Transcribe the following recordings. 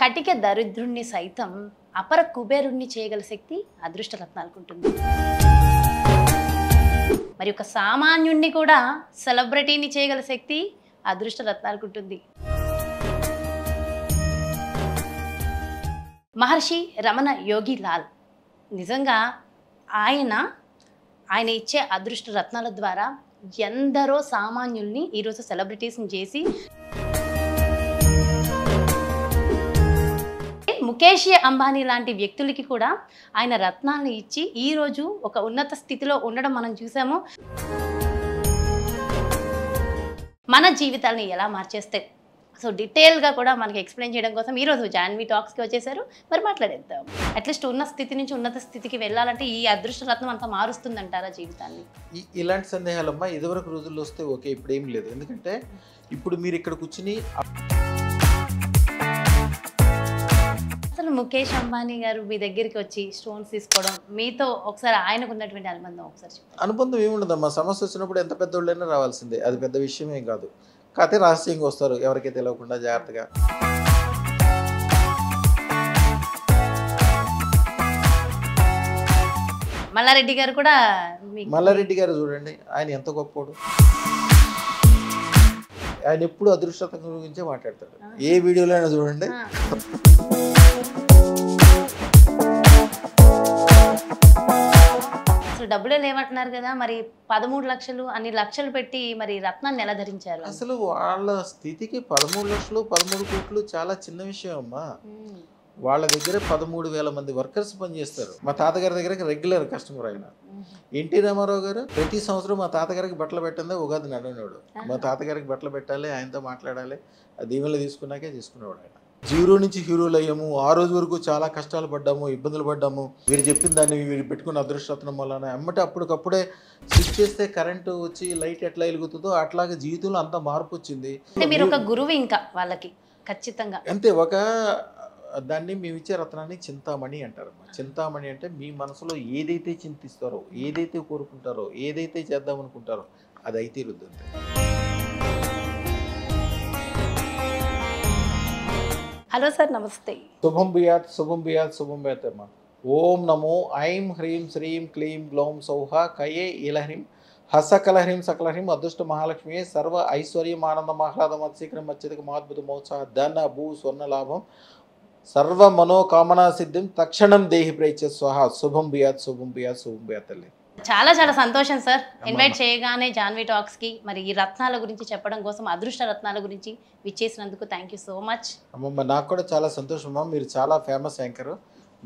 కటిక దరిద్రుణ్ణి సైతం అపర కుబేరుణ్ణి చేయగల శక్తి అదృష్ట రత్నాలకు ఉంటుంది. మరి ఒక సామాన్యుణ్ణి కూడా సెలబ్రిటీని చేయగల శక్తి అదృష్ట రత్నాలకు ఉంటుంది. మహర్షి రమణ యోగి లాల్ నిజంగా ఆయన ఇచ్చే అదృష్ట రత్నాల ద్వారా ఎందరో సామాన్యుల్ని ఈరోజు సెలబ్రిటీస్ని చేసి ముఖేష్ అంబానీ లాంటి వ్యక్తులకి కూడా ఆయన రత్నాలను ఇచ్చి ఈరోజు ఒక ఉన్నత స్థితిలో ఉండడం మనం చూసాము. మన జీవితాలని ఎలా మార్చేస్తే సో డీటెయిల్గా కూడా మనకి ఎక్స్ప్లెయిన్ చేయడం కోసం ఈరోజు జాన్వీ టాక్స్కి వచ్చేసారు. మరి మాట్లాడేద్దాం. అట్లీస్ట్ ఉన్న స్థితి నుంచి ఉన్నత స్థితికి వెళ్ళాలంటే ఈ అదృష్ట రత్నం అంతా మారుస్తుందంటారా జీవితాన్ని? ఇలాంటి సందేహాలమ్మా ఇదివరకు రోజుల్లో వస్తే ఓకే, ఇప్పుడు ఏం లేదు. ఎందుకంటే ఇప్పుడు మీరు ఇక్కడ కూర్చుని అసలు ముఖేష్ అంబానీ గారు మీ దగ్గరికి వచ్చి స్టోన్స్ తీసుకోవడం మీతో ఒకసారి ఆయనకు ఉన్నటువంటి అనుబంధం ఒకసారి చెప్పండి. అనుబంధం ఏముండదమ్మా, సమస్య వచ్చినప్పుడు ఎంత పెద్దోళ్ళైనా రావాల్సిందే, అది పెద్ద విషయమేం కాదు. కాకపోతే రహస్యంగా వస్తారు, ఎవరికీ తెలియకుండా జాగ్రత్తగా. మల్లారెడ్డి గారు కూడా మల్లారెడ్డి గారు చూడండి, ఆయన ఎంత గొప్పోడు. ఆయన ఎప్పుడు అదృష్టం గురించే మాట్లాడతాడు, ఏ వీడియోలో అయినా చూడండి. డబ్బులే లేవంటున్నారు కదా, మరి 13 లక్షలు అన్ని లక్షలు పెట్టి మరి రత్నాన్ని ఎలా ధరించారు? అసలు వాళ్ళ స్థితికి 13 లక్షలు 13 కోట్లు చాలా చిన్న విషయం అమ్మా. వాళ్ళ దగ్గర 13,000 మంది వర్కర్స్ పనిచేస్తారు. మా తాతగారి దగ్గర రెగ్యులర్ కస్టమర్ ఆయన. ఎన్టీ రామారావు గారు ప్రతి సంవత్సరం మా తాతగారికి బట్టలు పెట్టిందే ఉగాది నడవనాడు. మా తాతగారికి బట్టలు పెట్టాలి, ఆయనతో మాట్లాడాలి, ఆ దీవెనలు తీసుకున్నాకే తీసుకునేవాడు ఆయన. జీరో నుంచి హీరోలు అయ్యాము. ఆ రోజు వరకు చాలా కష్టాలు పడ్డాము, ఇబ్బందులు పడ్డాము. వీరు చెప్పిన దాన్ని వీరు పెట్టుకున్న అదృష్టరత్నం వలన అమ్మటే అప్పటికప్పుడే స్విచ్ చేస్తే కరెంటు వచ్చి లైట్ ఎట్లా వెలుగుతుందో అట్లాగే జీవితంలో అంత మార్పు వచ్చింది. మీరు ఒక గురువు ఇంకా వాళ్ళకి ఖచ్చితంగా అంతే. ఒక దాన్ని మేము ఇచ్చే రత్నాన్ని చింతామణి అంటారమ్మా. చింతామణి అంటే మీ మనసులో ఏదైతే చింతిస్తారో, ఏదైతే కోరుకుంటారో, ఏదైతే చేద్దామనుకుంటారో అది అయితే రుద్దంతే. హలో సార్, నమస్తే. శుభం బియాత్ శుభం బియాత్ శుభం బియాత్ అమ్మా. ఓం నమో ఐం హ్రీం శ్రీం క్లీం గ్లౌం సౌహ కయే ఇలహ్రీం హసకలహ్రీం సకలహ్రీం అదృష్ట మహాలక్ష్మి సర్వ ఐశ్వర్యం ఆనందం ఆహ్లాదం అతిశీఘ్రం అత్యధిక మహాద్భుత మోత్సాహ ధన భూ స్వర్ణ లాభం సర్వ మనోకామనా సిద్ధిం తక్షణం దేహి ప్రేచ స్వహ. శుభం బియాత్ శుభం బియాత్ శుభం బియాత్ తల్లి. చాలా చాలా సంతోషం సార్, ఇన్వైట్ చేయగానే జాన్వీ టాక్స్కి మరి ఈ రత్నాల గురించి చెప్పడం కోసం, అదృష్ట రత్నాల గురించి విచ్చేసినందుకు థ్యాంక్ యూ సో మచ్. అమ్మమ్మ నాకు కూడా చాలా సంతోషం అమ్మా. మీరు చాలా ఫేమస్ యాంకర్,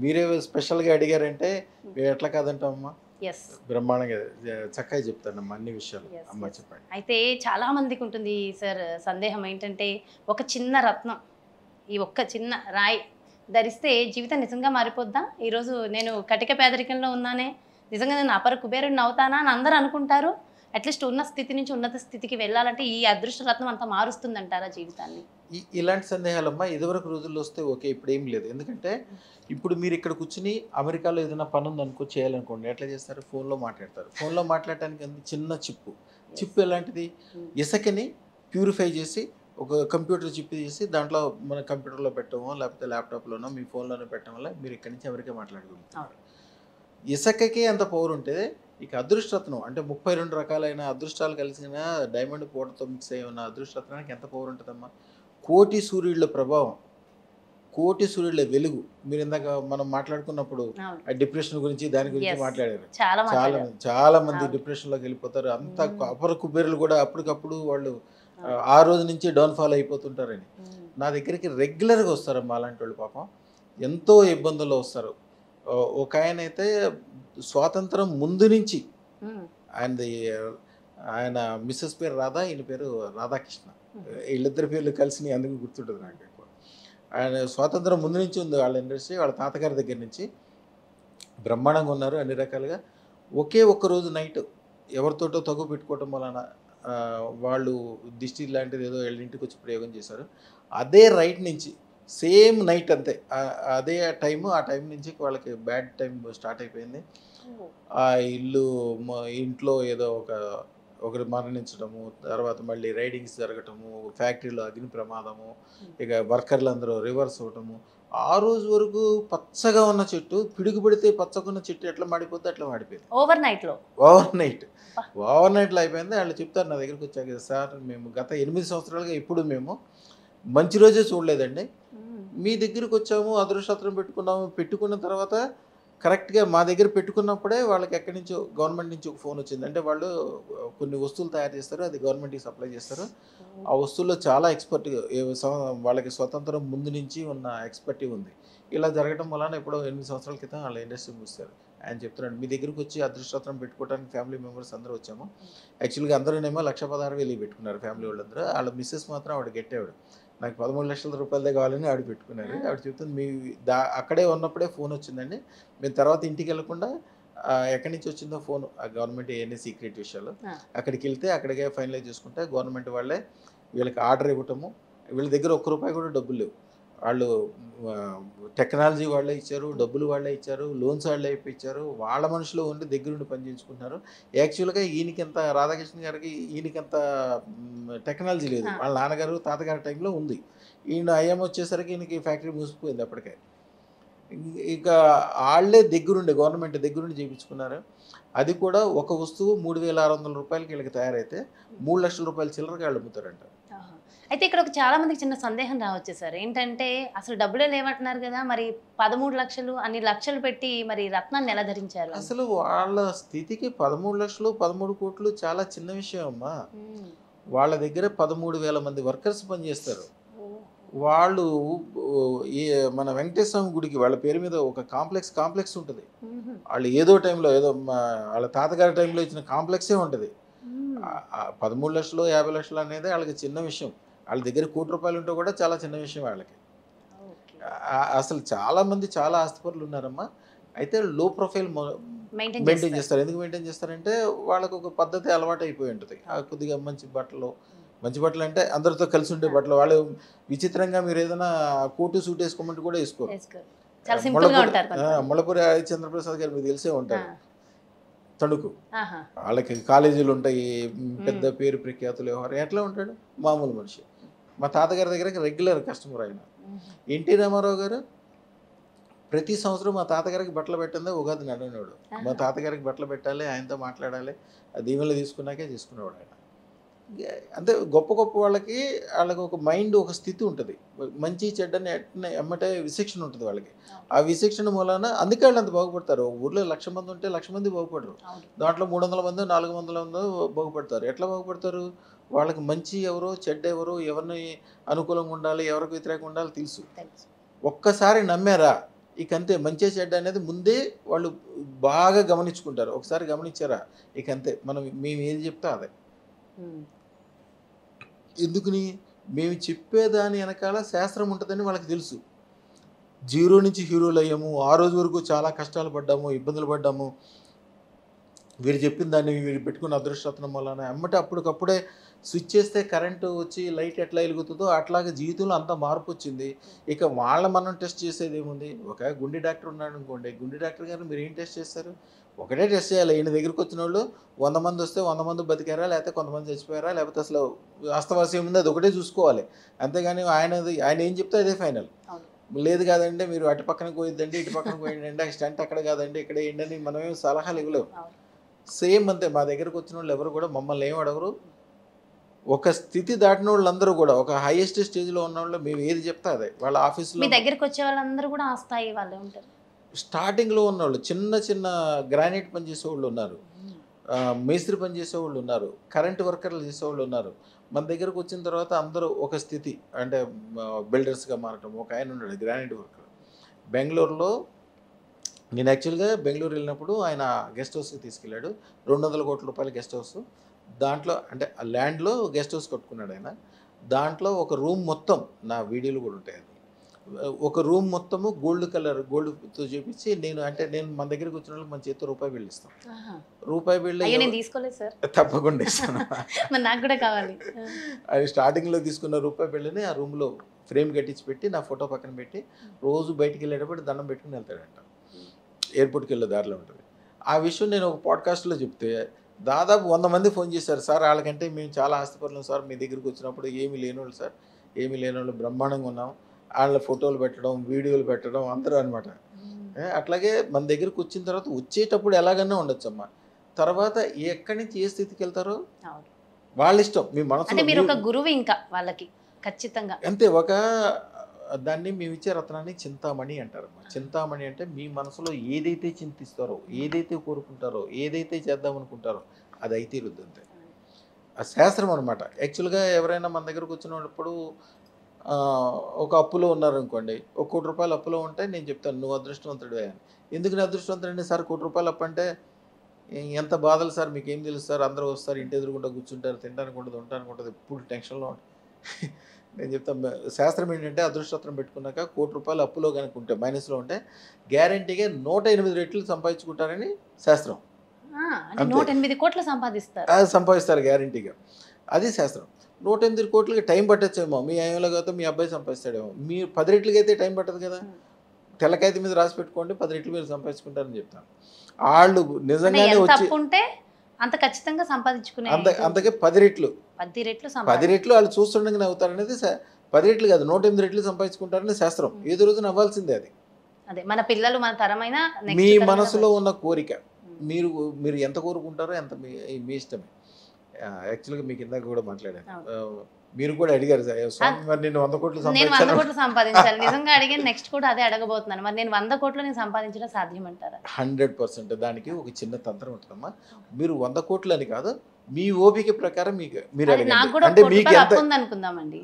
మీరే స్పెషల్గా అడిగారంటే మేము ఎట్లా కాదంటామమ్మా. బ్రహ్మాండంగా చక్కగా చెప్తానమ్మా అన్ని విషయాలు. అమ్మ చెప్పండి. అయితే చాలా మందికి ఉంటుంది సార్ సందేహం ఏంటంటే, ఒక చిన్న రత్నం, ఈ ఒక్క చిన్న రాయి ధరిస్తే జీవితం నిజంగా మారిపోద్దా? ఈరోజు నేను కటిక పేదరికంలో ఉన్నానే, నిజంగా నేను అపర కుబేరుడిని అవుతానా అని అందరూ అనుకుంటారు. అట్లీస్ట్ ఉన్న స్థితి నుంచి ఉన్నత స్థితికి వెళ్ళాలంటే ఈ అదృష్ట రత్నం అంతా మారుస్తుందంటారా జీవితాన్ని? ఇలాంటి సందేహాలమ్మా ఇదివరకు రోజుల్లో వస్తే ఓకే, ఇప్పుడు ఏం లేదు. ఎందుకంటే ఇప్పుడు మీరు ఇక్కడ కూర్చుని అమెరికాలో ఏదైనా పని ఉందనుకో చేయాలనుకోండి, ఎట్లా చేస్తారు? ఫోన్లో మాట్లాడతారు. ఫోన్లో మాట్లాడటానికి చిన్న చిప్పు ఎలాంటిది? ఇసుకని ప్యూరిఫై చేసి ఒక కంప్యూటర్ చిప్ చేసి దాంట్లో మన కంప్యూటర్లో పెట్టడమో లేకపోతే ల్యాప్టాప్లోనో మీ ఫోన్లోనో పెట్టడం వల్ల మీరు ఇక్కడి నుంచి అమెరికా మాట్లాడుకుంటారు. ఇసుకకి అంత పవర్ ఉంటుంది. ఇక అదృష్టరత్నం అంటే 32 రకాలైన అదృష్టాలు కలిసిన డైమండ్ పౌడర్తో మిక్స్ అయ్యి ఉన్న అదృష్టరత్నానికి ఎంత పవర్ ఉంటుందమ్మా? కోటి సూర్యుళ్ళ ప్రభావం, కోటి సూర్యుళ్ళ వెలుగు. మీరు ఇందాక మనం మాట్లాడుకున్నప్పుడు డిప్రెషన్ గురించి దాని గురించి మాట్లాడారు. చాలా మంది డిప్రెషన్లోకి వెళ్ళిపోతారు. అంత అపర కుబేరులు కూడా అప్పటికప్పుడు వాళ్ళు ఆ రోజు నుంచి డౌన్ఫాల్ అయిపోతుంటారని నా దగ్గరికి రెగ్యులర్గా వస్తారమ్మా. అలాంటి వాళ్ళు పాపం ఎంతో ఇబ్బందుల్లో వస్తారు. ఒక ఆయన అయితే స్వాతంత్రం ముందు నుంచి ఆయన మిస్సెస్ పేరు రాధా, ఈయన పేరు రాధాకృష్ణ, వీళ్ళిద్దరి పేర్లు కలిసి అందుకు గుర్తుంటుంది నాకు ఎక్కువ. ఆయన స్వాతంత్రం ముందు నుంచి ఉంది వాళ్ళ ఇండస్ట్రీ. వాళ్ళ తాతగారి దగ్గర నుంచి బ్రహ్మాండంగా ఉన్నారు అన్ని రకాలుగా. ఒకే ఒక్కరోజు నైట్ ఎవరితోటో తగు పెట్టుకోవటం వలన వాళ్ళు దిష్టి లాంటిది ఏదో ఇంటికి వచ్చి ప్రయోగం చేశారు. అదే రైట్ నుంచి సేమ్ నైట్ అంతే, అదే టైము, ఆ టైం నుంచి వాళ్ళకి బ్యాడ్ టైం స్టార్ట్ అయిపోయింది. ఆ ఇంట్లో ఏదో ఒక ఒకరు మరణించడము, తర్వాత మళ్ళీ రైడింగ్స్ జరగటము, ఫ్యాక్టరీలో అగ్ని ప్రమాదము, ఇక వర్కర్లు అందరూ రివర్స్ అవ్వటము. ఆ రోజు వరకు పచ్చగా ఉన్న చెట్టు పిడుగు పచ్చగున్న చెట్టు ఎట్లా మాడిపోతే అట్లా మాడిపోయింది ఓవర్ నైట్లో. ఓవర్ నైట్లో అయిపోయింది. వాళ్ళు చెప్తారు నా దగ్గరికి వచ్చాక, సార్ మేము గత 8 సంవత్సరాలుగా ఎప్పుడు మేము మంచి రోజే చూడలేదండి. మీ దగ్గరికి వచ్చాము, అదృష్టం పెట్టుకున్న తర్వాత కరెక్ట్గా మా దగ్గర పెట్టుకున్నప్పుడే వాళ్ళకి ఎక్కడి నుంచో గవర్నమెంట్ నుంచి ఒక ఫోన్ వచ్చింది. అంటే వాళ్ళు కొన్ని వస్తువులు తయారు చేస్తారు, అది గవర్నమెంట్కి సప్లై చేస్తారు. ఆ వస్తువుల్లో చాలా ఎక్స్పర్ట్, వాళ్ళకి స్వతంత్రం ముందు నుంచి ఉన్న ఎక్స్పర్టీ ఉంది. ఇలా జరగడం వలన ఎప్పుడో 8 సంవత్సరాల క్రితం వాళ్ళ ఇండస్ట్రీ మూసారు. ఆయన చెప్తున్నాడు, మీ దగ్గరికి వచ్చి అదృష్టం పెట్టుకోవడానికి ఫ్యామిలీ మెంబర్స్ అందరూ వచ్చాము. యాక్చువల్గా అందరూనేమో 1,16,000 పెట్టుకున్నారు ఫ్యామిలీ వాళ్ళందరూ. వాళ్ళ మిస్సెస్ మాత్రం ఆవిడ గెట్టావిడ, నాకు 13 లక్షల రూపాయలదే కావాలని ఆవిడ పెట్టుకున్నారు. ఆవిడ చెప్తుంది, మీ అక్కడే ఉన్నప్పుడే ఫోన్ వచ్చిందండి, మేము తర్వాత ఇంటికి వెళ్ళకుండా ఎక్కడి నుంచి వచ్చిందో ఫోన్, ఆ గవర్నమెంట్ ఏఎన్ఏ సీక్రెట్ విషయాలు, అక్కడికి వెళ్తే అక్కడికే ఫైనలైజ్ చేసుకుంటే గవర్నమెంట్ వాళ్ళే వీళ్ళకి ఆర్డర్ ఇవ్వటము. వీళ్ళ దగ్గర ₹1 కూడా డబ్బులు లేవు. వాళ్ళు టెక్నాలజీ వాళ్ళే ఇచ్చారు, డబ్బులు వాళ్ళే ఇచ్చారు, లోన్స్ వాళ్ళే ఇప్పించారు. వాళ్ళ మనుషులు ఉండి దగ్గరుండి పనిచేయించుకుంటున్నారు. యాక్చువల్గా ఈయనకింత, రాధాకృష్ణ గారికి ఈయనకింత టెక్నాలజీ లేదు. వాళ్ళ నాన్నగారు తాతగారి టైంలో ఉంది. ఈయన ఐఎం వచ్చేసరికి ఈయనకి ఫ్యాక్టరీ మూసిపోయింది అప్పటికే. ఇక వాళ్ళే గవర్నమెంట్ దగ్గరుండి చేయించుకున్నారు. అది కూడా ఒక వస్తువు ₹3,600 వీళ్ళకి తయారైతే ₹3,00,000 చిల్లరగా వాళ్ళు అమ్ముతారంట. అయితే ఇక్కడ ఒక చాలా మందికి చిన్న సందేహం రావచ్చు సార్. ఏంటంటే అసలు డబ్బులే లేవంటున్నారు కదా, మరి 13 లక్షలు అన్ని లక్షలు పెట్టి మరి రత్నాన్ని ఎలా ధరించారు? అసలు వాళ్ళ స్థితికి 13 లక్షలు 13 కోట్లు చాలా చిన్న విషయం అమ్మా. వాళ్ళ దగ్గర 13,000 మంది వర్కర్స్ పనిచేస్తారు. వాళ్ళు మన వెంకటేశ్వర స్వామి గుడికి వాళ్ళ పేరు మీద ఒక కాంప్లెక్స్ ఉంటుంది. వాళ్ళు ఏదో టైంలో వాళ్ళ తాతగారి టైంలో ఇచ్చిన కాంప్లెక్సే ఉంటుంది. 13 లక్షలు 50 లక్షలు అనేది వాళ్ళకి చిన్న విషయం. వాళ్ళ దగ్గర ₹1,00,00,000 ఉంటే కూడా చాలా చిన్న విషయం వాళ్ళకి. అసలు చాలా మంది చాలా ఆస్తిపరులు ఉన్నారమ్మా. అయితే లో ప్రొఫైల్ మెయింటైన్ చేస్తారు. ఎందుకు మెయింటైన్ చేస్తారంటే వాళ్ళకు ఒక పద్ధతి అలవాటు అయిపోయి ఉంటుంది. కొద్దిగా మంచి బట్టలు అంటే అందరితో కలిసి ఉండే బట్టలు. వాళ్ళు విచిత్రంగా మీరు ఏదైనా కోటు సూట్ వేసుకోమంటే కూడా వేసుకోరు. ముళ్ళపూరి హరిశ్చంద్రప్రసాద్ గారు మీకు తెలిసే ఉంటారు, తణుకు. వాళ్ళకి కాలేజీలు ఉంటాయి, పెద్ద పేరు ప్రఖ్యాతులు. ఎవరు ఎట్లా ఉంటాడు, మామూలు మనిషి. మా తాతగారి దగ్గర రెగ్యులర్ కస్టమర్ ఆయన. ఎన్టీ రామారావు గారు ప్రతి సంవత్సరం మా తాతగారికి బట్టలు పెట్టిందే ఉగాది నడవనేవాడు. మా తాతగారికి బట్టలు పెట్టాలి, ఆయనతో మాట్లాడాలి, ఆ దీవెనలు తీసుకున్నాకే తీసుకునేవాడు ఆయన. అంటే గొప్ప వాళ్ళకి ఒక మైండ్, ఒక స్థితి ఉంటుంది. మంచి చెడ్డని ఎమ్మటే విశిక్షణ ఉంటుంది వాళ్ళకి. ఆ విశిక్షణ మూలాన అందుకే వాళ్ళు అంత బాగుపడతారు. ఊర్లో 1,00,000 మంది ఉంటే 1,00,000 మంది బాగుపడరు. దాంట్లో 300 మంది 400 మంది బాగుపడతారు. ఎట్లా బాగుపడతారు? వాళ్ళకి మంచి ఎవరో చెడ్డ ఎవరో, ఎవరిని అనుకూలంగా ఉండాలి, ఎవరికి వ్యతిరేకంగా ఉండాలి తెలుసు. ఒక్కసారి నమ్మారా ఇక అంతే. మంచి చెడ్డ అనేది ముందే వాళ్ళు బాగా గమనించుకుంటారు. ఒకసారి గమనించారా ఇక అంతే. మేము ఏది చెప్తా అదే. ఎందుకని? మేము చెప్పేదాని వెనకాల శాస్త్రం ఉంటుందని వాళ్ళకి తెలుసు. 0 నుంచి హీరోలు అయ్యాము, ఆ రోజు వరకు చాలా కష్టాలు పడ్డాము, ఇబ్బందులు పడ్డాము. వీరు చెప్పిన దాన్ని వీరు పెట్టుకున్న అదృష్టరత్నం వలన అమ్మటే అప్పటికప్పుడే స్విచ్ చేస్తే కరెంటు వచ్చి లైట్ ఎట్లా వెలుగుతుందో అట్లాగే జీవితంలో అంత మార్పు వచ్చింది. ఇక మనం టెస్ట్ చేసేది ఏముంది? ఒక గుండె డాక్టర్ ఉన్నాడు అనుకోండి, గుండె డాక్టర్ గారు మీరు ఏం టెస్ట్ చేస్తారు? ఒకటే టెస్ట్ చేయాలి. ఈయన దగ్గరికి వచ్చిన వాళ్ళు 100 మంది వస్తే 100 మంది బతికారా, లేకపోతే కొంతమంది చచ్చిపోయారా, లేకపోతే అసలు వాస్తవాసి ఏముంది అది ఒకటే చూసుకోవాలి. అంతేగాని ఆయన ఏం చెప్తే అదే ఫైనల్. లేదు కాదండి మీరు అటు పక్కన పోయిద్దండి, ఇటు పక్కన పోయిందండి, స్టంట్ అక్కడ కాదండి ఇక్కడ ఏంటని మనమేం సలహాలు ఇవ్వలేము. సేమ్ అంతే. మా దగ్గరకు వచ్చిన వాళ్ళు ఎవరు కూడా మమ్మల్ని ఏం అడగరు. ఒక స్థితి దాటిన వాళ్ళందరూ కూడా, ఒక హైయెస్ట్ స్టేజ్లో ఉన్న వాళ్ళు మేము ఏది చెప్తా అదే. వాళ్ళ ఆఫీస్లో మీ దగ్గరికి వచ్చే వాళ్ళందరూ కూడా ఆ స్థాయి వాళ్ళే ఉంటారు. స్టార్టింగ్లో ఉన్నవాళ్ళు చిన్న గ్రానైట్ పని చేసేవాళ్ళు ఉన్నారు, మేస్త్రి పని చేసేవాళ్ళు ఉన్నారు, కరెంట్ వర్కర్లు చేసేవాళ్ళు ఉన్నారు. మన దగ్గరకు వచ్చిన తర్వాత అందరూ ఒక స్థితి అంటే బిల్డర్స్గా మారటం. ఒక ఆయన ఉన్నాడు గ్రానైట్ వర్కర్ బెంగళూరులో. నేను యాక్చువల్గా బెంగళూరు వెళ్ళినప్పుడు ఆయన గెస్ట్ హౌస్కి తీసుకెళ్ళాడు. 200 కోట్ల రూపాయల గెస్ట్ హౌస్. దాంట్లో అంటే ఆ ల్యాండ్లో గెస్ట్ హౌస్ కట్టుకున్నాడు ఆయన. దాంట్లో ఒక రూమ్ మొత్తం, నా వీడియోలు కూడా ఉంటాయి, అది ఒక రూమ్ మొత్తము గోల్డ్తో చూపించి నేను మన దగ్గరికి వచ్చిన వాళ్ళకి మన చేతితో ₹1 ఇస్తాం. ₹1 తీసుకోలేదు సార్, తప్పకుండా ఇస్తాను. నాకు కూడా కావాలి. అది స్టార్టింగ్లో తీసుకున్న ₹1 ఆ రూమ్లో ఫ్రేమ్ కట్టించి పెట్టి నా ఫోటో పక్కన పెట్టి రోజు బయటికి వెళ్ళేటప్పుడు దండం పెట్టుకుని వెళ్తాడంట. ఎయిర్పోర్ట్కి వెళ్ళే దారిలో ఉంటుంది. ఆ విషయం నేను ఒక పాడ్కాస్ట్లో చెప్తే దాదాపు 100 మంది ఫోన్ చేశారు సార్. వాళ్ళకంటే మేము చాలా ఆస్తిపరులం సార్. మీ దగ్గరికి వచ్చినప్పుడు ఏమీ లేనోళ్ళు సార్. ఏమీ లేనోళ్ళు బ్రహ్మాండంగా ఉన్నాం. వాళ్ళ ఫోటోలు పెట్టడం, వీడియోలు పెట్టడం అందరూ అనమాట. అట్లాగే మన దగ్గరికి వచ్చిన తర్వాత వచ్చేటప్పుడు ఎలాగన్నా ఉండొచ్చమ్మా. తర్వాత ఎక్కడి నుంచి ఏ స్థితికి వెళ్తారో అవును. వాళ్ళ ఇష్టం. మీ అంటే మనసులో మీరు ఒక గురువు ఇంకా వాళ్ళకి ఖచ్చితంగా. అంతే. దాన్ని మేము ఇచ్చే రత్నాన్ని చింతామణి అంటారమ్మా. చింతామణి అంటే మీ మనసులో ఏదైతే చింతిస్తారో, ఏదైతే కోరుకుంటారో, ఏదైతే చేద్దాం అనుకుంటారో అది అయితే రుద్దు అంతే. ఆ శాస్త్రం అనమాట. యాక్చువల్గా ఎవరైనా మన దగ్గరకు వచ్చినప్పుడు ఒక అప్పులో ఉన్నారనుకోండి, ఒక ₹1,00,00,000 అప్పులో ఉంటే నేను చెప్తాను నువ్వు అదృష్టవంతుడివే అని. ఎందుకు నేను అదృష్టవంతుడండి సార్? ₹1,00,00,000 అప్పు అంటే ఎంత బాధలు సార్, మీకేం తెలుసు సార్? అందరూ వస్తారు, ఇంటి ఎదురుగుండా కూర్చుంటారు, తినడానికి ఉండదు, ఉండడానికి ఉంటుంది, ఎప్పుడు టెన్షన్లో ఉంటుంది. నేను చెప్తాను శాస్త్రం ఏంటంటే అదృష్టం పెట్టుకున్నాక ₹1,00,00,000 అప్పులో కనుక ఉంటే, మైనస్లో ఉంటే గ్యారంటీగా 108 రెట్లు సంపాదించుకుంటారని శాస్త్రం. అంటే 108 కోట్లు సంపాదిస్తారు. అది సంపాదిస్తారు గ్యారంటీగా. అది శాస్త్రం. 108 కోట్లకి టైం పట్టొచ్చేమో. మీ ఏమో కాదు, మీ అబ్బాయి సంపాదిస్తాడేమో. మీరు 10 రెట్లకి అయితే టైం పట్టదు కదా. తెల్లకాయత మీద రాసి పెట్టుకోండి, 10 రెట్లు మీరు సంపాదించుకుంటారని చెప్తాను. వాళ్ళు నిజంగానే వచ్చి ఉంటే అంత ఖచ్చితంగా సంపాదించుకునే అంతకే 10 రెట్లు 10 రెట్లు వాళ్ళు చూస్తుండగానే అవుతారనేది 10 రెట్లు కాదు 108 రెట్లు సంపాదించుకుంటారని శాస్త్రం. ఏదో రోజున అవ్వాల్సిందే అది. అదే మన పిల్లలు మన తరమైన మీ మనసులో ఉన్న కోరిక మీరు ఎంత కోరుకుంటారో ఎంత మీ ఇష్టమే. యాక్చువల్గా మీకు ఇందాక కూడా మాట్లాడాను. మీరు కూడా అడిగారు స్వామి మరి నేను 100 కోట్లు సంపాదించాలి. నిజంగా అడిగాను. నెక్స్ట్ కూడా అదే అడగబోతున్నాను. మరి నేను 100 కోట్లు నేను సంపాదించడం సాధ్యమంటారా? 100%. దానికి ఒక చిన్న తంత్రం ఉంటుందమ్మా. మీరు 100 కోట్లు అని కాదు, మీ ఓపిక ప్రకారం మీరు అడగండి. అంటే మీకు ఎంత అనుకుందామండి,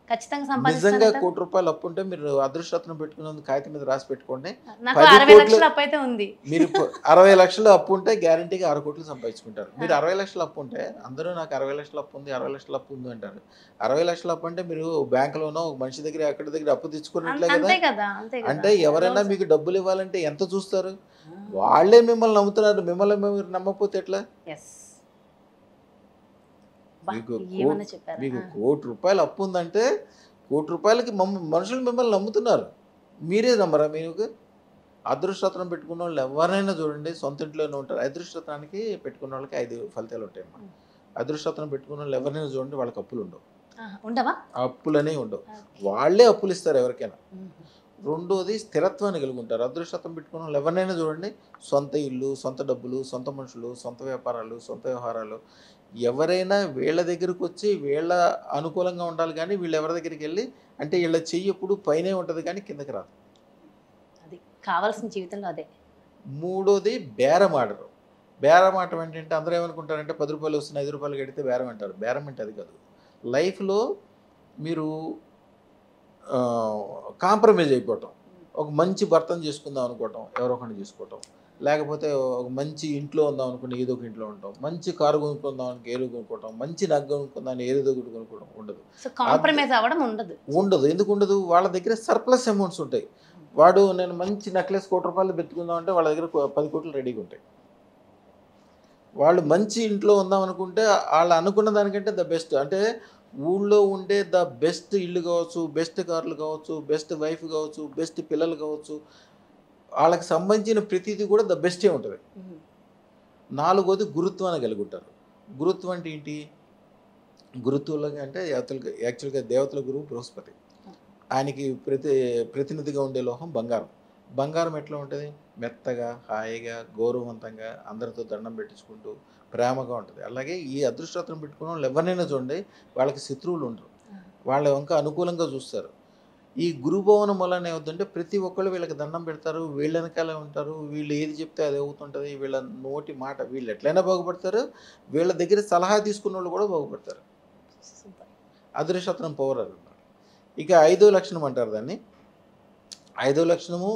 ఖచ్చితంగా నిజంగా ₹1,00,00,000 అప్పు ఉంటే మీరు అదృష్టరత్నం పెట్టుకున్నందుకు కాగితం మీద రాసి పెట్టుకోండి. నాకు 60 లక్షల అప్పు అయితే ఉంది. మీరు 60 లక్షల అప్పు ఉంటే గ్యారంటీగా 6 కోట్లు సంపాదించుకుంటారు. మీరు 60 లక్షల అప్పు ఉంటే అందరూ నాకు 60 లక్షల అప్పు ఉంది, 60 లక్షల అప్పు ఉంది అంటారు. 60 లక్షల అప్పు అంటే మీరు బ్యాంకులోనో ఒక మనిషి దగ్గర అక్కడి దగ్గర అప్పు తెచ్చుకున్నట్లే కదా. అంటే ఎవరైనా మీకు డబ్బులు ఇవ్వాలంటే ఎంత చూస్తారు? వాళ్ళే మిమ్మల్ని నమ్ముతున్నారు. మిమ్మల్ని మీరు నమ్మకపోతే ఎట్లా? మీకు ₹1,00,00,000 అప్పు ఉందంటే ₹1,00,00,000కి మనుషులు మిమ్మల్ని నమ్ముతున్నారు. మీరే నమ్మరా? మీకు అదృష్టరత్నం పెట్టుకున్న వాళ్ళు ఎవరైనా చూడండి సొంత ఇంట్లోనే ఉంటారు. అదృష్టరత్నానికి పెట్టుకున్న వాళ్ళకి 5 ఫలితాలు ఉంటాయమ్మా. అదృష్టరత్నం పెట్టుకున్న వాళ్ళు ఎవరైనా చూడండి వాళ్ళకి అప్పులు ఉండవు. అప్పులనే ఉండవు. వాళ్ళే అప్పులు ఇస్తారు ఎవరికైనా. రెండోది స్థిరత్వాన్ని కలిగి ఉంటారు. అదృష్టం పెట్టుకున్న వాళ్ళు ఎవరినైనా చూడండి సొంత ఇల్లు, సొంత డబ్బులు, సొంత మనుషులు, సొంత వ్యాపారాలు, సొంత వ్యవహారాలు. ఎవరైనా వీళ్ళ దగ్గరకు వచ్చి వీళ్ళ అనుకూలంగా ఉండాలి కానీ వీళ్ళు ఎవరి దగ్గరికి వెళ్ళి అంటే వీళ్ళ చెయ్యి ఎప్పుడు పైనే ఉంటుంది కానీ కిందకి రాదు. అది కావాల్సిన జీవితంలో అదే. మూడోది బేరం ఆడరు. బేరం ఆటం ఏంటంటే అందరూ ఏమనుకుంటారంటే ₹10 వస్తున్నాయి, ₹5 కడితే బేరం అంటారు. బేరం అంటే అది కాదు. లైఫ్లో మీరు కాంప్రమైజ్ అయిపోవటం. ఒక మంచి భర్తను చేసుకుందాం అనుకోవటం, ఎవరో ఒకరిని చేసుకోవటం, లేకపోతే ఒక మంచి ఇంట్లో ఉందాం అనుకుని ఏదో ఒక ఇంట్లో ఉంటాం, మంచి కారు కొనుక్కుందాం అని ఏదో కొనుక్కోవటం, మంచి నగ కొనుక్కుందాం ఏదో ఒకటి కొనుక్కోవడం ఉండదు. కాంప్రమైజ్ అవ్వడం ఉండదు. ఎందుకు ఉండదు? వాళ్ళ దగ్గర సర్ప్లస్ అమౌంట్స్ ఉంటాయి. నేను మంచి నెక్లెస్ ₹1,00,00,000 పెట్టుకుందాం అంటే వాళ్ళ దగ్గర 10 కోట్లు రెడీగా ఉంటాయి. వాళ్ళు మంచి ఇంట్లో ఉందాం అనుకుంటే వాళ్ళు అనుకున్న దానికంటే ద బెస్ట్ అంటే ఊళ్ళో ఉండే ద బెస్ట్ ఇల్లు కావచ్చు, బెస్ట్ కార్లు కావచ్చు, బెస్ట్ వైఫ్ కావచ్చు, బెస్ట్ పిల్లలు కావచ్చు, వాళ్ళకి సంబంధించిన ప్రతిదీ కూడా ద బెస్టే ఉంటుంది. నాలుగోది గురుత్వాన్ని కలిగి ఉంటారు. గురుత్వం అంటే ఏంటి? గురుత్వంలో అంటే యాక్చువల్గా దేవతల గురువు బృహస్పతి. ఆయనకి ప్రతినిధిగా ఉండే లోహం బంగారం. బంగారం ఎట్లా ఉంటుంది? మెత్తగా, హాయిగా, గౌరవవంతంగా, అందరితో దండం పెట్టించుకుంటూ ప్రేమగా ఉంటుంది. అలాగే ఈ అదృష్టరత్నం పెట్టుకున్న వాళ్ళు ఎవరినైనా చూడండి వాళ్ళకి శత్రువులు ఉండరు. వాళ్ళ వంక అనుకూలంగా చూస్తారు. ఈ గురుభవనం వలన ఏమవుతుందంటే ప్రతి ఒక్కళ్ళు వీళ్ళకి దండం పెడతారు, వీళ్ళ వెనకాలే ఉంటారు, వీళ్ళు ఏది చెప్తే అది అవుతుంటుంది, వీళ్ళ నోటి మాట వీళ్ళు ఎట్లయినా బాగుపడతారు, వీళ్ళ దగ్గర సలహా తీసుకున్న వాళ్ళు కూడా బాగుపడతారు. అదృష్టరత్నం పవర్ అది. ఇక 5వ లక్షణం అంటారు దాన్ని. 5వ లక్షణము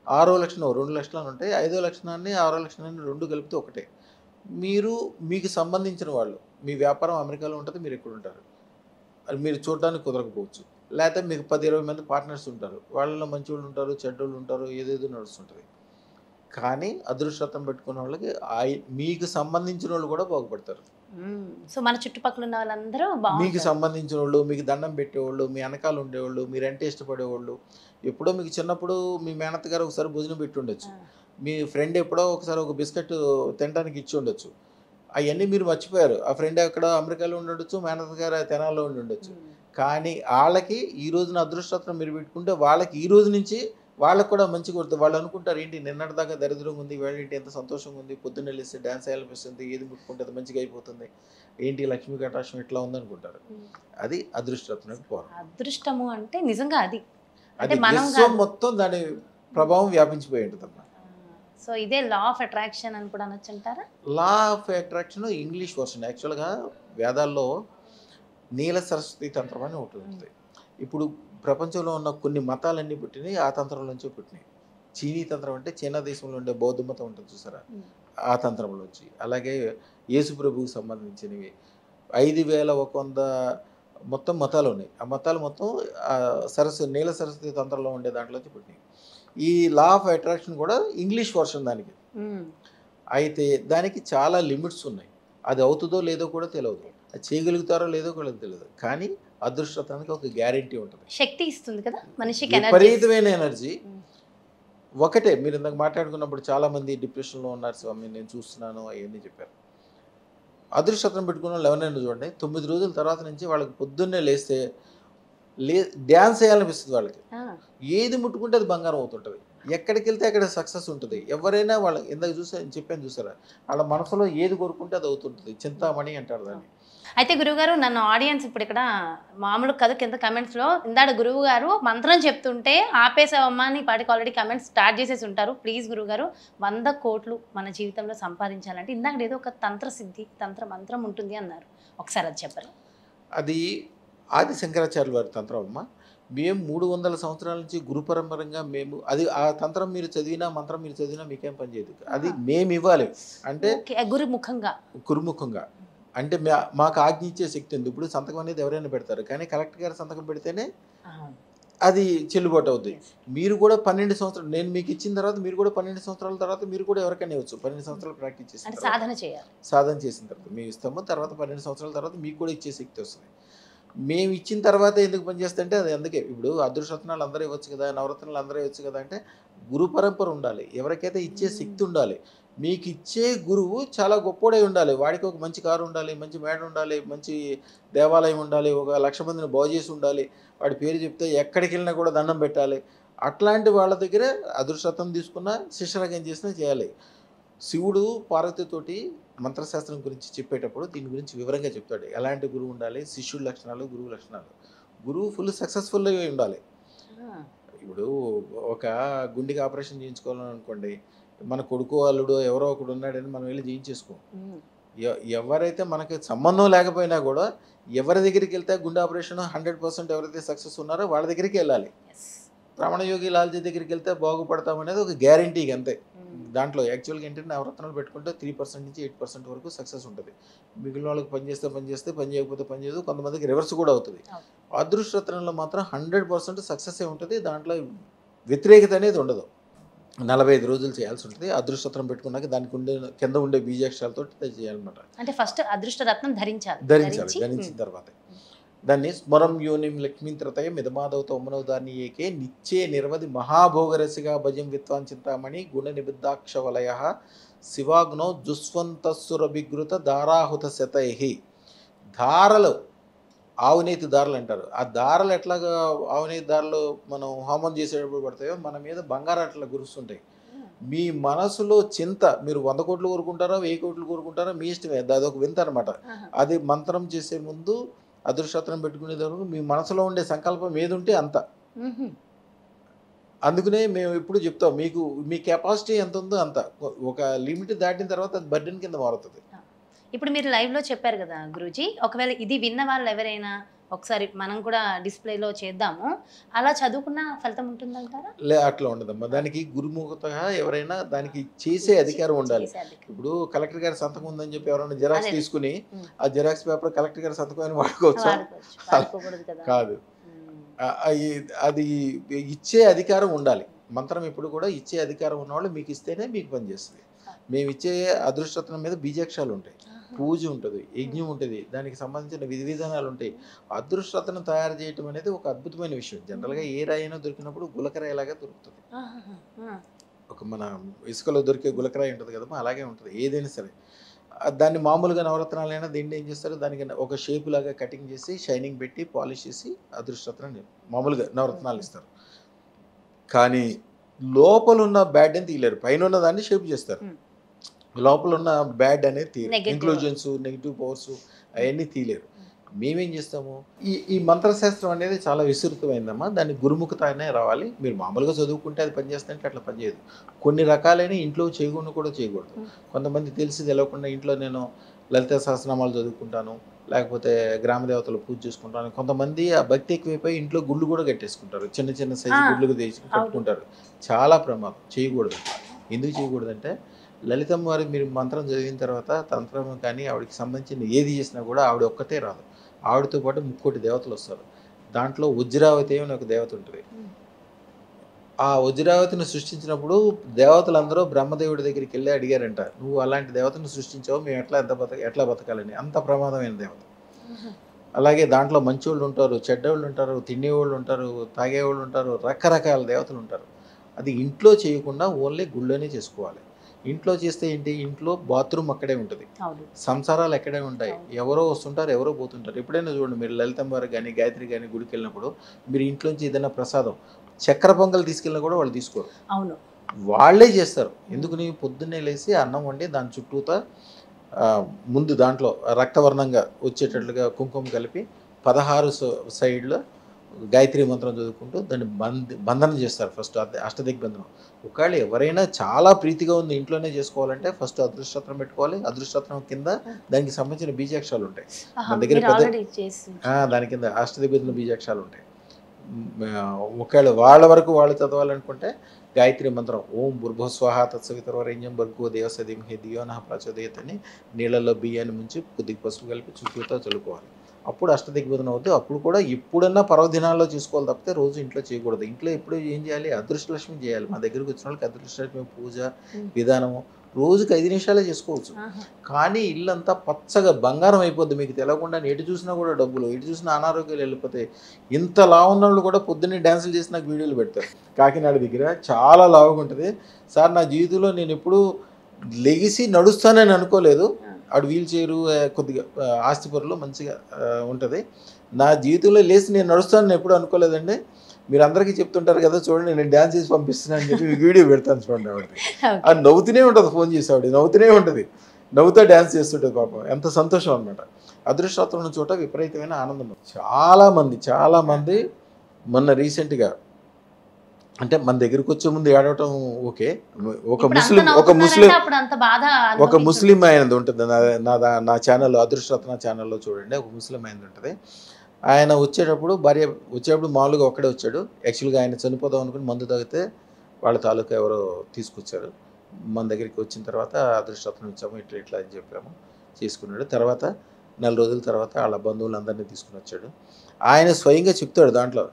6వ లక్షణం 2 లక్షణాలు ఉంటాయి. 5వ లక్షణాన్ని 6వ లక్షణాన్ని 2 కలిపితే ఒకటే. మీకు సంబంధించిన వాళ్ళు, మీ వ్యాపారం అమెరికాలో ఉంటుంది, మీరు ఎక్కడ ఉంటారు, అది మీరు చూడడానికి కుదరకపోవచ్చు. లేకపోతే మీకు 10-20 మంది పార్ట్నర్స్ ఉంటారు, వాళ్ళలో మంచి వాళ్ళు ఉంటారు, చెడ్డోళ్ళు ఉంటారు, ఏదేదో నడుస్తుంటుంది. కానీ అదృష్టరత్నం పెట్టుకున్న వాళ్ళకి మీకు సంబంధించిన వాళ్ళు కూడా బాగుపడతారు. సో మన చుట్టుపక్కల ఉన్న వాళ్ళందరూ మీకు సంబంధించిన వాళ్ళు, మీకు దండం పెట్టేవాళ్ళు, మీ వెనకాల ఉండేవాళ్ళు, మీరంటే ఇష్టపడేవాళ్ళు. ఎప్పుడో మీకు చిన్నప్పుడు మీ మేనత్త గారు ఒకసారి భోజనం పెట్టి ఉండొచ్చు, మీ ఫ్రెండ్ ఎప్పుడో ఒకసారి ఒక బిస్కెట్ తినడానికి ఇచ్చి ఉండొచ్చు, అవన్నీ మీరు మర్చిపోయారు. ఆ ఫ్రెండ్ ఎక్కడో అమెరికాలో ఉండొచ్చు, మేనత్ గారు తెనాల్లో ఉండొచ్చు. కానీ వాళ్ళకి ఈ రోజున అదృష్టరత్నం మీరు పెట్టుకుంటే వాళ్ళకి ఈ రోజు నుంచి వాళ్ళకి కూడా మంచి కొడుతుంది. వాళ్ళు అనుకుంటారు ఏంటి నిన్నటిదాకా దరిద్రంగా ఉంది, ఇవాళ ఏంటి ఎంత సంతోషంగా ఉంది, పొద్దున్నే లేస్తే డాన్స్ చేయాలనిపిస్తుంది, ఏది ముట్టుకుంటే అది మంచిగా అయిపోతుంది, ఏంటి లక్ష్మీ కటాక్షం ఇట్లా ఉందనుకుంటారు. అది అదృష్టరత్నం పవర్. అదృష్టము అంటే నిజంగా అది అంటే అది మనం విశ్వం కాదు. మొత్తం దాని ప్రభావం వ్యాపించిపోయి ఉంటుందమ్మా. సో ఇదే లా ఆఫ్ అట్రాక్షన్ అని కూడా అనొచ్చు అంటారా? Law of attraction English version. యాక్చువల్గా వేదాల్లో నీల సరస్వతి తంత్రం అని ఒకటి ఉంటుంది. ఇప్పుడు ప్రపంచంలో ఉన్న కొన్ని మతాలన్నీ పుట్టినాయి ఆ తంత్రం నుంచే పుట్టినాయి. చీనీ తంత్రం అంటే చైనా దేశంలో ఉండే బౌద్ధ మతం ఉంటుంది చూసారా, ఆ తంత్రంలోంచి. అలాగే యేసు ప్రభువుకు సంబంధించినవి 5100 మొత్తం మతాలు ఉన్నాయి. ఆ మతాలు మొత్తం నీల సరస్వతి తంత్రంలో ఉండే దాంట్లోంచి పుట్టినాయి. ఈ లా ఆఫ్ అట్రాక్షన్ కూడా ఇంగ్లీష్ వర్షన్ దానికి. అయితే దానికి చాలా లిమిట్స్ ఉన్నాయి. అది అవుతుందో లేదో కూడా తెలియదు, అది చేయగలుగుతారో లేదో కూడా తెలియదు. కానీ అదృష్టతానికి ఒక గ్యారెంటీ ఉంటుంది, శక్తి ఇస్తుంది కదా మనిషికి, విపరీతమైన ఎనర్జీ. ఒకటే మీరు ఇందాక మాట్లాడుకున్నప్పుడు చాలామంది డిప్రెషన్లో ఉన్నారు స్వామి నేను చూస్తున్నాను అవన్నీ చెప్పారు. అదృష్టం పెట్టుకున్న వాళ్ళు ఎవరైనా చూడండి 9 రోజుల తర్వాత నుంచి వాళ్ళకి పొద్దున్నే లేస్తే డ్యాన్స్ చేయాలనిపిస్తుంది వాళ్ళకి. ఏది ముట్టుకుంటే అది బంగారం అవుతుంటుంది, ఎక్కడికి వెళ్తే అక్కడ సక్సెస్ ఉంటుంది. ఎవరైనా వాళ్ళ ఇందాక చెప్పాను చూసారా, వాళ్ళ మనసులో ఏది కోరుకుంటే అది అవుతుంటుంది. చింతామణి అంటారు దాన్ని. అయితే గురువుగారు నన్ను ఆడియన్స్ ఇప్పుడు ఇక్కడ మామూలు కథ కింద కమెంట్స్లో ఇందాడ గురువు గారు మంత్రం చెప్తుంటే ఆపేసావమ్మా అని పాటికి ఆల్రెడీ కమెంట్స్ స్టార్ట్ చేసేసి ఉంటారు. ప్లీజ్ గురువుగారు 100 కోట్లు మన జీవితంలో సంపాదించాలంటే ఇందాక ఏదో ఒక తంత్ర సిద్ధి తంత్ర మంత్రం ఉంటుంది అన్నారు, ఒకసారి అది చెప్పరు? అది ఆది శంకరాచార్యుల వారి తంత్రం అమ్మ. మేము 300 సంవత్సరాల నుంచి గురు పరంపరంగా మేము అది ఆ తంత్రం మీరు చదివినా మంత్రం మీరు చదివినా మీకేం పని చేయదు. అది మేము ఇవ్వాలి అంటే గురుముఖంగా అంటే మాకు ఆజ్ఞ ఇచ్చే శక్తి ఉంది. ఇప్పుడు సంతకం అనేది ఎవరైనా పెడతారు, కానీ కలెక్టర్ గారు సంతకం పెడితేనే అది చెల్లుబాటు అవుతుంది. మీరు కూడా 12 సంవత్సరాలు నేను మీకు ఇచ్చిన తర్వాత మీరు కూడా 12 సంవత్సరాల తర్వాత మీరు కూడా ఎవరికైనా ఇవ్వచ్చు. 12 సంవత్సరాలు ప్రాక్టీస్ చేసిన సాధన చేసిన తర్వాత మేము ఇస్తాము. తర్వాత 12 సంవత్సరాల తర్వాత మీకు కూడా ఇచ్చే శక్తి వస్తుంది. మేము ఇచ్చిన తర్వాత ఎందుకు పనిచేస్తుంటే అది అందుకే ఇప్పుడు అదృష్టరత్నాలు అందరూ ఇవ్వచ్చు కదా, నవరత్నాలు అందరూ ఇవ్వచ్చు కదా అంటే గురు పరంపర ఉండాలి, ఎవరికైతే ఇచ్చే శక్తి ఉండాలి. మీకు ఇచ్చే గురువు చాలా గొప్పోడై ఉండాలి, వాడికి ఒక మంచి కారు ఉండాలి, మంచి మేడ ఉండాలి, మంచి దేవాలయం ఉండాలి, 1,00,000 మందిని బాగు చేసి ఉండాలి, వాడి పేరు చెప్తే ఎక్కడికి వెళ్ళినా కూడా దండం పెట్టాలి. అట్లాంటి వాళ్ళ దగ్గర అదృష్టరత్నం తీసుకున్న శిష్యరకం చేసినా చేయాలి. శివుడు పార్వతితోటి మంత్రశాస్త్రం గురించి చెప్పేటప్పుడు దీని గురించి వివరంగా చెప్తాడు, ఎలాంటి గురువు ఉండాలి, శిష్యుడి లక్షణాలు, గురువు లక్షణాలు. గురువు ఫుల్ సక్సెస్ఫుల్గా ఉండాలి. ఇప్పుడు ఒక గుండెకి ఆపరేషన్ చేయించుకోవాలని అనుకోండి, మన కొడుకు అల్లుడు ఎవరో ఒకడు ఉన్నాడని మనం వెళ్ళి చేయించేసుకోం. ఎవరైతే మనకి సంబంధం లేకపోయినా కూడా ఎవరి దగ్గరికి వెళ్తే గుండె ఆపరేషన్ 100% ఎవరైతే సక్సెస్ ఉన్నారో వాళ్ళ దగ్గరికి వెళ్ళాలి. రమణయోగి లాల్జీ దగ్గరికి వెళ్తే బాగుపడతామనేది ఒక గ్యారంటీ అంతే. దాంట్లో యాక్చువల్గా ఏంటంటే నవరత్నాలు పెట్టుకుంటే 3% నుంచి 8% వరకు సక్సెస్ ఉంటుంది. మిగిలిన వాళ్ళకి పని చేయకపోతే పని చేయదు, కొంతమందికి రివర్స్ కూడా అవుతుంది. అదృష్టరత్నంలో మాత్రం 100% సక్సెస్ ఉంటుంది, దాంట్లో వ్యతిరేకత అనేది ఉండదు. 45 రోజులు చేయాల్సి ఉంటుంది. అదృష్టరత్నం పెట్టుకున్నాక దానికి కింద ఉండే బీజాక్షరాలతో చేయాలన్నమాట. అంటే ఫస్ట్ అదృష్టరత్నం ధరించాలి. ధరించిన తర్వాత దాన్ని స్మరం యోనిం లక్ష్మీంత్రతయ మిదమాధవతో అమ్మనవదాన్ని ఏకే నిత్యే నిర్వధి మహాభోగరసిగా భజం విత్వాన్ చింతామణి గుణ నిబిద్ధాక్ష వలయ శివాగ్నో జుస్వంతస్సురభిగృత దారాహుత శతై. ధారలు ఆవునేతి దారులు అంటారు. ఆ దారలు ఎట్లాగా ఆవునేతి దారులు మనం హోమం చేసేటప్పుడు పడతాయో మన మీద బంగారం అట్లా గురుస్తుంటాయి. మీ మనసులో చింత మీరు 100 కోట్లు కోరుకుంటారో 1000 కోట్లు కోరుకుంటారో మీ ఇష్టమే, అదొక వింత అనమాట. అది మంత్రం చేసే ముందు అదృష్టరత్నం పెట్టుకునేటప్పుడు మీ మనసులో ఉండే సంకల్పం ఏది ఉంటే అంత. అందుకనే మేము ఎప్పుడు చెప్తాం మీకు మీ కెపాసిటీ ఎంత ఉందో అంత, ఒక లిమిట్ దాటిన తర్వాత అది బర్డెన్ కింద మారుతుంది. ఇప్పుడు మీరు లైవ్లో చెప్పారు కదా గురూజీ, ఒకవేళ ఇది విన్న వాళ్ళు ఎవరైనా ఒకసారి మనం కూడా డిస్ప్లేలో చేద్దాము, అలా చదువుకున్న ఫలితం ఉంటుందంటారా? అట్లా ఉండదమ్మా. దానికి గురుముఖతగా ఎవరైనా దానికి చేసే అధికారం ఉండాలి. ఇప్పుడు కలెక్టర్ గారి సంతకం ఉందని చెప్పి ఎవరైనా జిరాక్స్ తీసుకుని ఆ జిరాక్స్ పేపర్ కలెక్టర్ గారి సంతకం అని వాడుకోవచ్చు కాదు. అది ఇచ్చే అధికారం ఉండాలి. మంత్రం ఎప్పుడు కూడా ఇచ్చే అధికారం ఉన్నవాళ్ళు మీకు ఇస్తేనే మీకు పనిచేస్తుంది. మేము ఇచ్చే అదృష్టరత్నం మీద బీజాక్షరాలు ఉంటాయి, పూజ ఉంటుంది, యజ్ఞం ఉంటుంది, దానికి సంబంధించిన విధి విధానాలు ఉంటాయి. అదృష్టరత్నం తయారు చేయటం అనేది ఒక అద్భుతమైన విషయం. జనరల్గా ఏ రాయినా దొరికినప్పుడు గులకరాయిలాగా దొరుకుతుంది. ఒక మన ఇసుకలో దొరికే గులకరాయి ఉంటుంది కదమ్మా, అలాగే ఉంటుంది ఏదైనా సరే. దాన్ని మామూలుగా నవరత్నాలైనా దీన్ని ఏం చేస్తారు, దానికి ఒక షేప్ లాగా కటింగ్ చేసి షైనింగ్ పెట్టి పాలిష్ చేసి అదృష్టరత్నాన్ని మామూలుగా నవరత్నాలు ఇస్తారు. కానీ లోపల ఉన్న బ్యాడ్ అని తీయలేరు, పైన ఉన్న దాన్ని షేప్ చేస్తారు. లోపల ఉన్న బ్యాడ్ అనేది తీయరు, ఇంక్లూజన్స్ నెగిటివ్ పవర్స్ అవన్నీ తీయలేరు. మేమేం చేస్తాము, ఈ మంత్రశాస్త్రం అనేది చాలా విస్తృతమైందమ్మా. దాన్ని గురుముఖత అనే రావాలి. మీరు మామూలుగా చదువుకుంటే అది పనిచేస్తుంటే అట్లా పనిచేయదు. కొన్ని రకాలైన ఇంట్లో చేయకుండా కూడా చేయకూడదు. కొంతమంది తెలిసి తెలియకుండా ఇంట్లో నేను లలిత సహస్రనామాలు చదువుకుంటాను, లేకపోతే గ్రామ దేవతలు పూజ చేసుకుంటాను. కొంతమంది ఆ భక్తి ఎక్కువైపోయి ఇంట్లో గుళ్ళు కూడా కట్టేసుకుంటారు, చిన్న చిన్న సైజు గుళ్ళు తెచ్చి కట్టుకుంటారు. చాలా ప్రమాదం, చేయకూడదు. ఎందుకు చేయకూడదంటే లలితమ్మ వారి మీరు మంత్రం చదివిన తర్వాత తంత్రం కానీ ఆవిడకి సంబంధించిన ఏది చేసినా కూడా ఆవిడ ఒక్కతే రాదు, ఆవిడతో పాటు 3 దేవతలు వస్తారు. దాంట్లో వజ్రావతి అని ఒక దేవత ఉంటుంది. ఆ వజ్రావతిని సృష్టించినప్పుడు దేవతలందరూ బ్రహ్మదేవుడి దగ్గరికి వెళ్ళి అడిగారంట, నువ్వు అలాంటి దేవతను సృష్టించావు, మేము ఎట్లా బతకాలని. అంత ప్రమాదమైన దేవత. అలాగే దాంట్లో మంచోళ్ళు ఉంటారు, చెడ్డోళ్ళు ఉంటారు, తినేవాళ్ళు ఉంటారు, తాగేవాళ్ళు ఉంటారు, రకరకాల దేవతలు ఉంటారు. అది ఇంట్లో చేయకుండా ఓన్లీ గుళ్ళోనే చేసుకోవాలి. ఇంట్లో చేస్తే ఏంటి, ఇంట్లో బాత్రూమ్ అక్కడే ఉంటుంది, సంసారాలు ఎక్కడే ఉంటాయి, ఎవరో వస్తుంటారు ఎవరో పోతుంటారు. ఎప్పుడైనా చూడండి మీరు లలితమ్మ వారు కానీ గాయత్రి కానీ గుడికి వెళ్ళినప్పుడు మీరు ఇంట్లోంచి ఏదైనా ప్రసాదం చక్కెర పొంగల్ తీసుకెళ్ళినా కూడా వాళ్ళు తీసుకోరు, అవును వాళ్ళే చేస్తారు. ఎందుకని, పొద్దున్నే లేసి అన్నం వండి దాని చుట్టూతా ముందు దాంట్లో రక్తవర్ణంగా వచ్చేటట్లుగా కుంకుమ కలిపి 16 సైడ్లో గాయత్రి మంత్రం చదువుకుంటూ దాన్ని బంధనం చేస్తారు. ఫస్ట్ అష్టదిగ్బంధనం. ఒకవేళ ఎవరైనా చాలా ప్రీతిగా ఉంది ఇంట్లోనే చేసుకోవాలంటే ఫస్ట్ అదృష్టరత్నం పెట్టుకోవాలి. అదృష్టరత్నం కింద దానికి సంబంధించిన బీజాక్షరాలు ఉంటాయి మన దగ్గర, దాని కింద అష్టదిగ్బంధన బీజాక్షరాలు ఉంటాయి. ఒకవేళ వాళ్ళ వరకు వాళ్ళు చదవాలనుకుంటే గాయత్రి మంత్రం ఓం భూర్భువస్వాహ తత్సవితుర్వరేణ్యం భర్గో దేవస్య ధీమహి ధియో నః ప్రచోదయాత్ అని నీళ్ళల్లో బియ్యాన్ని ముంచి కొద్దిగా పసుపు కలిపి చుట్టూతో చల్లుకోవాలి. అప్పుడు అష్టదిగ్బంధనం అవుతుంది. అప్పుడు కూడా ఎప్పుడన్నా పర్వదినాల్లో చేసుకోవాలి తప్పితే రోజు ఇంట్లో చేయకూడదు. ఇంట్లో ఎప్పుడు ఏం చేయాలి, అదృష్టలక్ష్మి చేయాలి. మా దగ్గరికి వచ్చిన వాళ్ళకి అదృష్టలక్ష్మి పూజ విధానము రోజుకి 5 నిమిషాలే చేసుకోవచ్చు. కానీ ఇల్లంతా పచ్చగా బంగారం అయిపోద్ది, మీకు తెలియకుండా. ఎటు చూసినా కూడా డబ్బులు, ఎటు చూసినా అనారోగ్యాలు వెళ్ళిపోతాయి. ఇంత లావు ఉన్న వాళ్ళు కూడా పొద్దున్నే డ్యాన్సులు చేసి నాకు వీడియోలు పెడతారు. కాకినాడ దగ్గర చాలా లావుగా ఉంటుంది సార్, నా జీవితంలో నేను ఎప్పుడు లెగిసి నడుస్తానని అనుకోలేదు. ఆడు వీల్ చైరు కొద్దిగా ఆస్తిపరులో మంచిగా ఉంటుంది. నా జీవితంలో లేచి నేను నడుస్తానని ఎప్పుడు అనుకోలేదండి. మీరు అందరికీ చెప్తుంటారు కదా, చూడండి నేను డ్యాన్స్ చేసి పంపిస్తున్నాను అని చెప్పి వీడియో పెడతాను చూడండి. ఆవిడది అది నవ్వుతూనే ఉంటుంది, ఫోన్ చేసి ఆవిడ నవ్వుతూనే ఉంటుంది, నవ్వుతా డ్యాన్స్ చేస్తుంటుంది పాపం. ఎంత సంతోషం అనమాట. అదృష్టరత్నం చోట విపరీతమైన ఆనందం. చాలామంది మొన్న రీసెంట్గా అంటే మన దగ్గరికి వచ్చే ముందు ఏడవటం ఓకే, ఒక ముస్లిం ఆయనది ఉంటుంది నా ఛానల్లో, అదృష్టరత్న ఛానల్లో చూడండి. ఒక ముస్లిం ఆయనది ఉంటుంది. ఆయన వచ్చేటప్పుడు భార్య వచ్చేటప్పుడు మామూలుగా ఒక్కడే వచ్చాడు. యాక్చువల్గా ఆయన చనిపోదాం అనుకుని మందు తాగితే వాళ్ళ తాలూకా ఎవరో తీసుకొచ్చారు. మన దగ్గరికి వచ్చిన తర్వాత అదృష్టరత్నం ఇచ్చాము, ఇట్లా అని చెప్పాము, చేసుకున్నాడు. తర్వాత 4 రోజుల తర్వాత వాళ్ళ బంధువులందరినీ తీసుకుని వచ్చాడు. ఆయన స్వయంగా చెప్తాడు దాంట్లో,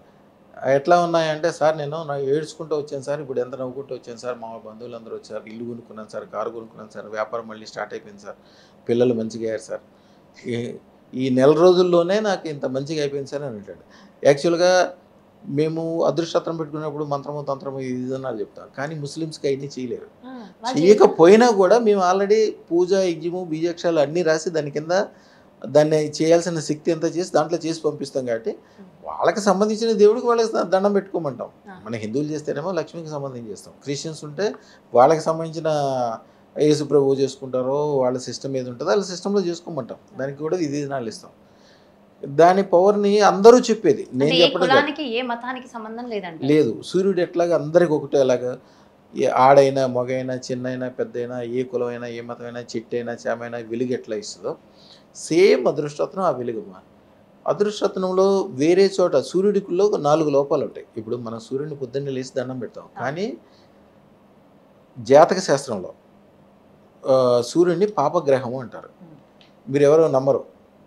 ఎట్లా ఉన్నాయంటే సార్ నేను ఏడ్చుకుంటూ వచ్చాను సార్, ఇప్పుడు ఎంత నవ్వుకుంటూ వచ్చాను సార్, మా బంధువులు అందరూ వచ్చారు, ఇల్లు కొనుక్కున్నాను సార్, కారు కొనుక్కున్నాను సార్, వ్యాపారం మళ్ళీ స్టార్ట్ అయిపోయింది సార్, పిల్లలు మంచిగా అయ్యారు సార్, ఈ 4 రోజుల్లోనే నాకు ఇంత మంచిగా అయిపోయింది సార్ అని అంటాడు. యాక్చువల్గా మేము అదృష్టరత్నం పెట్టుకున్నప్పుడు మంత్రము తంత్రము ఈ విధానాలు చెప్తాం, కానీ ముస్లిమ్స్కి అవన్నీ చేయలేరు. చేయకపోయినా కూడా మేము ఆల్రెడీ పూజ యజ్ఞము బీజాక్షరాలు అన్నీ రాసి దాని కింద దాన్ని చేయాల్సిన శక్తి అంతా చేసి దాంట్లో చేసి పంపిస్తాం. కాబట్టి వాళ్ళకి సంబంధించిన దేవుడికి వాళ్ళకి దండం పెట్టుకోమంటాం. మన హిందువులు చేస్తేనేమో లక్ష్మికి సంబంధించి చేస్తాం. క్రిస్టియన్స్ ఉంటే వాళ్ళకి సంబంధించిన యేసు ప్రభువు చేసుకుంటారో వాళ్ళ సిస్టమ్ ఏది ఉంటుందో వాళ్ళ సిస్టంలో చేసుకోమంటాం. దానికి కూడా విధానాలు ఇస్తాం. దాని పవర్ని అందరూ చెప్పేది, నేను చెప్పడం లేదు. సూర్యుడు ఎట్లాగా అందరికి ఒకటే, అలాగా ఆడైనా మగైనా చిన్నైనా పెద్దయినా ఏ కులమైనా ఏ మతమైనా చెట్టైనా చేమైనా వెలుగు ఎట్లా ఇస్తుందో సేమ్ అదృష్టరత్నం ఆ వెలుగమ్మ. అదృష్టరత్నంలో వేరే చోట సూర్యుడిలో 4 లోపాలు ఉంటాయి. ఇప్పుడు మనం సూర్యుడిని పొద్దున్నే లేచి దండం పెడతాం, కానీ జాతక శాస్త్రంలో సూర్యుడిని పాపగ్రహము అంటారు. మీరు ఎవరో నమ్మరు,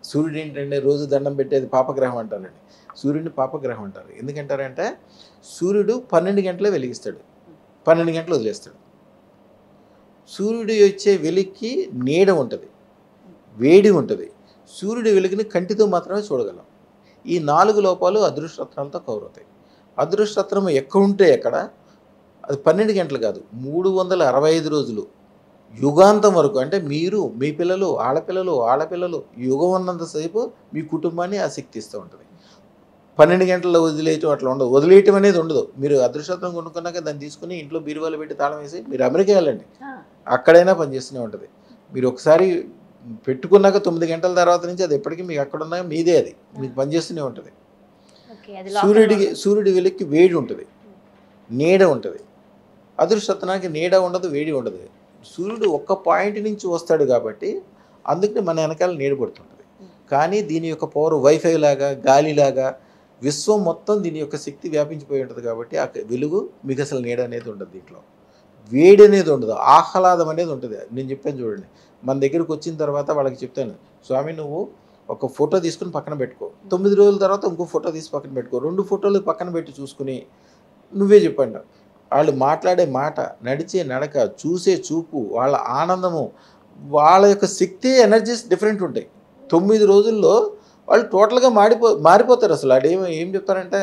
సూర్యుడు ఏంటంటే రోజు దండం పెట్టేది పాపగ్రహం అంటారండి. సూర్యుడిని పాపగ్రహం అంటారు. ఎందుకంటారంటే సూర్యుడు 12 గంటలే వెలిగిస్తాడు, 12 గంటలు వదిలేస్తాడు. సూర్యుడు వచ్చే వెలికి నీడ ఉంటుంది, వేడి ఉంటుంది. సూర్యుడి వెలుగుని కంటితో మాత్రమే చూడగలం. ఈ 4 లోపాలు అదృష్టరత్నాలతో కవర్ అవుతాయి. అదృష్టరత్నం ఎక్కడ ఉంటే ఎక్కడ అది 12 గంటలు కాదు, 365 రోజులు యుగాంతం వరకు అంటే మీరు మీ పిల్లలు ఆడపిల్లలు యుగం ఉన్నంతసేపు మీ కుటుంబాన్ని ఆ శక్తి ఇస్తూ ఉంటుంది. 12 గంటల్లో వదిలేయటం అట్లా ఉండదు. వదిలేయటం అనేది ఉండదు. మీరు అదృష్టం కొనుక్కున్నాక దాన్ని తీసుకుని ఇంట్లో బీరువాలో పెట్టి తాళం వేసి మీరు అమెరికా వెళ్ళండి, అక్కడైనా పనిచేస్తూనే ఉంటుంది. మీరు ఒకసారి పెట్టుకున్నాక 9 గంటల తర్వాత నుంచి అది ఎప్పటికీ మీకు అక్కడున్నా మీదే, అది మీకు పనిచేస్తూనే ఉంటుంది. సూర్యుడి వెలుగుకి వేడి ఉంటుంది, నీడ ఉంటుంది. అదృష్టత్వానికి నీడ ఉండదు, వేడి ఉండదు. సూర్యుడు ఒక్క పాయింట్ నుంచి వస్తాడు కాబట్టి అందుకని మన వెనకాల నీడ పడుతుంటుంది. కానీ దీని యొక్క పవర్ వైఫై లాగా, గాలిలాగా విశ్వం మొత్తం దీని యొక్క శక్తి వ్యాపించిపోయి ఉంటుంది కాబట్టి ఆ వెలుగు మీకు అసలు నీడ అనేది ఉండదు, దీంట్లో వేడి అనేది ఉండదు, ఆహ్లాదం అనేది ఉంటుంది. నేను చెప్పాను చూడండి, మన దగ్గరికి వచ్చిన తర్వాత వాళ్ళకి చెప్తాను, స్వామి నువ్వు ఒక ఫోటో తీసుకుని పక్కన పెట్టుకో, 9 రోజుల తర్వాత ఇంకో ఫోటో తీసి పక్కన పెట్టుకో, 2 ఫోటోలు పక్కన పెట్టి చూసుకుని నువ్వే చెప్పండి. వాళ్ళు మాట్లాడే మాట, నడిచే నడక, చూసే చూపు, వాళ్ళ ఆనందము, వాళ్ళ యొక్క శక్తి, ఎనర్జీస్ డిఫరెంట్ ఉంటాయి. 9 రోజుల్లో వాళ్ళు టోటల్గా మారిపోతారు. అసలు ఏం చెప్తారంటే,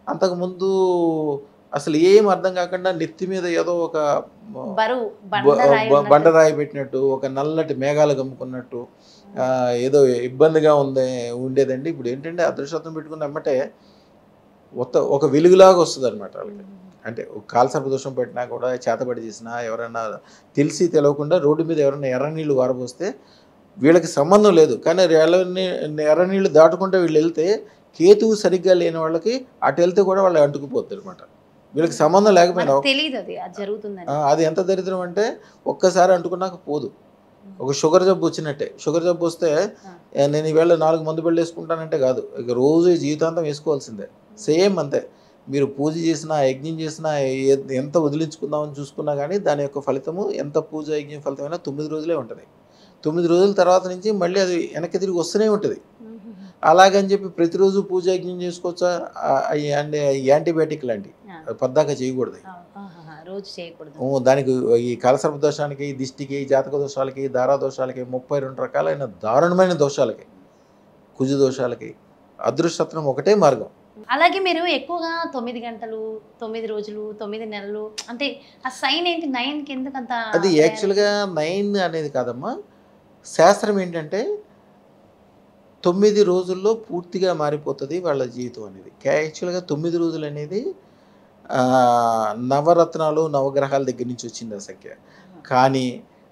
అంతకుముందు అసలు ఏం అర్థం కాకుండా నెత్తి మీద ఏదో ఒక బండరాయి పెట్టినట్టు, ఒక నల్లటి మేఘాలు గమ్ముకున్నట్టు ఏదో ఇబ్బందిగా ఉండేదండి. ఇప్పుడు ఏంటంటే అదృష్టం పెట్టుకుని అమ్మటే ఒక వెలుగులాగా వస్తుంది అనమాట వాళ్ళకి. అంటే కాలసర్ప దోషం పెట్టినా కూడా, చేతబడి చేసినా, ఎవరైనా తెలిసి తెలవకుండా రోడ్డు మీద ఎవరైనా ఎర్ర నీళ్ళు వారబోస్తే వీళ్ళకి సంబంధం లేదు, కానీ ఎర్ర నీళ్ళు దాటుకుంటే వీళ్ళు వెళ్తే కేతువు సరిగ్గా లేని వాళ్ళకి అటు వెళ్తే కూడా వాళ్ళు అంటుకుపోతుంది అనమాట. వీళ్ళకి సంబంధం లేకపోయినా అది ఎంత దరిద్రం అంటే ఒక్కసారి అంటుకున్నాక పోదు. ఒక షుగర్ జబ్బు వచ్చినట్టే. షుగర్ జబ్బు వస్తే నేను ఈవేళ 4 మందు బిళ్ళ వేసుకుంటానంటే కాదు, ఇక రోజు జీవితాంతం వేసుకోవాల్సిందే. సేమ్ అంతే. మీరు పూజ చేసినా, యజ్ఞం చేసినా, ఎంత వదిలించుకుందామని చూసుకున్నా కానీ దాని యొక్క ఫలితము, ఎంత పూజ యజ్ఞం ఫలితమైనా 9 రోజులే ఉంటుంది. 9 రోజుల తర్వాత నుంచి మళ్ళీ అది వెనక్కి తిరిగి వస్తూనే ఉంటుంది. అలాగని చెప్పి ప్రతిరోజు పూజ యజ్ఞం చేసుకోవచ్చా? అంటే యాంటీబయాటిక్ లాంటి పద్దాక చేయకూడదు. దానికి ఈ కాలసర్ప దోషానికి, దిష్టికి, జాతక దోషాలకి, దారా దోషాలకి, 32 రకాలైన దారుణమైన దోషాలకి, కుజు దోషాలకి అదృష్టత్వం ఒకటే మార్గం. అలాగే మీరు ఎక్కువగా 9 గంటలు, 9 రోజులు, 9 నెలలు అంటే ఆ సైన్ ఏంటి? 9కి ఎందుకంత? అది యాక్చువల్గా 9 అనేది కాదమ్మా. శాస్త్రం ఏంటంటే 9 రోజుల్లో పూర్తిగా మారిపోతుంది వాళ్ళ జీవితం అనేది. యాక్చువల్గా 9 రోజులు అనేది నవరత్నాలు, నవగ్రహాల దగ్గర నుంచి వచ్చింది ఆ సంఖ్య. కానీ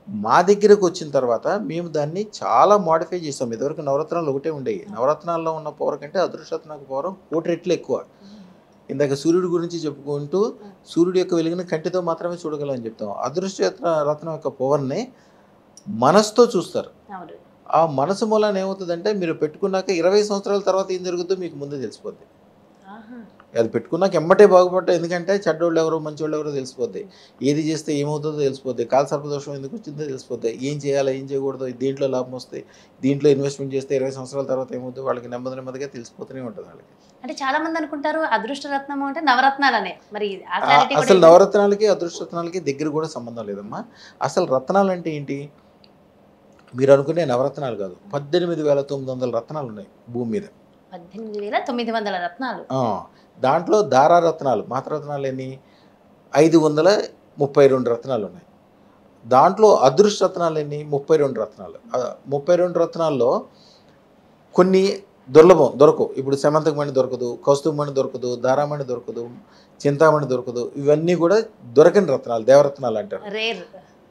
మా దగ్గరకు వచ్చిన తర్వాత మేము దాన్ని చాలా మోడిఫై చేసాం. ఇదివరకు నవరత్నాలు ఒకటే ఉండేవి. నవరత్నాల్లో ఉన్న పవర్ కంటే అదృష్టరత్నాల పవర్ 1 రెట్లు ఎక్కువ. ఇందాక సూర్యుడి గురించి చెప్పుకుంటూ సూర్యుడి యొక్క వెలుగుని కంటితో మాత్రమే చూడగలని చెప్తాం. అదృష్టరత్నం యొక్క పవర్ని మనసుతో చూస్తారు. ఆ మనసు మూలాన ఏమవుతుందంటే మీరు పెట్టుకున్నాక 20 సంవత్సరాల తర్వాత ఏం జరుగుతుందో మీకు ముందే తెలిసిపోద్ది. అది పెట్టుకున్నాక ఎమ్మటే బాగుపడ్డాయి. ఎందుకంటే చెడ్డోళ్ళు ఎవరో మంచోళ్ళు ఎవరో తెలిసిపోద్ది. ఏది చేస్తే ఏమవుతుందో తెలిసిపోద్ది. కాలసర్పదోషం ఎందుకు వచ్చిందో తెలిసిపోద్ది. ఏం చేయాలో ఏం చేయకూడదు, దీంట్లో లాభం వస్తాయి, దీంట్లో ఇన్వెస్ట్మెంట్ చేస్తే 20 సంవత్సరాల తర్వాత ఏమవుతుందో వాళ్ళకి నెమ్మదిగా తెలిసిపోతూనే ఉంటుంది వాళ్ళకి. అంటే చాలా మంది అనుకుంటారు అదృష్టరత్నం అంటే నవరత్నాలనే. మరి అసలు నవరత్నాలకి అదృష్టరత్నాలకి దగ్గర కూడా సంబంధం లేదమ్మా. అసలు రత్నాలు అంటే ఏంటి? మీరు అనుకునే నవరత్నాలు కాదు, 18,900 రత్నాలు ఉన్నాయి భూమి మీద. 18,900 రత్నాలు. దాంట్లో దారారత్నాలు, మాతరత్నాలు ఎన్ని? 532 రత్నాలు ఉన్నాయి. దాంట్లో అదృష్ట రత్నాలు ఎన్ని? 32 రత్నాలు. 32 రత్నాల్లో కొన్ని దుర్లభం, దొరకవు. ఇప్పుడు సెమంతకమణి దొరకదు, కౌస్తుభమణి దొరకదు, దారామణి దొరకదు, చింతామణి దొరకదు. ఇవన్నీ కూడా దొరకని రత్నాలు, దేవరత్నాలు అంటారు.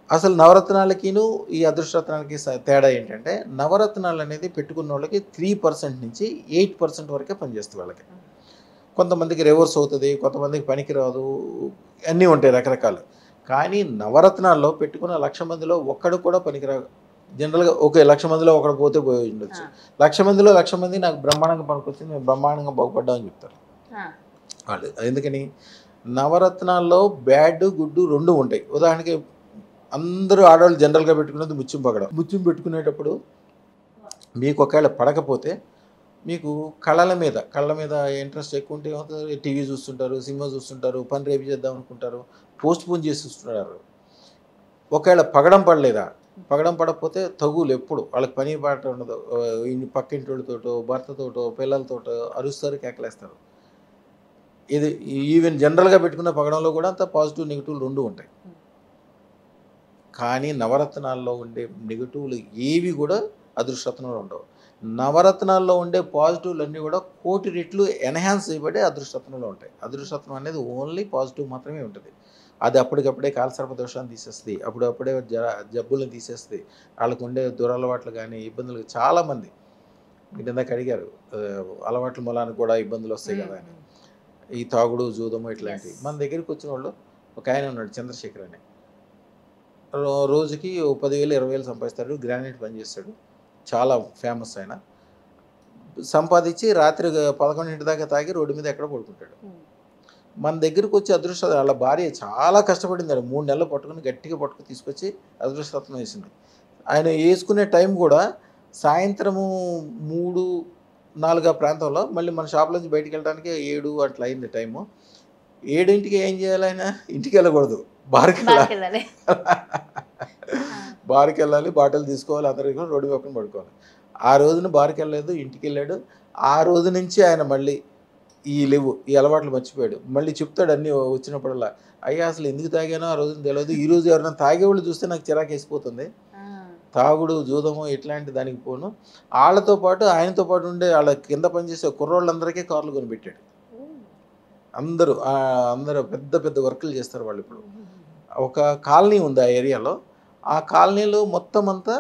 అసలు నవరత్నాలకిను ఈ అదృష్టరత్నాలకి తేడా ఏంటంటే, నవరత్నాలు అనేది పెట్టుకున్న వాళ్ళకి 3% నుంచి 8% వరకే పనిచేస్తుంది వాళ్ళకి. కొంతమందికి రివర్స్ అవుతుంది, కొంతమందికి పనికిరాదు, అన్నీ ఉంటాయి రకరకాలు. కానీ నవరత్నాల్లో పెట్టుకున్న 1,00,000 మందిలో ఒక్కడు కూడా పనికిరాదు. జనరల్గా ఓకే 1,00,000 మందిలో ఒకడు పోతే పోయి ఉండొచ్చు. 1,00,000 మందిలో 1,00,000 మంది నాకు బ్రహ్మాండంగా పనికొచ్చింది, మేము బ్రహ్మాండంగా బాగుపడ్డామని చెప్తారు వాళ్ళు. ఎందుకని? నవరత్నాల్లో బ్యాడ్ గుడ్డు 2 ఉంటాయి. ఉదాహరణకి అందరూ ఆడవాళ్ళు జనరల్గా పెట్టుకునేది ముత్యం పగడం. ముత్యం పెట్టుకునేటప్పుడు మీకు ఒకవేళ పడకపోతే మీకు కళ్ళ మీద ఇంట్రెస్ట్ ఎక్కువ ఉంటే ఏమవుతుంది? టీవీ చూస్తుంటారు, సినిమా చూస్తుంటారు, పని రేపు చేద్దాం అనుకుంటారు, పోస్ట్ పోన్ చేస్తుంటారు. ఒకవేళ పగడం పడలేదా? పగడం పడకపోతే తగులు ఎప్పుడు వాళ్ళకి పని పాట ఉండదు. పక్కింటి వాళ్ళతోటో, భర్తతోటో, పిల్లలతోటో అరుస్తారు, కేకలేస్తారు. ఇది ఈవెన్ జనరల్గా పెట్టుకున్న పగడంలో కూడా అంత పాజిటివ్ నెగిటివ్ 2 ఉంటాయి. కానీ నవరత్నాల్లో ఉండే నెగిటివ్లు ఏవి కూడా అదృష్టరత్నంలో ఉండవు. నవరత్నాల్లో ఉండే పాజిటివ్లు అన్నీ కూడా కోటి రెట్లు ఎన్హాన్స్ చేయబడి అదృష్టరత్నంలో ఉంటాయి. అదృష్టరత్నం అనేది ఓన్లీ పాజిటివ్ మాత్రమే ఉంటుంది. అది అప్పటికప్పుడే కాలసర్ప దోషాన్ని తీసేస్తుంది, అప్పుడప్పుడే జబ్బులను తీసేస్తుంది. వాళ్ళకు ఉండే దురలవాట్లు కానీ ఇబ్బందులు చాలామంది మీరు ఇందాక అడిగారు అలవాట్ల మూలానికి కూడా ఇబ్బందులు వస్తాయి కదా అని. ఈ తాగుడు జూదము ఇట్లాంటివి మన దగ్గరికి వచ్చిన వాళ్ళు ఒక ఆయన ఉన్నాడు చంద్రశేఖర్ అని. రోజుకి 10,000 20,000 సంపాదిస్తాడు. గ్రానైట్ పని చేస్తాడు. చాలా ఫేమస్ ఆయన. సంపాదించి రాత్రి 11 దాకా తాగి రోడ్డు మీద ఎక్కడ పడుకుంటాడు. మన దగ్గరికి వచ్చి వాళ్ళ భార్య చాలా కష్టపడింది. 3 నెలలు పట్టుకుని గట్టిగా పట్టుకుని తీసుకొచ్చి అదృష్టరత్నం వేసింది. ఆయన వేసుకునే టైం కూడా సాయంత్రము 3-4 ప్రాంతంలో. మళ్ళీ మన షాప్లోంచి బయటికి వెళ్ళడానికి 7 అట్లా అయింది టైము. 7ంటికి ఏం చేయాలి ఆయన? ఇంటికి వెళ్ళకూడదు, బార్కి వెళ్ళాలి. బార్కి వెళ్ళాలి, బాటిల్ తీసుకోవాలి, అందరికీ రోడ్డు పక్కన పడుకోవాలి. ఆ రోజున బార్కి వెళ్ళలేదు, ఇంటికి వెళ్ళాడు. ఆ రోజు నుంచి ఆయన మళ్ళీ ఈ అలవాట్లు మర్చిపోయాడు. మళ్ళీ చెప్తాడు అన్నీ వచ్చినప్పుడల్లా, అయ్యా అసలు ఎందుకు తాగానో ఆ రోజున తెలియదు, ఈ రోజు ఎవరైనా తాగేవాళ్ళు చూస్తే నాకు చిరాకు వేసిపోతుంది. తాగుడు జూదము ఇట్లాంటి దానికి పోను. వాళ్ళతో పాటు ఆయనతో పాటు ఉండే వాళ్ళ కింద పనిచేసే కుర్రోళ్ళందరికీ కార్లు కొనిపెట్టాడు. అందరూ పెద్ద పెద్ద వర్కులు చేస్తారు వాళ్ళు. ఇప్పుడు ఒక కాలనీ ఉంది ఆ ఏరియాలో. ఆ కాలనీలో మొత్తం అంతా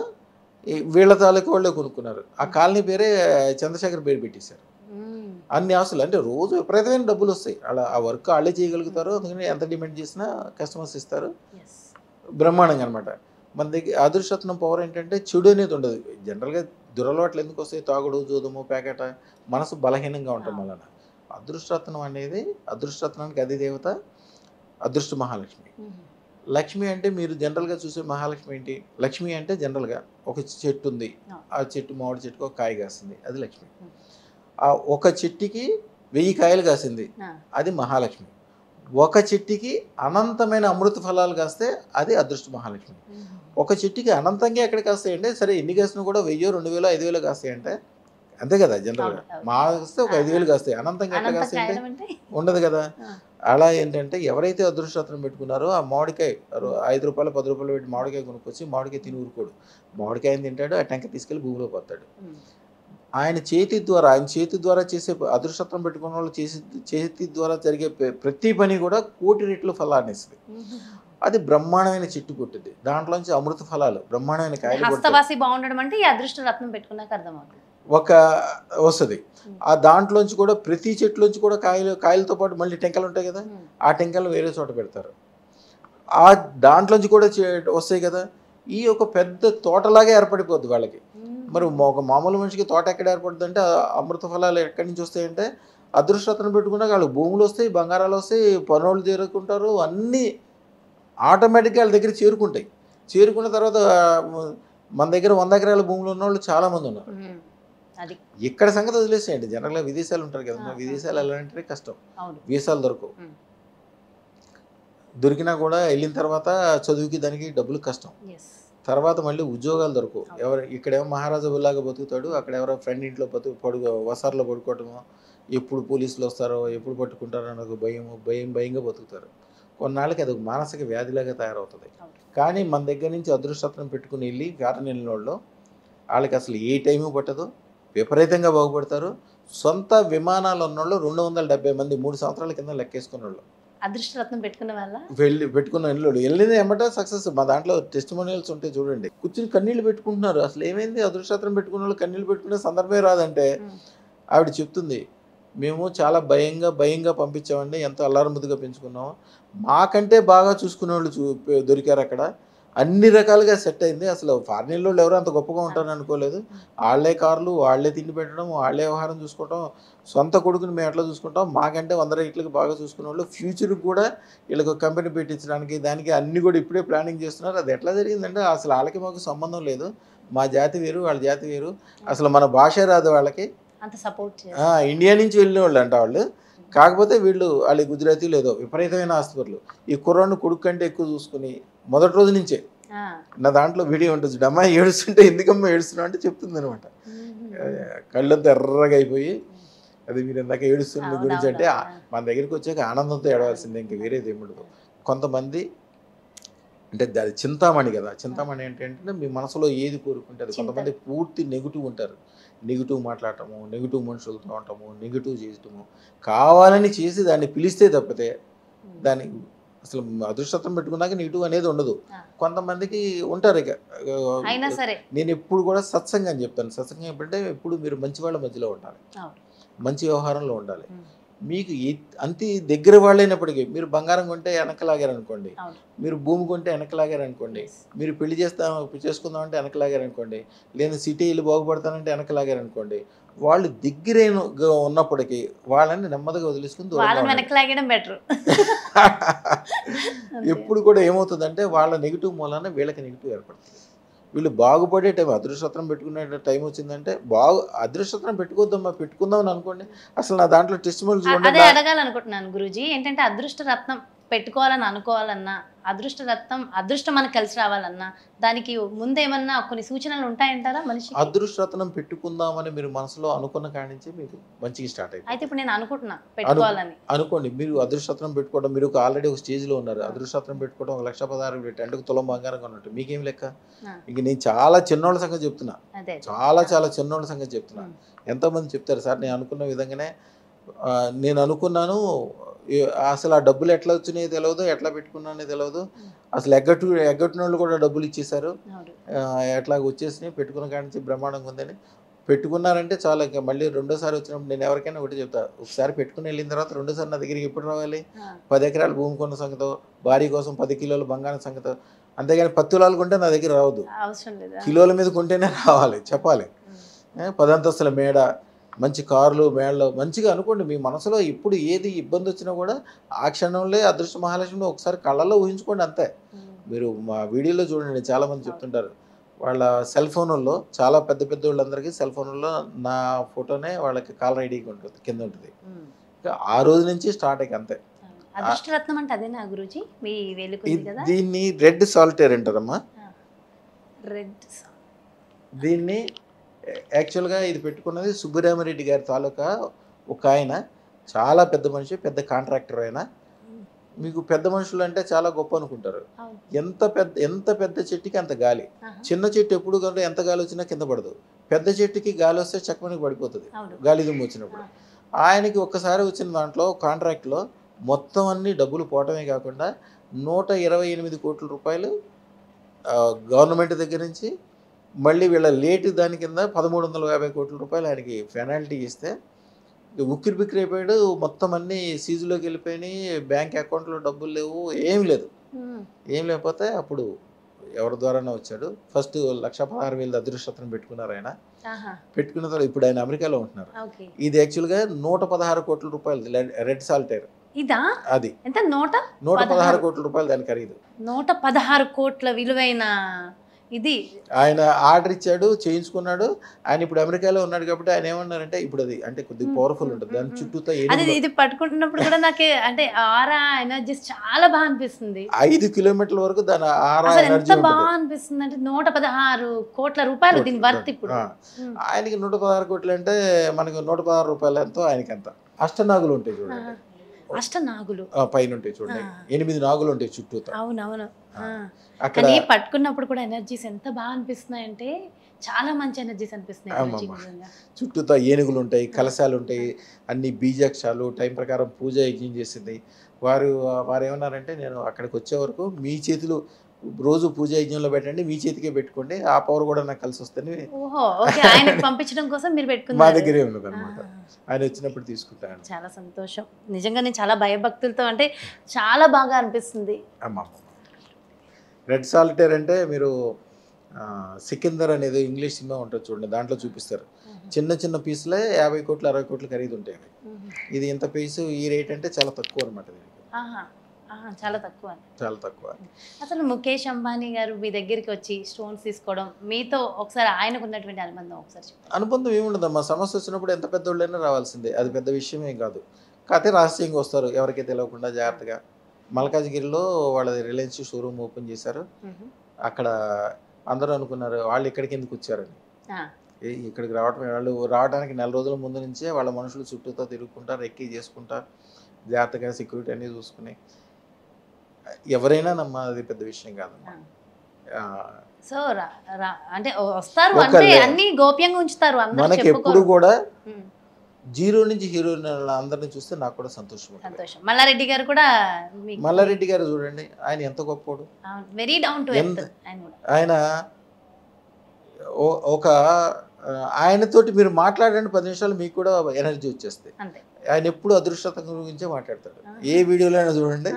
వీళ్ళ తాలూకు వాళ్ళే కొనుక్కున్నారు. ఆ కాలనీ పేరే చంద్రశేఖర్ పేరు పెట్టేశారు. అన్ని ఆస్తులు అంటే రోజు విపరీతమైన డబ్బులు వస్తాయి. అలా ఆ వర్క్ వాళ్ళే చేయగలుగుతారు. అందుకని ఎంత డిమాండ్ చేసినా కస్టమర్స్ ఇస్తారు. బ్రహ్మాండంగా అనమాట. మన దగ్గర అదృష్టరత్నం పవర్ ఏంటంటే చెడు అనేది ఉండదు. జనరల్గా దురలవాట్లు ఎందుకు వస్తాయి? తాగుడు జూదము పేకాట, మనసు బలహీనంగా ఉంటాం వలన. అదృష్టరత్నం అనేది, అదృష్టరత్నానికి అధిదేవత అదృష్ట మహాలక్ష్మి. లక్ష్మి అంటే మీరు జనరల్గా చూసే మహాలక్ష్మి ఏంటి? లక్ష్మి అంటే జనరల్గా ఒక చెట్టు ఉంది, ఆ చెట్టు మామిడి చెట్టుకు ఒక కాయ కాస్తుంది, అది లక్ష్మి. ఆ ఒక చెట్టుకి 1000 కాయలు కాసింది, అది మహాలక్ష్మి. ఒక చెట్టుకి అనంతమైన అమృత ఫలాలు కాస్తే అది అదృష్ట మహాలక్ష్మి. ఒక చెట్టుకి అనంతంగా ఎక్కడ కాస్తాయంటే, సరే ఎన్ని కాసినా కూడా 1000, 2000, 5000 కాస్తాయంటే అంతే కదా. జనరల్గా మా వస్తే ఒక 5000 కాస్తాయి. అనంతంగా ఎట్లా కాస్తాయంటే ఉండదు కదా. అలా ఏంటంటే ఎవరైతే అదృష్టరత్నం పెట్టుకున్నారో ఆ మామిడికాయ 5 రూపాయలు 10 రూపాయలు పెట్టి మామిడికాయ కొనుక్కొచ్చి మామిడికాయ తిని ఊరుకోడు. మామిడికాయని తింటాడు, ఆ టెంక తీసుకెళ్ళి భూమిలో పోతాడు. ఆయన చేతి ద్వారా చేసే అదృష్టరత్నం పెట్టుకున్న వాళ్ళు చేతి ద్వారా జరిగే ప్రతి పని కూడా కోటి రెట్లు ఫలాన్ని ఇస్తుంది. అది బ్రహ్మాండమైన చెట్టు పుట్టింది. దాంట్లోంచి అమృత ఫలాలు బ్రహ్మాండమైన కాయలు బాగుండడం అంటే ఈ అదృష్టరత్నం పెట్టుకున్నాక అర్థమవుతుంది. ఒక వస్తుంది. ఆ దాంట్లోంచి కూడా ప్రతి చెట్లోంచి కూడా కాయలతో పాటు మళ్ళీ టెంకలు ఉంటాయి కదా, ఆ టెంకలు వేరే చోట పెడతారు. ఆ దాంట్లోంచి కూడా వస్తాయి కదా. ఈ ఒక పెద్ద తోటలాగా ఏర్పడిపోద్ది వాళ్ళకి. మరి ఒక మామూలు మనిషికి తోట ఎక్కడ ఏర్పడుతుంది అంటే అమృత ఫలాలు ఎక్కడి నుంచి వస్తాయంటే అదృష్టరత్నం పెట్టుకున్నాక వాళ్ళకి భూములు వస్తాయి, బంగారాలు వస్తాయి, పనులు చేరుకుంటారు, అన్నీ ఆటోమేటిక్గా వాళ్ళ దగ్గర చేరుకుంటాయి. చేరుకున్న తర్వాత మన దగ్గర 100 ఎకరాల భూములు ఉన్న వాళ్ళు చాలామంది ఉన్నారు. ఇక్కడ సంగతి వదిలేసేయండి. జనరల్గా విదేశాలు ఉంటారు కదా, విదేశాలు వెళ్ళాలంటే కష్టం, వీసాలు దొరకవు. దొరికినా కూడా వెళ్ళిన తర్వాత చదువుకి దానికి డబ్బులు కష్టం. తర్వాత మళ్ళీ ఉద్యోగాలు దొరకవు. ఇక్కడేమో మహారాజా లాగా బతుకుతాడు, అక్కడ ఎవరో ఫ్రెండ్ ఇంట్లో వసార్లో పడుకోవటము, ఎప్పుడు పోలీసులు వస్తారో ఎప్పుడు పట్టుకుంటారో అన్న భయంగా బతుకుతారు. కొన్నాళ్ళకి అది ఒక మానసిక వ్యాధిలాగా తయారవుతుంది. కానీ మన దగ్గర నుంచి అదృష్టరత్నం పెట్టుకుని వెళ్ళి వ్యాపారం వెళ్ళిన వాళ్ళు వాళ్ళకి అసలు ఏ టైము పట్టదు, విపరీతంగా బాగుపడతారు. సొంత విమానాలు ఉన్నోళ్ళు 270 మంది 3 సంవత్సరాల కింద లెక్కేసుకున్న వాళ్ళు అదృష్టరత్నం పెట్టుకున్న వాళ్ళ పెట్టుకున్న వెళ్ళింది ఏమంటే సక్సెస్. మా దాంట్లో టెస్టిమోనియల్స్ ఉంటాయి చూడండి. కూర్చుని కన్నీళ్ళు పెట్టుకుంటున్నారు. అసలు ఏమైంది అదృష్టరత్నం పెట్టుకున్న వాళ్ళు కన్నీళ్ళు పెట్టుకునే సందర్భమే రాదంటే ఆవిడ చెప్తుంది, మేము చాలా భయంగా పంపించామండి, ఎంతో అల్లారముద్దుగా పెంచుకున్నాము, మాకంటే బాగా చూసుకునే వాళ్ళు దొరికారు అక్కడ, అన్ని రకాలుగా సెట్ అయింది. అసలు ఫారిన్ వాళ్ళు ఎవరు అంత గొప్పగా ఉంటారని అనుకోలేదు. వాళ్ళే కార్లు, వాళ్ళే తిండి పెట్టడం, వాళ్ళే వ్యవహారం చూసుకోవటం, సొంత కొడుకుని మేము ఎట్లా చూసుకుంటాం, మాకంటే 100 రెట్లకి బాగా చూసుకునే వాళ్ళు. ఫ్యూచర్కి కూడా వీళ్ళకి కంపెనీ పెట్టించడానికి దానికి అన్నీ కూడా ఇప్పుడే ప్లానింగ్ చేస్తున్నారు. అది ఎట్లా జరిగిందంటే అసలు వాళ్ళకి మాకు సంబంధం లేదు, మా జాతి వేరు వాళ్ళ జాతి వేరు, అసలు మన భాష రాదు వాళ్ళకి, అంత సపోర్ట్ ఇండియా నుంచి వెళ్ళిన వాళ్ళు అంట వాళ్ళు. కాకపోతే వాళ్ళ గుజరాతీ లేదో విపరీతమైన ఆస్తిపరులు. ఈ కుర్రాన్ని కొడుకు కంటే ఎక్కువ చూసుకుని మొదటి రోజు నుంచే నా దాంట్లో వీడియో ఉంటుంది, అమ్మాయి ఏడుస్తుంటే ఎందుకమ్మా ఏడుస్తున్నావు అంటే చెప్తుంది అనమాట. కళ్ళంతా ఎర్రగా అయిపోయి, అది మీరు ఇందాక ఏడుస్తున్న గురించి అంటే మన దగ్గరికి వచ్చాక ఆనందంతో ఏడవలసిందే, ఇంక వేరేది ఏముండదు. కొంతమంది అంటే అది చింతామణి కదా. చింతామణి ఏంటంటే మీ మనసులో ఏది కోరుకుంటే అది. చింతలు. కొంతమంది పూర్తి నెగిటివ్ ఉంటారు. నెగిటివ్ మాట్లాడటము, నెగిటివ్ మనుషులతో ఉండటము, నెగిటివ్ చేయటము, కావాలని చేసి దాన్ని పిలిస్తే తప్పితే దాన్ని అసలు అదృష్టం పెట్టుకున్నాక నెగిటివ్ అనేది ఉండదు. కొంతమందికి ఉంటారు ఇక. అయినా సరే నేను ఎప్పుడు కూడా సత్సంగం అని చెప్తాను. సత్సంగం ఏంటంటే ఎప్పుడు మీరు మంచి వాళ్ళ మధ్యలో ఉండాలి, మంచి వ్యవహారంలో ఉండాలి. మీకు అంతే దగ్గర వాళ్ళైనప్పటికీ మీరు బంగారం కొంటే వెనకలాగారనుకోండి, మీరు భూమి కొంటే వెనకలాగారనుకోండి, మీరు పెళ్లి చేసుకుందామంటే వెనకలాగారనుకోండి, లేదా సిటీ వెళ్ళి బాగుపడతానంటే వెనకలాగారనుకోండి, వాళ్ళు దగ్గరైన ఉన్నప్పటికీ వాళ్ళని నెమ్మదిగా వదిలేసుకుని దూరంగా వెనకలాగడం బెటర్. ఎప్పుడు కూడా ఏమవుతుందంటే వాళ్ళ నెగిటివ్ మూలాన వీళ్ళకి నెగిటివ్ ఏర్పడుతుంది. వీళ్ళు బాగుపడే టైం, అదృష్టం పెట్టుకునే టైం వచ్చిందంటే అదృష్టం పెట్టుకోద్దామా, పెట్టుకుందాం అని అనుకోండి. అసలు నా దాంట్లో టెస్ట్ అదే అడగాలనుకుంటున్నాను గురూజీ. ఏంటంటే అదృష్ట రత్నం పెట్టుకోవాలని అనుకోవాలన్నా, అదృష్టం మనకు కలిసి రావాలన్నా దానికి ముందేమన్నా కొన్ని సూచనలు ఉంటాయంటారా మనిషి? అదృష్టరత్నం పెట్టుకుందామని మీరు మనసులో అనుకున్న కాడి నుంచి మీకు మంచిగా స్టార్ట్ అయింది. అయితే ఇప్పుడు నేను అనుకుంటున్నా పెట్టుకోవాలని అనుకోండి. మీరు అదృష్టరత్నం పెట్టుకోవడం, మీరు ఆల్రెడీ ఒక స్టేజ్లో ఉన్నారు. అదృష్టరత్నం పెట్టుకోవడం 1,16,000 టెంటకు తులం బంగారం కొన్నట్టు మీకేం లెక్క? ఇంక నేను చాలా చిన్నోళ్ళ సంగతి చెప్తున్నా, చాలా చిన్నోళ్ళ సంగతి చెప్తున్నా. ఎంతోమంది చెప్తారు సార్ నేను అనుకున్న విధంగానే నేను అనుకున్నాను, అసలు ఆ డబ్బులు ఎట్లా వచ్చినాయో తెలియదు, ఎట్లా పెట్టుకున్నానో తెలియదు, అసలు ఎగ్గట్టిన వాళ్ళు కూడా డబ్బులు ఇచ్చేసారు, ఎట్లా వచ్చేసినాయి, పెట్టుకున్న కాడి నుంచి బ్రహ్మాండంగా ఉందని పెట్టుకున్నారంటే చాలా. ఇంకా మళ్ళీ రెండోసారి వచ్చినప్పుడు నేను ఎవరికైనా ఒకటి చెప్తా, ఒకసారి పెట్టుకుని వెళ్ళిన తర్వాత రెండోసారి నా దగ్గరికి ఎప్పుడు రావాలి? 10 ఎకరాల భూమి కొన్న సంగతో, భార్య కోసం 10 కిలోల బంగారం సంగతో. అంతేగాని 10 తులాలు కొంటే నా దగ్గర రావద్దు, కిలోల మీద కొంటేనే రావాలి, చెప్పాలి. 10 అంతస్తుల మేడ, మంచి కార్లు మేడలు మంచిగా అనుకోండి. మీ మనసులో ఎప్పుడు ఏది ఇబ్బంది వచ్చినా కూడా ఆ క్షణంలో అదృష్ట మహాలక్ష్మిని ఒకసారి కళ్ళల్లో ఊహించుకోండి అంతే. మీరు మా వీడియోలో చూడండి, చాలామంది చెప్తుంటారు వాళ్ళ సెల్ ఫోన్లలో, చాలా పెద్ద పెద్ద వాళ్ళందరికీ సెల్ ఫోన్లలో నా ఫోటోనే వాళ్ళకి కాలర్ ఐడికి ఉంటుంది, కింద ఉంటుంది. ఆ రోజు నుంచి స్టార్ట్ అయ్యి అంతే. అదృష్టరత్నం అంటే అదేనా గురూజీ? మీ వేలుకుంది కదా, దీన్ని రెడ్ సాల్టేర్ అంటారమ్మా. దీన్ని యాక్చువల్గా ఇది పెట్టుకున్నది సుబ్బరామరెడ్డి గారి తాలూకా ఒక ఆయన, చాలా పెద్ద మనిషి, పెద్ద కాంట్రాక్టర్ ఆయన. మీకు పెద్ద మనుషులు అంటే చాలా గొప్ప అనుకుంటారు. ఎంత పెద్ద చెట్టుకి అంత గాలి. చిన్న చెట్టు ఎప్పుడు కంటే ఎంత గాలి వచ్చినా కింద పడదు, పెద్ద చెట్టుకి గాలి వస్తే చక్కమని పడిపోతుంది గాలి దుమ్ము వచ్చినప్పుడు. ఆయనకి ఒక్కసారి వచ్చిన దాంట్లో కాంట్రాక్ట్లో మొత్తం అన్ని డబ్బులు పోవటమే కాకుండా 128 కోట్ల రూపాయలు గవర్నమెంట్ దగ్గర నుంచి, మళ్ళీ వీళ్ళ లేటు దాని కింద 1350 కోట్ల రూపాయలు ఆయనకి పెనాల్టీ ఇస్తే ఉక్కిరి బిక్కిరి అయిపోయాడు. మొత్తం అన్నీ సీజులోకి వెళ్ళిపోయినాయి, బ్యాంక్ అకౌంట్లో డబ్బులు లేవు, ఏం లేదు. ఏం లేకపోతే అప్పుడు ఎవరి ద్వారానే వచ్చాడు. ఫస్ట్ 1,16,000 అదృష్టం పెట్టుకున్నారు ఆయన. పెట్టుకున్న తర్వాత ఇప్పుడు ఆయన అమెరికాలో ఉంటున్నారు. ఇది యాక్చువల్గా 116 కోట్ల రూపాయలు రెడ్ సాల్టేర్. ఇదా? అది ఎంత? 116 కోట్ల రూపాయలు దాని ఖరీదు. 116 కోట్ల విలువైన ఇది ఆయన ఆర్డర్ ఇచ్చాడు, చేయించుకున్నాడు. ఆయన ఇప్పుడు అమెరికాలో ఉన్నాడు కాబట్టి ఆయన ఏమన్నారంటే, ఇప్పుడు అది అంటే కొద్దిగా పవర్ఫుల్ ఉంటుంది, దాని చుట్టూతో ఇది పట్టుకుంటున్నప్పుడు కూడా నాకు అంటే ఆరా ఎనర్జీస్ చాలా బాగా అనిపిస్తుంది. 5 కిలోమీటర్ల వరకు దాని ఆరా ఎనర్జీ ఎంత బాగా అనిపిస్తుంది అంటే 116 కోట్ల రూపాయలు దీని వర్త్. ఇప్పుడు ఆయనకి 116 కోట్లు అంటే మనకి 116 రూపాయలు ఎంతో, ఆయనకి ఎంత. అష్టనాగులు ఉంటాయి చూడండి, అష్టనాగులు పైన ఉంటాయి చూడండి, 8 నాగులు ఉంటాయి చుట్టూతో. అవునవును. కానీ పట్టుకున్నప్పుడు కూడా ఎనర్జీస్ ఎంత బాగా అనిపిస్తున్నాయి అంటే చాలా మంచి ఎనర్జీస్ అనిపిస్తున్నాయి. చుట్టూతో ఏనుగులు ఉంటాయి, కలశాలు ఉంటాయి, అన్ని బీజాక్షాలు, టైం ప్రకారం పూజ యజ్ఞం చేసింది. వారు ఏమన్నారంటే, నేను అక్కడికి వచ్చే వరకు మీ చేతులు రోజు పూజ యజ్ఞంలో పెట్టండి, మీ చేతికే పెట్టుకోండి, ఆ పవర్ కూడా నాకు కలిసి వస్తుంది. పంపించడం కోసం మీరు పెట్టుకున్నారు, మా దగ్గరే ఉన్నది అనమాట. ఆయన వచ్చినప్పుడు తీసుకుంటాను. చాలా సంతోషం నిజంగా. నేను చాలా భయభక్తులతో అంటే చాలా బాగా అనిపిస్తుంది. అమ్మా రెడ్ సాల్టేర్ అంటే మీరు సికిందర్ అనేది ఇంగ్లీష్ సినిమా ఉంటుంది చూడండి, దాంట్లో చూపిస్తారు. చిన్న చిన్న పీసులే 50 కోట్లు 60 కోట్లు ఖరీదు ఉంటాయి. ఇది ఇంత పీసు ఈ రేట్ అంటే చాలా తక్కువ అనమాట. చాలా తక్కువ. అసలు ముఖేష్ అంబానీ గారు మీ దగ్గరికి వచ్చి స్టోన్స్ తీసుకోవడం, మీతో ఒకసారి ఆయనకు ఉన్నటువంటి అనుబంధం ఒకసారి చెప్పండి. అనుబంధం ఏముండదమ్మా, సమస్య వచ్చినప్పుడు ఎంత పెద్దోళ్ళైనా రావాల్సిందే, అది పెద్ద విషయం ఏం కాదు. కాకపోతే రహస్యంగా వస్తారు, ఎవరికీ తెలియకుండా జాగ్రత్తగా. మల్కాజ్గిరిలో వాళ్ళది రిలయన్స్ షోరూమ్ ఓపెన్ చేశారు. అక్కడ అందరూ అనుకున్నారు వాళ్ళు ఇక్కడికి ఎందుకు వచ్చారని. ఇక్కడికి రావడానికి 4 రోజుల ముందు నుంచే వాళ్ళ మనుషులు చుట్టూతో తిరుగుకుంటారు, రెక్కీ చేసుకుంటారు, జాగ్రత్తగా సెక్యూరిటీ అన్నీ చూసుకుని ఎవరైనా నమ్మ అది పెద్ద విషయం కాదమ్మా. ఆ, సో అంటే వస్తారు ఒక అంటే లే- అన్ని గోప్యంగా ఉంచుతారు, అందరూ మనకి ఎప్పుడు చెప్పుకోరు. కూడా ఉమ్, జీరో నుంచి హీరోయిన్ అందరిని చూస్తే నాకు కూడా సంతోషం ఉంటుంది. సంతోషం. మల్లారెడ్డి గారు కూడా మల్లారెడ్డి గారు చూడండి, ఆయన ఎంత గొప్పోడు. వెరీ డౌన్ టు ఎర్త్ ఆయన కూడా. ఆయన ఒక ఆయనతోటి మీరు మాట్లాడండి 10 నిమిషాలు మీకు కూడా ఎనర్జీ వచ్చేస్తాయి. అంతే. ఆయన ఎప్పుడు అదృష్టం గురించే మాట్లాడతాడు. ఏ వీడియోలో అయినా చూడండి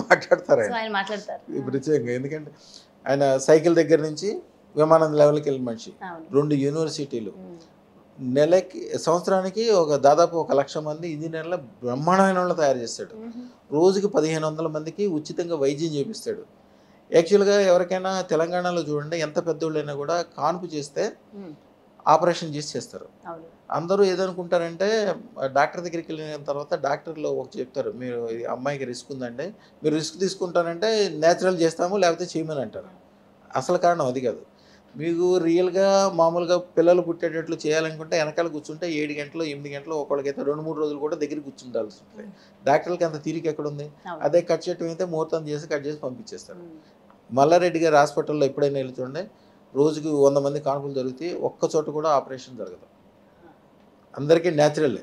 మాట్లాడతారు సో ఆయన ఆయన మాట్లాడతారు. ప్రత్యేకంగా. ఎందుకంటే ఆయన సైకిల్ దగ్గర నుంచి విమానం లెవెల్కి వెళ్ళిన మనిషి, అవును. 2 యూనివర్సిటీలు, ఉమ్, సంవత్సరానికి దాదాపు 1,00,000 మంది ఇంజనీర్ల బ్రహ్మాండమైన వాళ్ళు తయారు చేస్తాడు. ఉమ్, రోజుకి 1,500 మందికి ఉచితంగా వైద్యం చేపిస్తాడు. యాక్చువల్గా ఎవరికైనా తెలంగాణలో చూడండి, ఎంత పెద్దోళ్ళైనా కూడా కాన్పు చేస్తే ఉమ్, ఆపరేషన్ చేస్తారు. అవును. అందరూ ఏదనుకుంటారంటే డాక్టర్ దగ్గరికి వెళ్ళిన తర్వాత డాక్టర్లు ఒక చెప్తారు, మీరు ఈ అమ్మాయికి రిస్క్ ఉందండి, మీరు రిస్క్ తీసుకుంటారంటే న్యాచురల్ చేస్తాము లేకపోతే చేయమని అంటారు. అసలు కారణం అది కాదు. మీకు రియల్గా మామూలుగా పిల్లలు పుట్టేటట్లు చేయాలనుకుంటే వెనకాల కూర్చుంటే 7 గంటలు 8 గంటలు, ఒకళ్ళకైతే 2-3 రోజులు కూడా దగ్గర కూర్చుండాల్సి ఉంటుంది. డాక్టర్లకి అంత తీరిక ఎక్కడుంది? అవును. అదే కట్ చేయటం అయితే ముహూర్తం చేసి కట్ చేసి పంపించేస్తారు. ఉమ్, మల్లారెడ్డి గారి హాస్పిటల్లో ఎప్పుడైనా వెళ్ళి చూడండి, రోజుకి 100 మంది కాన్పులు జరుగుతాయి, ఒక్క చోట కూడా ఆపరేషన్ జరగదు. అందరికీ న్యాచురల్.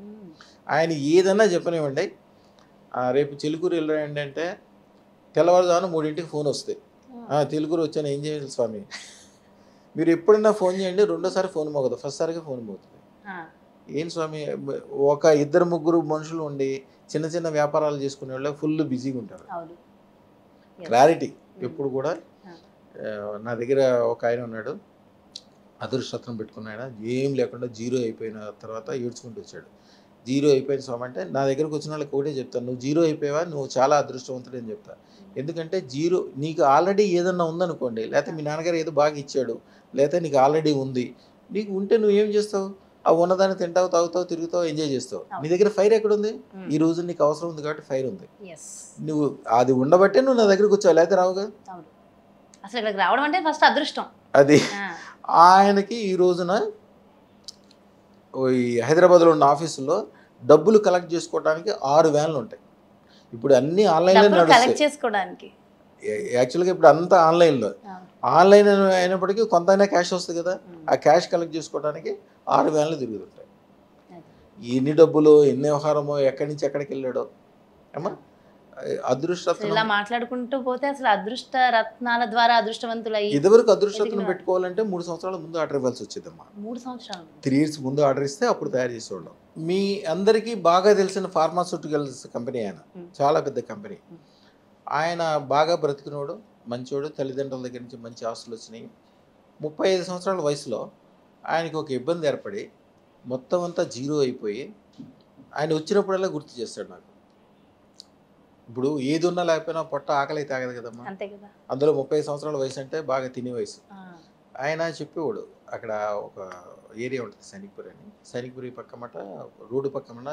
ఉమ్, ఆయన ఏదన్నా చెప్పనివ్వండి, రేపు చిలుకూరు వెళ్ళండి అంటే తెల్లవారుజామున 3ంటికి ఫోన్ వస్తాయి. చిలుకూరు వచ్చాను, ఏం చేయాలి స్వామి? మీరు ఎప్పుడైనా ఫోన్ చేయండి, రెండోసారి ఫోన్ మోగదు, ఫస్ట్ సారిగా ఫోన్ మోగుతుంది. ఏం స్వామి, ఒక 2-3 మనుషులు ఉండి చిన్న చిన్న వ్యాపారాలు చేసుకునే వాళ్ళు ఫుల్ బిజీగా ఉంటారు. అవును. క్లారిటీ ఎప్పుడు కూడా. నా దగ్గర ఒక ఆయన ఉన్నాడు, అదృష్టం పెట్టుకున్నాడు, ఏం లేకుండా జీరో అయిపోయిన తర్వాత ఏడ్చుకుంటూ వచ్చాడు. జీరో అయిపోయిన స్వామి అంటే నా దగ్గరకు వచ్చిన వాళ్ళకి ఒకటే చెప్తాను, నువ్వు జీరో అయిపోయావా, నువ్వు చాలా అదృష్టవంతుడు అని చెప్తా. ఎందుకంటే జీరో, నీకు ఆల్రెడీ ఏదన్నా ఉందనుకోండి, లేకపోతే మీ నాన్నగారు ఏదో బాగా ఇచ్చాడు, లేకపోతే నీకు ఆల్రెడీ ఉంది, నీకు ఉంటే నువ్వు ఏం చేస్తావు? ఆ ఉన్నదాన్ని తింటావు, తాగుతావు, తిరుగుతావు, ఎంజాయ్ చేస్తావు. నీ దగ్గర ఫైర్ ఎక్కడుంది? ఈ రోజు నీకు అవసరం ఉంది కాబట్టి ఫైర్ ఉంది. నువ్వు అది ఉండబట్టే నువ్వు నా దగ్గరకు వచ్చావు, లేకపోతే రావుగా. అసలు ఇక్కడికి రావడం అంటే ఫస్ట్ అదృష్టం. అది ఆయనకి ఈ రోజున ఈ హైదరాబాద్లో ఉన్న ఆఫీసులో డబ్బులు కలెక్ట్ చేసుకోవడానికి 6 వ్యాన్లు ఉంటాయి. ఇప్పుడు అన్ని ఆన్లైన్లో చేసుకోవడానికి. యాక్చువల్గా ఇప్పుడు అంతా ఆన్లైన్లో. ఆన్లైన్ అయినప్పటికీ కొంతైనా క్యాష్ వస్తుంది కదా, ఆ క్యాష్ కలెక్ట్ చేసుకోవడానికి 6 వ్యాన్లు తిరుగుతుంటాయి. ఎన్ని డబ్బులు, ఎన్ని వ్యవహారమో, ఎక్కడి నుంచి ఎక్కడికి వెళ్ళాడో. ఏమా అదృష్టం ఇలా మాట్లాడుకుంటూ పోతే అసలు అదృష్ట రత్నాల ద్వారా అదృష్టవంతులు అయ్యి. ఇదివరకు అదృష్టం పెట్టుకోవాలంటే 3 సంవత్సరాల ముందు ఆర్డర్ ఇవ్వాల్సి వచ్చేదమ్మా. 3 సంవత్సరాలు 3 years ముందు ఆర్డర్ ఇస్తే అప్పుడు తయారు చేసేవాళ్ళం. మీ అందరికీ బాగా తెలిసిన ఫార్మాస్యూటికల్స్ కంపెనీ ఆయన, చాలా పెద్ద కంపెనీ. ఆయన బాగా బ్రతికినోడు, మంచోడు, తల్లిదండ్రుల దగ్గర నుంచి మంచి ఆస్తులు వచ్చినాయి. 35 సంవత్సరాల వయసులో ఆయనకు ఒక ఇబ్బంది ఏర్పడి మొత్తం అంతా జీరో అయిపోయి, ఆయన వచ్చినప్పుడల్లా గుర్తు చేస్తాడు నాకు. ఇప్పుడు ఏది ఉన్నా లేకపోయినా పొట్ట ఆకలి అయితే ఆగదు కదమ్మా. అందులో 30 సంవత్సరాల వయసు అంటే బాగా తినే వయసు. ఆయన చెప్పేవాడు, అక్కడ ఒక ఏరియా ఉంటుంది సైనిక్పురి అని, సైనిక్పురి పక్కమట రోడ్డు పక్కన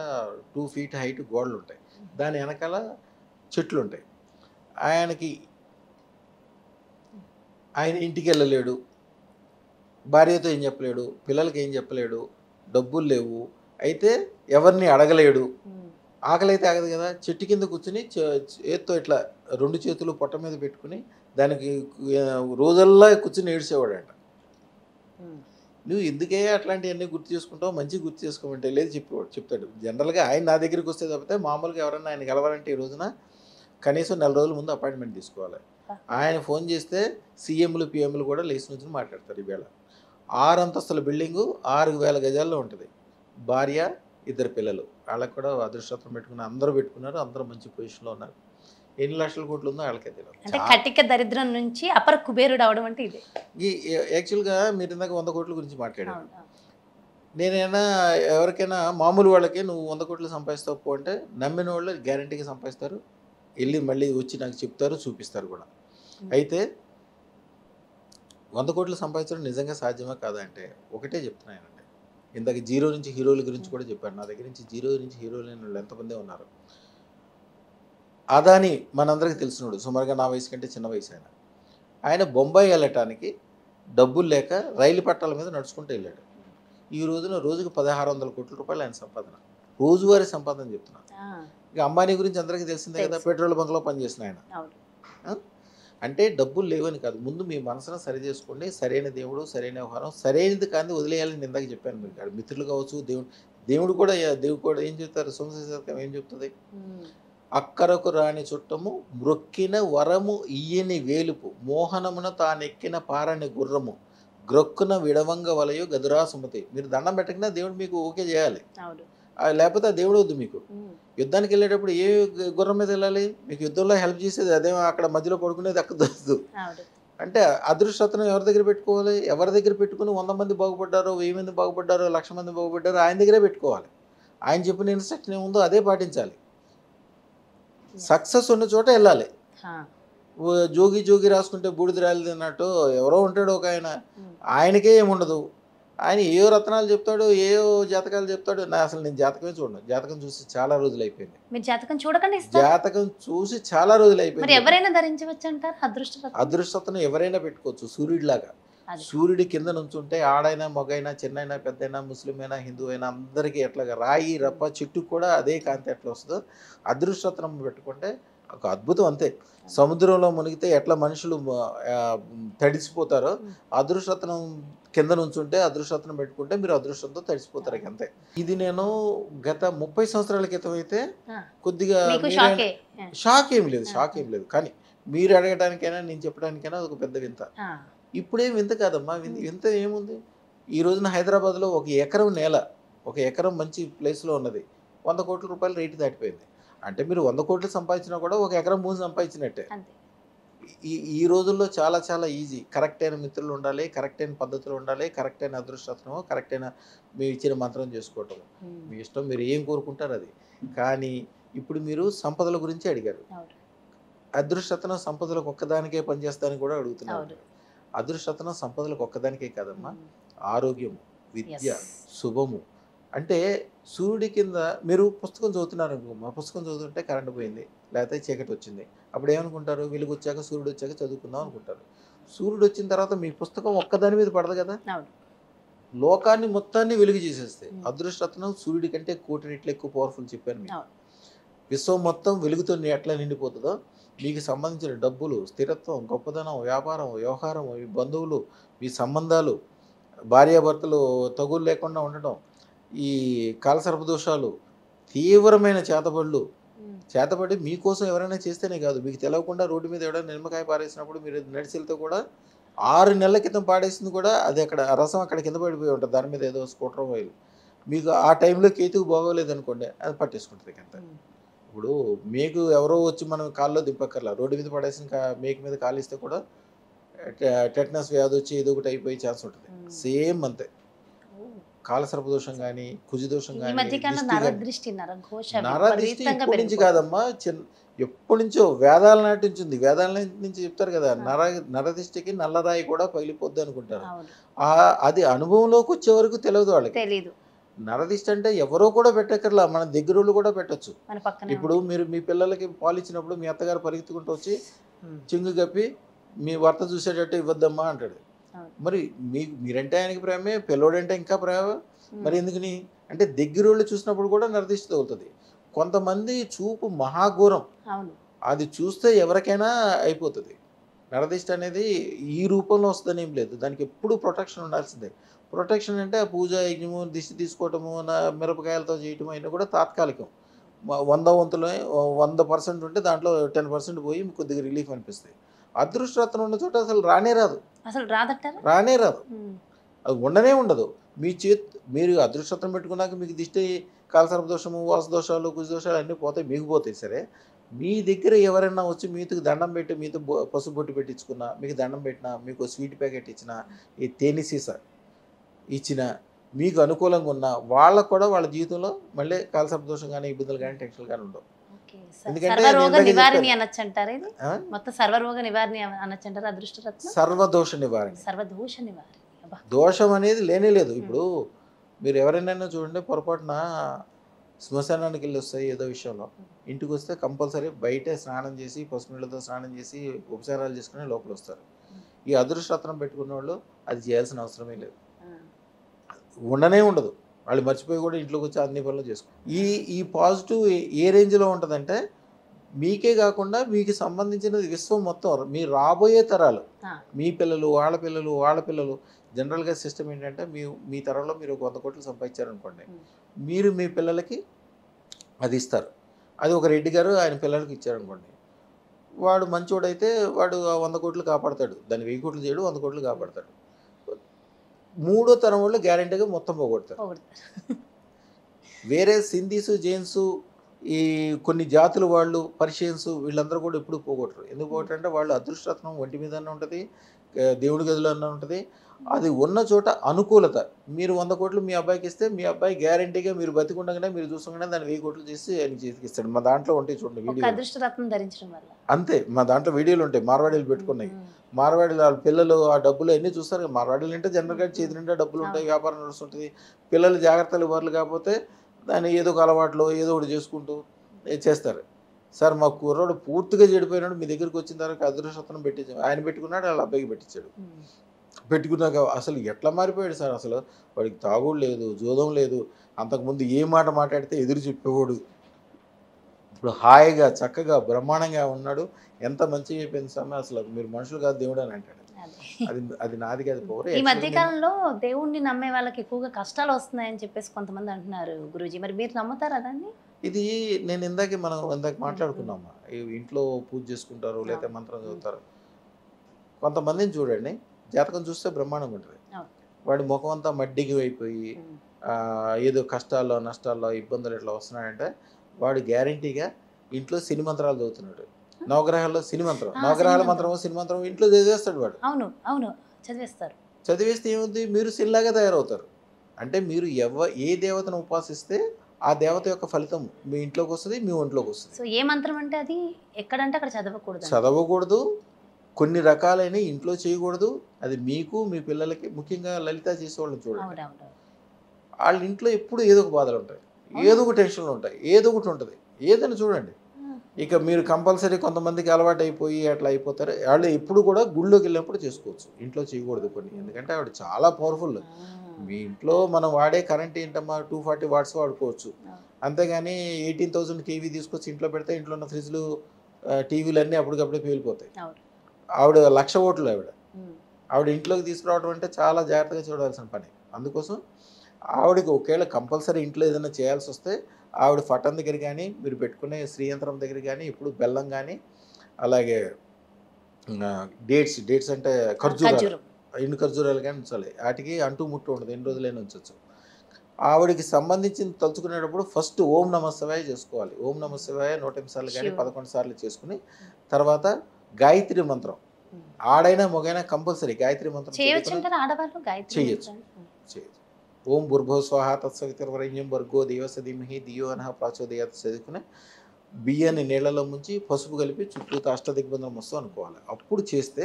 2 feet హైట్ గోడలు ఉంటాయి, దాని వెనకాల చెట్లు ఉంటాయి. ఆయన ఇంటికి వెళ్ళలేడు, భార్యతో ఏం చెప్పలేడు, పిల్లలకి ఏం చెప్పలేడు, డబ్బులు లేవు, అయితే ఎవరిని అడగలేడు. ఆకలి అయితే ఆగదు కదా, చెట్టు కింద కూర్చుని చేత్తో ఇట్లా 2 చేతులు పొట్ట మీద పెట్టుకుని దానికి రోజల్లా కూర్చుని ఏడ్చేవాడంట. నువ్వు ఎందుకే అట్లాంటివన్నీ గుర్తు చేసుకుంటావు, మంచిగా గుర్తు చేసుకోమంటే లేదు చెప్తాడు. జనరల్గా ఆయన నా దగ్గరికి వస్తే తప్పితే మామూలుగా ఎవరైనా ఆయన కలవాలంటే ఈ రోజున కనీసం 4 రోజుల ముందు అపాయింట్మెంట్ తీసుకోవాలి. ఆయన ఫోన్ చేస్తే సీఎంలు పిఎంలు కూడా లేచి నుంచి మాట్లాడతారు. ఈవేళ 6 అంతస్తుల బిల్డింగు 6,000 గజాల్లో ఉంటుంది. భార్య, 2 పిల్లలు, వాళ్ళకి కూడా అదృష్టం పెట్టుకున్నారు, అందరూ పెట్టుకున్నారు, అందరూ మంచి పొజిషన్లో ఉన్నారు. ఎన్ని లక్షల కోట్లు ఉందో వాళ్ళకే తెలియదు. అంటే కటిక దరిద్రం నుంచి అపర కుబేరుడు అవడం అంటే ఇది. యాక్చువల్గా మీరు ఇందాక 100 కోట్ల గురించి మాట్లాడారు. నేనైనా ఎవరికైనా మామూలు వాళ్ళకి నువ్వు 100 కోట్లు సంపాదిస్తావు అంటే నమ్మిన వాళ్ళు గ్యారంటీగా సంపాదిస్తారు, వెళ్ళి మళ్ళీ వచ్చి నాకు చెప్తారు, చూపిస్తారు కూడా. అయితే 100 కోట్లు సంపాదించడం నిజంగా సాధ్యమా కాదా అంటే ఒకటే చెప్తున్నానండి. ఇందాక జీరో నుంచి హీరోల గురించి కూడా చెప్పాను. నా దగ్గర నుంచి జీరో నుంచి హీరోలు వాళ్ళు ఎంతమంది ఉన్నారు. అదాని మనందరికీ తెలిసినోడు, సుమారుగా నా వయసు కంటే చిన్న వయసు. ఆయన బొంబాయి వెళ్ళటానికి డబ్బులు లేక రైలు పట్టాల మీద నడుచుకుంటూ వెళ్ళాడు. ఈ రోజున రోజుకు 1,600 కోట్ల రూపాయలు ఆయన సంపాదన, రోజువారీ సంపాదన చెప్తున్నాను. ఇక అంబానీ గురించి అందరికీ తెలిసిందే కదా, తెలుసు. పెట్రోల్ బంక్లో పనిచేసిన ఆయన. అవును. ఆ? అంటే డబ్బులు లేవని కాదు, ముందు మీ మనసును సరి చేసుకోండి. సరైన దేవుడు, సరైన వ్యవహారం, సరైనది కానీ వదిలేయాలని ఇందాక చెప్పాను. మీకు కాదు మిత్రులు కావచ్చు, దేవుడు కూడా ఏం చెప్తారు, సోమశేఖరం ఏం చెప్తుంది, ఉమ్. అక్కరకు రాని చుట్టము మ్రొక్కిన వరము ఇయ్యని వేలుపు మోహనమున తానెక్కిన పారని గుర్రము గ్రొక్కున విడవంగ వలయు గదురా సుమతి. మీరు దండం పెట్టకినా దేవుడు మీకు ఓకే చేయాలి, అవును. లేకపోతే ఆ దేవుడు వద్దు మీకు. ఉమ్. యుద్ధానికి వెళ్ళేటప్పుడు ఏ గుర్రం మీద వెళ్ళాలి, మీకు యుద్ధంలో హెల్ప్ చేసేది అదే, అక్కడ మధ్యలో పడుకునేది అక్కడ దొరకదు. అవును. అంటే అదృష్టతను ఎవరి దగ్గర పెట్టుకోవాలి, ఎవరి దగ్గర పెట్టుకుని 100 మంది బాగుపడ్డారో, 1000 మంది బాగుపడ్డారో, 1,00,000 మంది బాగుపడ్డారో ఆయన దగ్గరే పెట్టుకోవాలి. ఆయన చెప్పిన ఇన్స్ట్రక్షన్ ఏముందో అదే పాటించాలి. సక్సెస్ ఉన్న చోట వెళ్ళాలి. హా. జోగి జోగి రాసుకుంటే బూడిద రాలిది అన్నట్టు ఎవరో ఉంటాడు ఒక ఆయన, ఉమ్. ఆయనకే ఏముండదు. ఆయన ఏవో రత్నాలు చెప్తాడు, ఏవో జాతకాలు చెప్తాడు. నేను జాతకమే చూడను, జాతకం చూసి చాలా రోజులు అయిపోయింది. మీరు జాతకం చూడకుండా ఇస్తారు. జాతకం చూసి చాలా రోజులు మరి అయిపోయింది. ఎవరైనా ధరించవచ్చు అంటారు అదృష్ట రత్నం? అదృష్టతను ఎవరైనా పెట్టుకోవచ్చు, సూర్యుడిలాగా. అది. సూర్యుడి కింద నుంచుంటే ఆడైనా మగైనా చిన్నైనా పెద్దైనా ముస్లిం అయినా హిందూ అయినా అందరికీ ఎట్లాగా రాయి రప్ప చెట్టు కూడా అదే కాంతి ఎట్లా వస్తుందో అదృష్టరత్నం పెట్టుకుంటే ఒక అద్భుతం. అంతే, సముద్రంలో మునిగితే ఎట్లా మనుషులు తడిసిపోతారో అదృష్టరత్నం కింద నుంచుంటే అదృష్టరత్నం పెట్టుకుంటే మీరు అదృష్టంతో తడిసిపోతారు. ఇక అంతే. ఇది నేను గత 30 సంవత్సరాల క్రితం అయితే కొద్దిగా మీకు షాకే. షాక్ ఏం లేదు, షాక్ ఏం లేదు. కానీ మీరు అడగడానికైనా నేను చెప్పడానికైనా అది ఒక పెద్ద వింత. ఇప్పుడేం వింత కాదమ్మా, వింత ఏముంది. ఈ రోజున హైదరాబాద్లో ఒక ఎకరం నేల, ఒక ఎకరం మంచి ప్లేస్లో ఉన్నది 100 కోట్ల రూపాయలు రేటు దాటిపోయింది. అంటే మీరు 100 కోట్లు సంపాదించినా కూడా ఒక ఎకరం భూమి సంపాదించినట్టే. అంతే. ఈ రోజుల్లో చాలా చాలా ఈజీ. కరెక్ట్ అయిన మిత్రులు ఉండాలి, కరెక్ట్ అయిన పద్ధతులు ఉండాలి, కరెక్ట్ అయిన అదృష్టము, కరెక్ట్ అయిన మీరు ఇచ్చిన మంత్రం చేసుకోవటం. మీ ఇష్టం, మీరు ఏం కోరుకుంటారు అది. కానీ ఇప్పుడు మీరు సంపదల గురించి అడిగారు. అవును. అదృష్టతనం సంపదలకు ఒక్కదానికే పనిచేస్తానని కూడా అడుగుతున్నారు. అవును. అదృష్టతనం సంపదలకు ఒక్కదానికే కాదమ్మా, ఆరోగ్యం, విద్య, Yes. శుభము. అంటే సూర్యుడి కింద మీరు పుస్తకం చదువుతున్నారు అనుకో, మా పుస్తకం చదువుతుంటే కరెంట్ పోయింది, లేకపోతే చీకటి వచ్చింది. అప్పుడు ఏమనుకుంటారు, వెలుగు వచ్చాక సూర్యుడు వచ్చాక చదువుకుందాం అనుకుంటారు. సూర్యుడు వచ్చిన తర్వాత మీ పుస్తకం ఒక్కదాని మీద పడదు కదా, అవును. లోకాన్ని మొత్తాన్ని వెలుగు చేసేస్తాయి. అదృష్టతనం సూర్యుడి కంటే 1,000,000 రెట్లు ఎక్కువ పవర్ఫుల్ చెప్పాను మీకు. అవును. విశ్వం మొత్తం వెలుగుతో ఎట్లా నిండిపోతుందో మీకు సంబంధించిన డబ్బులు, స్థిరత్వం, గొప్పదనం, వ్యాపారం, వ్యవహారం, మీ బంధువులు, మీ సంబంధాలు, భార్యాభర్తలు తగులు లేకుండా ఉండటం, ఈ కాలసర్పదోషాలు, తీవ్రమైన చేతబడి మీకోసం ఎవరైనా చేస్తేనే కాదు, మీకు తెలియకుండా రోడ్డు మీద ఎవరైనా నిమ్మకాయ పారేసినప్పుడు మీరు నడిచి వెళ్తే కూడా 6 నెలల క్రితం పాడేసింది కూడా అది అక్కడ ఆ రసం అక్కడ కింద పడిపోయి ఉంటుంది, దాని మీద ఏదో స్కూటర్ ఆయిల్. మీకు ఆ టైంలో కేతుకు బాగోలేదు అనుకోండి, అది పట్టేసుకుంటుంది అంత. ఇప్పుడు మీకు ఎవరో వచ్చి మనం కాల్లో దింపక్కర్లా, రోడ్డు మీద పడేసిన మేక మీద కాలు ఇస్తే కూడా టెటనస్ వ్యాధి వచ్చి ఏదో ఒకటి అయిపోయే ఛాన్స్ ఉంటుంది. సేమ్ అంతే. కాలసర్పదోషం కానీ, కుజిదోషం ఈ కానీ, మధ్యకాలంలో నరదృష్టి, నరఘోష నరదిష్టి విపరీతంగా ఇప్పటి నుంచి పెరిగిపోతుంది. కాదమ్మా, ఎప్పటి నుంచో వేదాల నాటి నుంచి ఉంది. వేదాల నుంచి చెప్తారు కదా, నరదిష్టికి నల్లరాయి కూడా పగిలిపోద్ది అనుకుంటారు. అవును. అది అనుభవంలోకి వచ్చే వరకు తెలియదు వాళ్ళకి. తెలీదు. నరదిష్టి అంటే ఎవరో కూడా పెట్టక్కర్లా, మన దగ్గరోళ్ళు కూడా పెట్టచ్చు. మన పక్కనే ఇప్పుడు మీరు మీ పిల్లలకి పాలు ఇచ్చినప్పుడు మీ అత్తగారు పరిగెత్తుకుంటూ వచ్చి చింగు కప్పి మీ భర్త చూసేటట్టు ఇవ్వద్దమ్మా అంటాడు. మరి మీరంటే ఆయనకి ప్రేమే, పిల్లోడంటే ఇంకా ప్రేమ. మరి ఎందుకని అంటే దగ్గరోళ్ళు చూసినప్పుడు కూడా నరదిష్టి తగులుతుంది. కొంతమంది చూపు మహాఘోరం, అవును. అది చూస్తే ఎవరికైనా అయిపోతుంది. నరదిష్టి అనేది ఈ రూపంలో వస్తుందని ఏం లేదు, దానికి ఎప్పుడు ప్రొటెక్షన్ ఉండాల్సిందే. ప్రొటెక్షన్ అంటే ఆ పూజ యజ్ఞము, దిష్టి తీసుకోవటము, మిరపకాయలతో చేయటము అయినా కూడా తాత్కాలికం. 100 వంతులు 100% ఉంటే దాంట్లో 10% పోయి మీకు కొద్దిగా రిలీఫ్ అనిపిస్తుంది. అదృష్టరత్నం ఉన్న చోట అసలు రానే రాదు, అసలు రాదంటారా? రానే రాదు, అది ఉండనే ఉండదు. మీరు అదృష్టరత్నం పెట్టుకున్నాక మీకు దిష్టి, కాలసర్పదోషము, వాసదోషాలు, కుజదోషాలు అన్నీ పోతాయి, మీకు పోతాయి. సరే, మీ దగ్గర ఎవరైనా వచ్చి మీతో దండం పెట్టి మీతో పసుపు బొట్టు పెట్టించుకున్నా, మీకు దండం పెట్టినా, మీకు స్వీట్ ప్యాకెట్ ఇచ్చినా, ఈ తేనె సీసా ఇచ్చిన, మీకు అనుకూలంగా ఉన్న వాళ్ళకు కూడా వాళ్ళ జీవితంలో మళ్ళీ కాలసర్పదోషం కానీ, ఇబ్బందులు కానీ, టెన్షన్లు కానీ ఉండవు. ఎందుకంటే సర్వరోగ నివారణి అనొచ్చు అంటారు. ఇది ఆ? మొత్తం సర్వరోగ నివారణి అనొచ్చు అంటారు అదృష్టరత్నం. సర్వదోష నివారణ. సర్వదోష నివారణి. అబ్బా. దోషం అనేది లేనే లేదు. ఇప్పుడు మీరు ఎవరైనా చూడండి, పొరపాటున శ్మశానానికి వెళ్ళి వస్తాయి ఏదో విషయంలో, ఇంటికి వస్తే కంపల్సరీ బయటే స్నానం చేసి, పసుపు నీళ్ళతో స్నానం చేసి, ఉపచారాలు చేసుకుని లోపల వస్తారు. ఈ అదృష్టరత్నం పెట్టుకున్న వాళ్ళు అది చేయాల్సిన అవసరమే లేదు, ఉండనే ఉండదు. వాళ్ళు మర్చిపోయి కూడా ఇంట్లోకి వచ్చి అన్ని పనులు చేసుకో. ఈ ఈ పాజిటివ్ ఏ రేంజ్లో ఉంటుందంటే మీకే కాకుండా మీకు సంబంధించినది విశ్వం మొత్తం మీ రాబోయే తరాలు, మీ పిల్లలు వాళ్ళ పిల్లలు వాళ్ళ పిల్లలు. జనరల్గా సిస్టమ్ ఏంటంటే మీ తరంలో మీరు 100 కోట్లు సంపాదించారనుకోండి, మీరు మీ పిల్లలకి అది ఇస్తారు. అది ఒక రెడ్డి గారు ఆయన పిల్లలకి ఇచ్చారనుకోండి, వాడు మంచోడైతే వాడు ఆ 100 కోట్లు కాపాడతాడు. దాన్ని 1000 కోట్లు చేయడు, 100 కోట్లు కాపాడతాడు. మూడో తరం వాళ్ళు గ్యారెంటీగా మొత్తం పోగొడతారు. వేరే సింధీసు, జైన్సు, ఈ కొన్ని జాతులు వాళ్ళు, పర్షియన్స్ వీళ్ళందరూ కూడా ఎప్పుడు పోగొట్టరు. ఎందుకు పోగొట్టారంటే వాళ్ళు అదృష్టరత్నం ఒంటి మీద ఉంటుంది, దేవుడి గదిలో అన్న ఉంటుంది. అది ఉన్న చోట అనుకూలత. మీరు 100 కోట్లు మీ అబ్బాయికి ఇస్తే మీ అబ్బాయి గ్యారెంటీగా మీరు బతికుండగానే మీరు చూసగానే దాన్ని 1000 కోట్లు చేసి ఆయన చేతికి ఇస్తాడు. మా దాంట్లో ఉంటాయి చూడండి వీడియో. అదృష్టరత్నం ధరించడం వల్ల అంతే, మా దాంట్లో వీడియోలు ఉంటాయి. మార్వాడీలు పెట్టుకున్నాయి. మార్వాడీలు వాళ్ళ పిల్లలు ఆ డబ్బులు అన్నీ చూస్తారు. మార్వాడీలు అంటే జనరల్గా చేతి నిండా డబ్బులు ఉంటాయి, వ్యాపారం నడుస్తుంటుంది. పిల్లలు జాగ్రత్తలు ఇవ్వాలి కాకపోతే దాన్ని ఏదో ఒక అలవాట్లో ఏదో ఒకటి చేసుకుంటూ చేస్తారు. సార్ మా కుర్రోడు పూర్తిగా చెడిపోయినాడు, మీ దగ్గరికి వచ్చిన తర్వాత అదృష్టరత్నం పెట్టించాడు. ఆయన పెట్టుకున్నాడు, వాళ్ళ అబ్బాయికి పెట్టించాడు. పెట్టుకున్నాక అసలు ఎట్లా మారిపోయాడు సార్. అసలు వాడికి తాగుడు లేదు, జోదం లేదు. అంతకుముందు ఏ మాట మాట్లాడితే ఎదురు చెప్పేవాడు. ఇప్పుడు హాయిగా చక్కగా బ్రహ్మాండంగా ఉన్నాడు. ఎంత మంచిగా అయిపోయింది సార్. అసలు మీరు మనుషులు కాదు దేవుడు అని అంటాడు. అది అది నాది కాదు పవర్. ఈ మధ్యకాలంలో దేవుణ్ణి నమ్మే వాళ్ళకి ఎక్కువగా కష్టాలు వస్తున్నాయని చెప్పేసి కొంతమంది అంటున్నారు గురూజీ. మరి మీరు నమ్ముతారా దాన్ని? ఇది నేను మనం ఇందాక మాట్లాడుకున్నామా, ఇంట్లో పూజ చేసుకుంటారు లేకపోతే మంత్రం చదువుతారు. కొంతమందిని చూడండి, జాతకం చూస్తే బ్రహ్మాండంగా ఉంటుంది. వాడి ముఖం అంతా మడ్డిగి అయిపోయి ఏదో కష్టాల్లో నష్టాల్లో ఇబ్బందులు ఎట్లా వస్తున్నాయంటే వాడు గ్యారంటీగా ఇంట్లో సిని మంత్రాలు చదువుతున్నాడు. నవగ్రహాల్లో సిని మంత్రం, నవగ్రహాల మంత్రమో సిని మంత్రం ఇంట్లో చదివేస్తాడు వాడు. అవును అవును చదివేస్తారు. చదివేస్తే ఏముంది, మీరు సినిలాగా తయారవుతారు. అంటే మీరు ఏ దేవతను ఉపాసిస్తే ఆ దేవత యొక్క ఫలితం మీ ఇంట్లోకి వస్తుంది, మీ ఒంట్లోకి వస్తుంది. సో ఏ మంత్రం అంటే అది ఎక్కడంటే అక్కడ చదవకూడదు. కొన్ని రకాలైన ఇంట్లో చేయకూడదు. అది మీకు మీ పిల్లలకి, ముఖ్యంగా లలిత చేసేవాళ్ళని చూడండి, వాళ్ళ ఇంట్లో ఎప్పుడు ఏదో ఒక బాధలు ఉంటాయి, ఏదో ఒక టెన్షన్లు ఉంటాయి, ఏదో ఒకటి ఉంటుంది. ఏదైనా చూడండి, ఇక మీరు కంపల్సరీ కొంతమందికి అలవాటు అయిపోయి అట్లా అయిపోతారు. వాళ్ళు ఎప్పుడు కూడా గుళ్ళోకి వెళ్ళినప్పుడు చేసుకోవచ్చు, ఇంట్లో చేయకూడదు కొన్ని. ఎందుకంటే ఆవిడ చాలా పవర్ఫుల్. మీ ఇంట్లో మనం వాడే కరెంట్ ఏంటమ్మా 240 వాట్స్ వాడుకోవచ్చు. అంతేగాని 18,000 కేవీ తీసుకొచ్చి ఇంట్లో పెడితే ఇంట్లో ఉన్న ఫ్రిడ్జ్లు, టీవీలు అన్నీ అప్పటికప్పుడే పేలిపోతాయి. ఆవిడ 1,00,000 ఓట్లు. ఆవిడ ఇంట్లోకి తీసుకురావడం అంటే చాలా జాగ్రత్తగా చూడాల్సిన పని. అందుకోసం ఆవిడకి ఒకవేళ కంపల్సరీ ఇంట్లో ఏదైనా చేయాల్సి వస్తే ఆవిడ పట్టం దగ్గర కానీ, మీరు పెట్టుకునే శ్రీయంత్రం దగ్గర కానీ ఇప్పుడు బెల్లం కానీ, అలాగే డేట్స్ అంటే ఖర్జూరాలు, ఎండు ఖర్జూరాలు కానీ ఉంచాలి. వాటికి అంటూ ముట్టు ఉండదు, ఎన్ని రోజులైనా ఉంచవచ్చు. ఆవిడకి సంబంధించిన తలుచుకునేటప్పుడు ఫస్ట్ ఓం నమః శివాయ చేసుకోవాలి. ఓం నమః శివాయ 108 సార్లు కానీ 11 సార్లు చేసుకుని తర్వాత గాయత్రి మంత్రం, ఆడైనా మొగైనా కంపల్సరీ గాయత్రి మంత్రం చేయొచ్చు. ఓం భూర్భువః స్వాహా తత్సవితుర్వరేణ్యం భర్గో దేవస్య ధీమహి ధియో నః ప్రచోదయాత్ చదువుకుని బియ్యాన్ని నీళ్ళలో ముంచి పసుపు కలిపి చుట్టూ అష్టదిగ్బంధనం వస్తూ అనుకోవాలి. అప్పుడు చేస్తే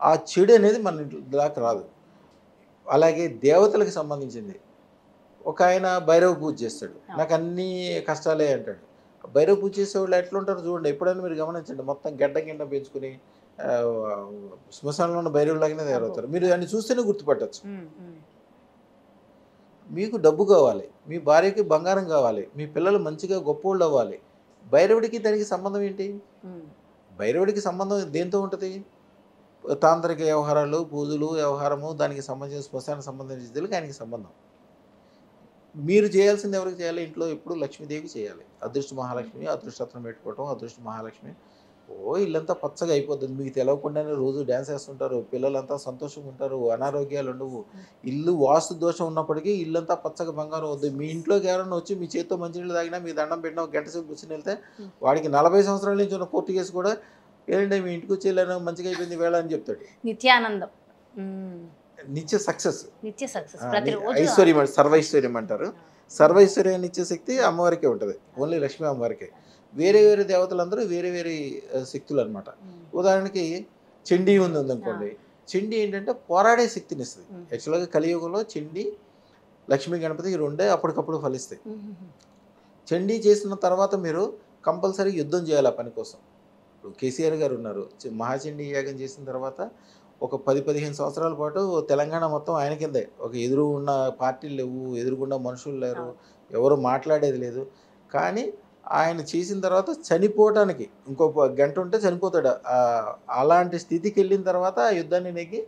ఆ చెడు అనేది మన దాకా రాదు. అలాగే దేవతలకు సంబంధించింది, ఒక ఆయన భైరవ పూజ చేస్తాడు, నాకు అన్ని కష్టాలే అంటాడు. భైరవ పూజ చేసేవాళ్ళు ఎట్లా ఉంటారు చూడండి, ఎప్పుడైనా మీరు గమనించండి. మొత్తం గడ్డ పెంచుకుని శ్మశానంలో ఉన్న భైరవులాగానే తయారవుతారు. మీరు దాన్ని చూస్తేనే గుర్తుపట్టచ్చు. మీకు డబ్బు కావాలి, మీ భార్యకి బంగారం కావాలి, మీ పిల్లలు మంచిగా గొప్పోళ్ళు అవ్వాలి. భైరవుడికి దానికి సంబంధం ఏంటి? భైరవుడికి సంబంధం దేంతో ఉంటుంది? తాంత్రిక వ్యవహారాలు, పూజలు, వ్యవహారము, దానికి సంబంధించిన శ్మశానికి సంబంధించిన ఆయనకి సంబంధం. మీరు చేయాల్సింది ఎవరికి చేయాలి? ఇంట్లో ఎప్పుడు లక్ష్మీదేవికి చేయాలి. అదృష్ట మహాలక్ష్మి, అదృష్టరత్నం పెట్టుకోవటం, అదృష్ట మహాలక్ష్మి. ఇల్లంతా పచ్చగా అయిపోతుంది. మీకు తెలవకుండానే రోజు డ్యాన్స్ వేస్తుంటారు, పిల్లలంతా సంతోషంగా ఉంటారు, అనారోగ్యాలు ఉండవు. ఇల్లు వాస్తు దోషం ఉన్నప్పటికీ ఇల్లంతా పచ్చగా బంగారం అవుతుంది. మీ ఇంట్లోకి ఎవరైనా వచ్చి మీ చేతితో మంచినీళ్ళు తాగినా, మీ దండం పెట్టినా, ఒక గంట సేపు కూర్చొని వెళ్తే వాడికి 40 సంవత్సరాల నుంచి ఉన్న కోర్టు కేసు కూడా ఏంటంటే మీ ఇంటికి వచ్చి వెళ్ళాను మంచిగా అయిపోయింది వేళ అని చెప్తాడు. నిత్యానందం, నిత్య సక్సెస్, ఐశ్వర్యం, సర్వైశ్వర్యం అంటారు. సర్వైశ్వర్యాన్ని ఇచ్చే శక్తి అమ్మవారికే ఉంటుంది, ఓన్లీ లక్ష్మీ అమ్మవారికే. వేరే వేరే దేవతలందరూ వేరే వేరే శక్తులు అనమాట. ఉదాహరణకి చండీ ఉందనుకోండి, చండీ ఏంటంటే పోరాడే శక్తిని ఇస్తుంది. యాక్చువల్గా కలియుగంలో చండీ, లక్ష్మీ గణపతి రెండే అప్పటికప్పుడు ఫలిస్తాయి. చండీ చేసిన తర్వాత మీరు కంపల్సరీ యుద్ధం చేయాలి ఆ పని కోసం. ఇప్పుడు కేసీఆర్ గారు ఉన్నారు, మహాచండీ యాగం చేసిన తర్వాత ఒక 10-15 సంవత్సరాల పాటు తెలంగాణ మొత్తం ఆయన కిందే. ఒక ఎదురు ఉన్న పార్టీలు లేవు, ఎదురుగుండా మనుషులు లేరు, ఎవరు మాట్లాడేది లేదు. కానీ ఆయన చేసిన తర్వాత చనిపోవటానికి ఇంకో గంట ఉంటే చనిపోతాడు. అలాంటి స్థితికి వెళ్ళిన తర్వాత ఆ యుద్ధాన్ని నెగ్గి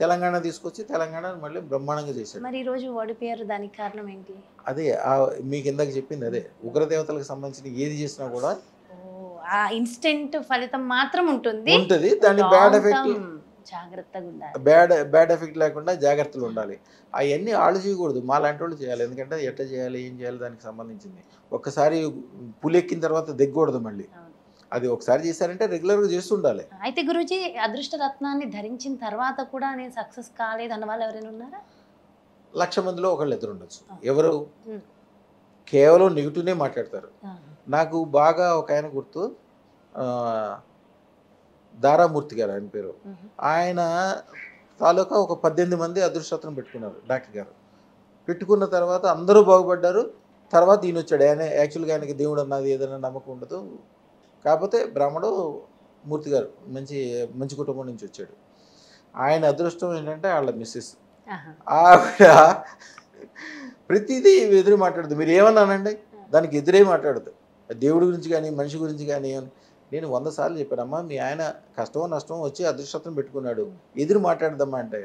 తెలంగాణ తీసుకొచ్చి తెలంగాణను మళ్ళీ బ్రహ్మాండంగా చేశాడు. మరి ఈ రోజు ఓడిపోయారు, దానికి కారణం ఏంటి? అదే మీకు ఇందాక చెప్పింది అదే. ఉగ్రదేవతలకు సంబంధించిన ఏది చేసినా కూడా ఆ ఇన్స్టెంట్ ఫలితం మాత్రం ఉంటుంది. దాని బ్యాడ్ ఎఫెక్ట్ జాగ్రత్తగా ఉండాలి. బ్యాడ్ ఎఫెక్ట్ లేకుండా జాగ్రత్తలు ఉండాలి. అవన్నీ వాళ్ళు చేయకూడదు, మా లాంటి వాళ్ళు చేయాలి. ఎందుకంటే ఎట్లా చేయాలి, ఏం చేయాలి దానికి సంబంధించింది. ఒక్కసారి పులెక్కిన తర్వాత దిగకూడదు మళ్ళీ. అది ఒకసారి చేశారంటే రెగ్యులర్గా చేస్తుండాలి. అయితే గురూజీ, అదృష్ట రత్నాన్ని ధరించిన తర్వాత కూడా నేను సక్సెస్ కాలేదు అన్న వాళ్ళు ఎవరైనా ఉన్నారా? 1,00,000 మందిలో ఒకళ్ళు ఇద్దరు ఉండొచ్చు. ఎవరు కేవలం నెగిటివ్నే మాట్లాడతారు. నాకు బాగా ఒక ఆయన గుర్తు, దారామూర్తి గారు ఆయన పేరు. ఆయన తాలూకా ఒక 18 మంది అదృష్టరత్నం పెట్టుకున్నారు డాక్టర్ గారు. పెట్టుకున్న తర్వాత అందరూ బాగుపడ్డారు. తర్వాత ఈయన వచ్చాడు. ఆయన యాక్చువల్గా ఆయనకి దేవుడు అన్నది ఏదైనా నమ్మకం ఉండదు. కాకపోతే బ్రాహ్మడు మూర్తి గారు మంచి కుటుంబం నుంచి వచ్చాడు. ఆయన అదృష్టం ఏంటంటే వాళ్ళ మిస్సెస్. ఆవిడ ప్రతిదీ ఎదురు మాట్లాడదు. మీరు ఏమన్నానండి దానికి ఎదురే మాట్లాడదు. దేవుడి గురించి కానీ మనిషి గురించి కానీ. నేను 100 సార్లు చెప్పానమ్మా, మీ ఆయన కష్టమో నష్టమో వచ్చి అదృష్టం పెట్టుకున్నాడు, ఎదురు మాట్లాడదమ్మా అంటే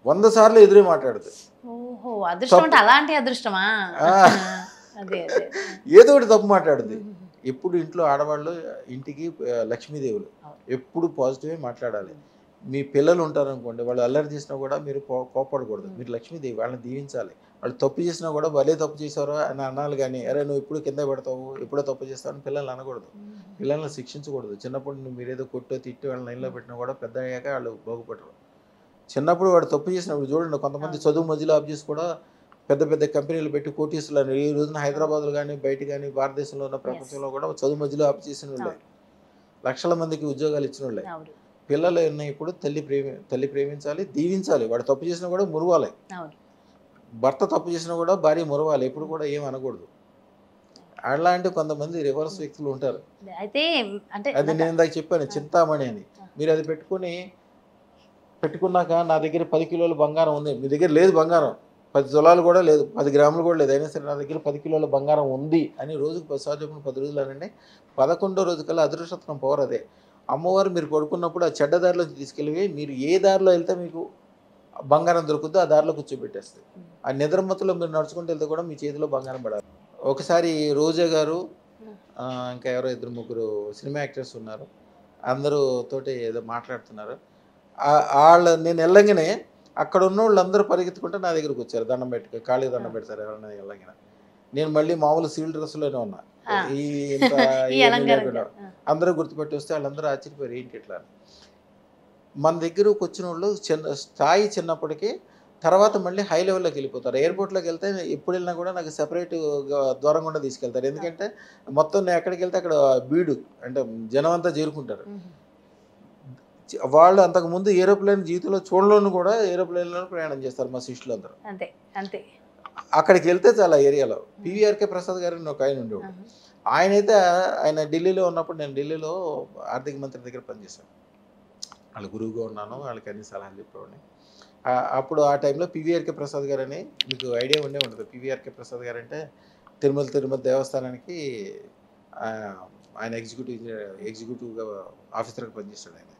100 సార్లు ఎదురే మాట్లాడదు. ఓహో, అదృష్టం అంటే అలాంటి అదృష్టమా? ఏదో ఒకటి తప్పు మాట్లాడుద్ది. ఎప్పుడు ఇంట్లో ఆడవాళ్ళు ఇంటికి లక్ష్మీదేవులు, ఎప్పుడు పాజిటివే మాట్లాడాలి. మీ పిల్లలు ఉంటారనుకోండి, వాళ్ళు అల్లరి చేసినా కూడా మీరు కోపడకూడదు. మీరు లక్ష్మీదేవి, వాళ్ళని దీవించాలి. వాళ్ళు తప్పు చేసినా కూడా భలే తప్పు చేశారో అని అనాలి. కానీ అరే నువ్వు ఎప్పుడు కింద పడతావు, ఎప్పుడో తప్పు చేస్తావు అని పిల్లల్ని అనకూడదు. పిల్లల్ని శిక్షించకూడదు. చిన్నప్పుడు నువ్వు మీరేదో కొట్టో తిట్టి వాళ్ళని లైన్లో పెట్టినా కూడా పెద్ద అయ్యాక వాళ్ళు బాగుపడరు. చిన్నప్పుడు వాడు తప్పు చేసినప్పుడు చూడండి, కొంతమంది చదువు మధ్యలో ఆఫ్ చేసి కూడా పెద్ద పెద్ద కంపెనీలు పెట్టి కోటీసులు అని. ఈ రోజున హైదరాబాద్లో కానీ బయట కానీ భారతదేశంలో ఉన్న ప్రపంచంలో కూడా చదువు మధ్యలో ఆఫ్ చేసిన వాళ్ళే, లక్షల మందికి ఉద్యోగాలు ఇచ్చిన వాళ్ళే. పిల్లలు ఇప్పుడు తల్లి ప్రేమించాలి, దీవించాలి. వాడు తప్పు చేసినా కూడా మురవాలి. భర్త తప్పు చేసినా కూడా భార్య మురవాలి. ఎప్పుడు కూడా ఏం అనకూడదు. అలాంటి కొంతమంది రివర్స్ వ్యక్తులు ఉంటారు. అయితే అది నేను ఇందాక చెప్పాను, చింతామణి అని. మీరు అది పెట్టుకున్నాక నా దగ్గర 10 కిలోల బంగారం ఉంది, మీ దగ్గర లేదు బంగారం, 10 తులాలు కూడా లేదు, 10 గ్రాములు కూడా లేదు, అయినా సరే నా దగ్గర 10 కిలోల బంగారం ఉంది అని రోజుకు 10 సార్లు చెప్పిన 10 రోజులు అనండి. 11వ రోజు కల్లా అదృష్టం పవర్ అదే. అమ్మవారు మీరు పడుకున్నప్పుడు ఆ చెడ్డ దారిలోకి తీసుకెళ్ళి మీరు ఏ దారిలో వెళ్తే మీకు బంగారం దొరుకుతుందో ఆ దారిలో కూర్చోబెట్టేస్తుంది. ఆ నిద్రమత్తులో మీరు నడుచుకుంటూ వెళ్తే కూడా మీ చేతిలో బంగారం పడాలి. ఒకసారి రోజా గారు, ఇంకా ఎవరో 2-3 సినిమా యాక్టర్స్ ఉన్నారు, అందరూ తోటి ఏదో మాట్లాడుతున్నారు. నేను వెళ్ళగానే అక్కడ ఉన్న వాళ్ళందరూ పరిగెత్తుకుంటే నా దగ్గరకు వచ్చారు, దండం పెట్టుకో, ఖాళీ దండం పెడతారు ఎవరన్నా వెళ్ళగానే. నేను మళ్ళీ మామూలు సివిల్ డ్రెస్లోనే ఉన్నా, అందరూ గుర్తుపెట్టి వస్తే వాళ్ళందరూ ఆశ్చర్యపోయారు, ఏంటి ఇట్లా. మన దగ్గరకు వచ్చిన వాళ్ళు స్థాయి చిన్నప్పటికీ తర్వాత మళ్ళీ హై లెవెల్లోకి వెళ్ళిపోతారు. ఎయిర్పోర్ట్లోకి వెళ్తే ఎప్పుడు వెళ్ళినా కూడా నాకు సెపరేట్ దూరం కూడా తీసుకెళ్తారు. ఎందుకంటే మొత్తం నేను ఎక్కడికి వెళ్తే అక్కడ బీడు అంటే జనం అంతా చేరుకుంటారు. వాళ్ళు అంతకుముందు ఏరోప్లేన్ జీవితంలో చూడలోను కూడా ఏరోప్లేన్లో ప్రయాణం చేస్తారు మా శిష్యులు అందరూ. అంతే అంతే. అక్కడికి వెళ్తే చాలా ఏరియాలో పివిఆర్కే ప్రసాద్ గారు ఒక ఆయన ఉండేవాడు. ఆయన ఢిల్లీలో ఉన్నప్పుడు నేను ఢిల్లీలో ఆర్థిక మంత్రి దగ్గర పనిచేశాను. వాళ్ళ గురువుగా ఉన్నాను, వాళ్ళకి అన్ని సలహాలు చెప్పేవాడిని. అప్పుడు ఆ టైంలో పివిఆర్కే ప్రసాద్ గారు అని మీకు ఐడియా ఉండే ఉంటుంది. పివిఆర్కే ప్రసాద్ గారు అంటే తిరుమల దేవస్థానానికి ఆయన ఎగ్జిక్యూటివ్గా ఆఫీసర్గా పనిచేస్తాడు. ఆయన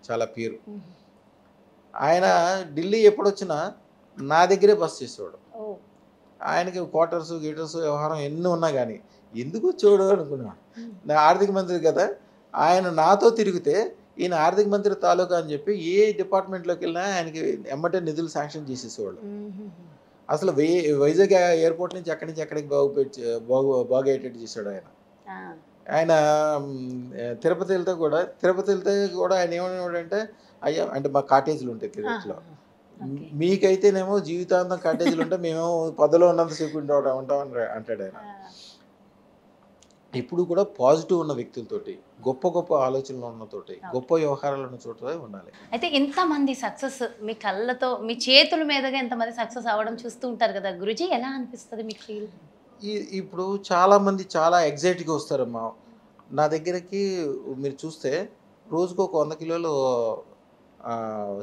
చాలా పేరు. ఆయన ఢిల్లీ ఎప్పుడొచ్చినా నా దగ్గరే బస్ చేసేవాడు. ఆయనకి క్వార్టర్స్ వ్యవహారం ఎన్ని ఉన్నా కానీ ఎందుకు వచ్చేవాడు అనుకున్నాడు. నా ఆర్థిక మంత్రి కదా, ఆయన నాతో తిరిగితే ఈయన ఆర్థిక మంత్రి తాలూకా అని చెప్పి ఏ డిపార్ట్మెంట్లోకి వెళ్ళినా ఆయనకి ఎమ్మటే నిధులు శాంక్షన్ చేసేసేవాళ్ళు. అసలు వైజాగ్ ఎయిర్పోర్ట్ నుంచి అక్కడి నుంచి ఎక్కడికి బాగయ్యేటట్టు చేశాడు ఆయన. ఆయన తిరుపతి వెళ్తే కూడా ఆయన ఏమనేవాడంటే, అయ్యా అంటే మా కాటేజీలు ఉంటాయి తిరుపతిలో, మీకైతేనేమో జీవితాంతం కాటేజీలు ఉంటే మేమేమో పదలో ఉన్నంతసేపు ఉంటాం అంటాడు ఆయన. ఇప్పుడు కూడా పాజిటివ్ ఉన్న వ్యక్తులతోటి, గొప్ప ఆలోచనలు ఉన్నతోటి, గొప్ప వ్యవహారాలు ఉన్న చోట ఉండాలి. అయితే ఎంతమంది సక్సెస్ మీ కళ్ళతో మీ చేతుల మీదుగా ఎంతమంది సక్సెస్ అవ్వడం చూస్తూ ఉంటారు కదా గురుజీ, ఎలా అనిపిస్తుంది మీకు ఫీల్? ఇప్పుడు చాలామంది చాలా ఎగ్జైట్గా వస్తారమ్మా నా దగ్గరికి. మీరు చూస్తే రోజుకు ఒక 100 కిలోలు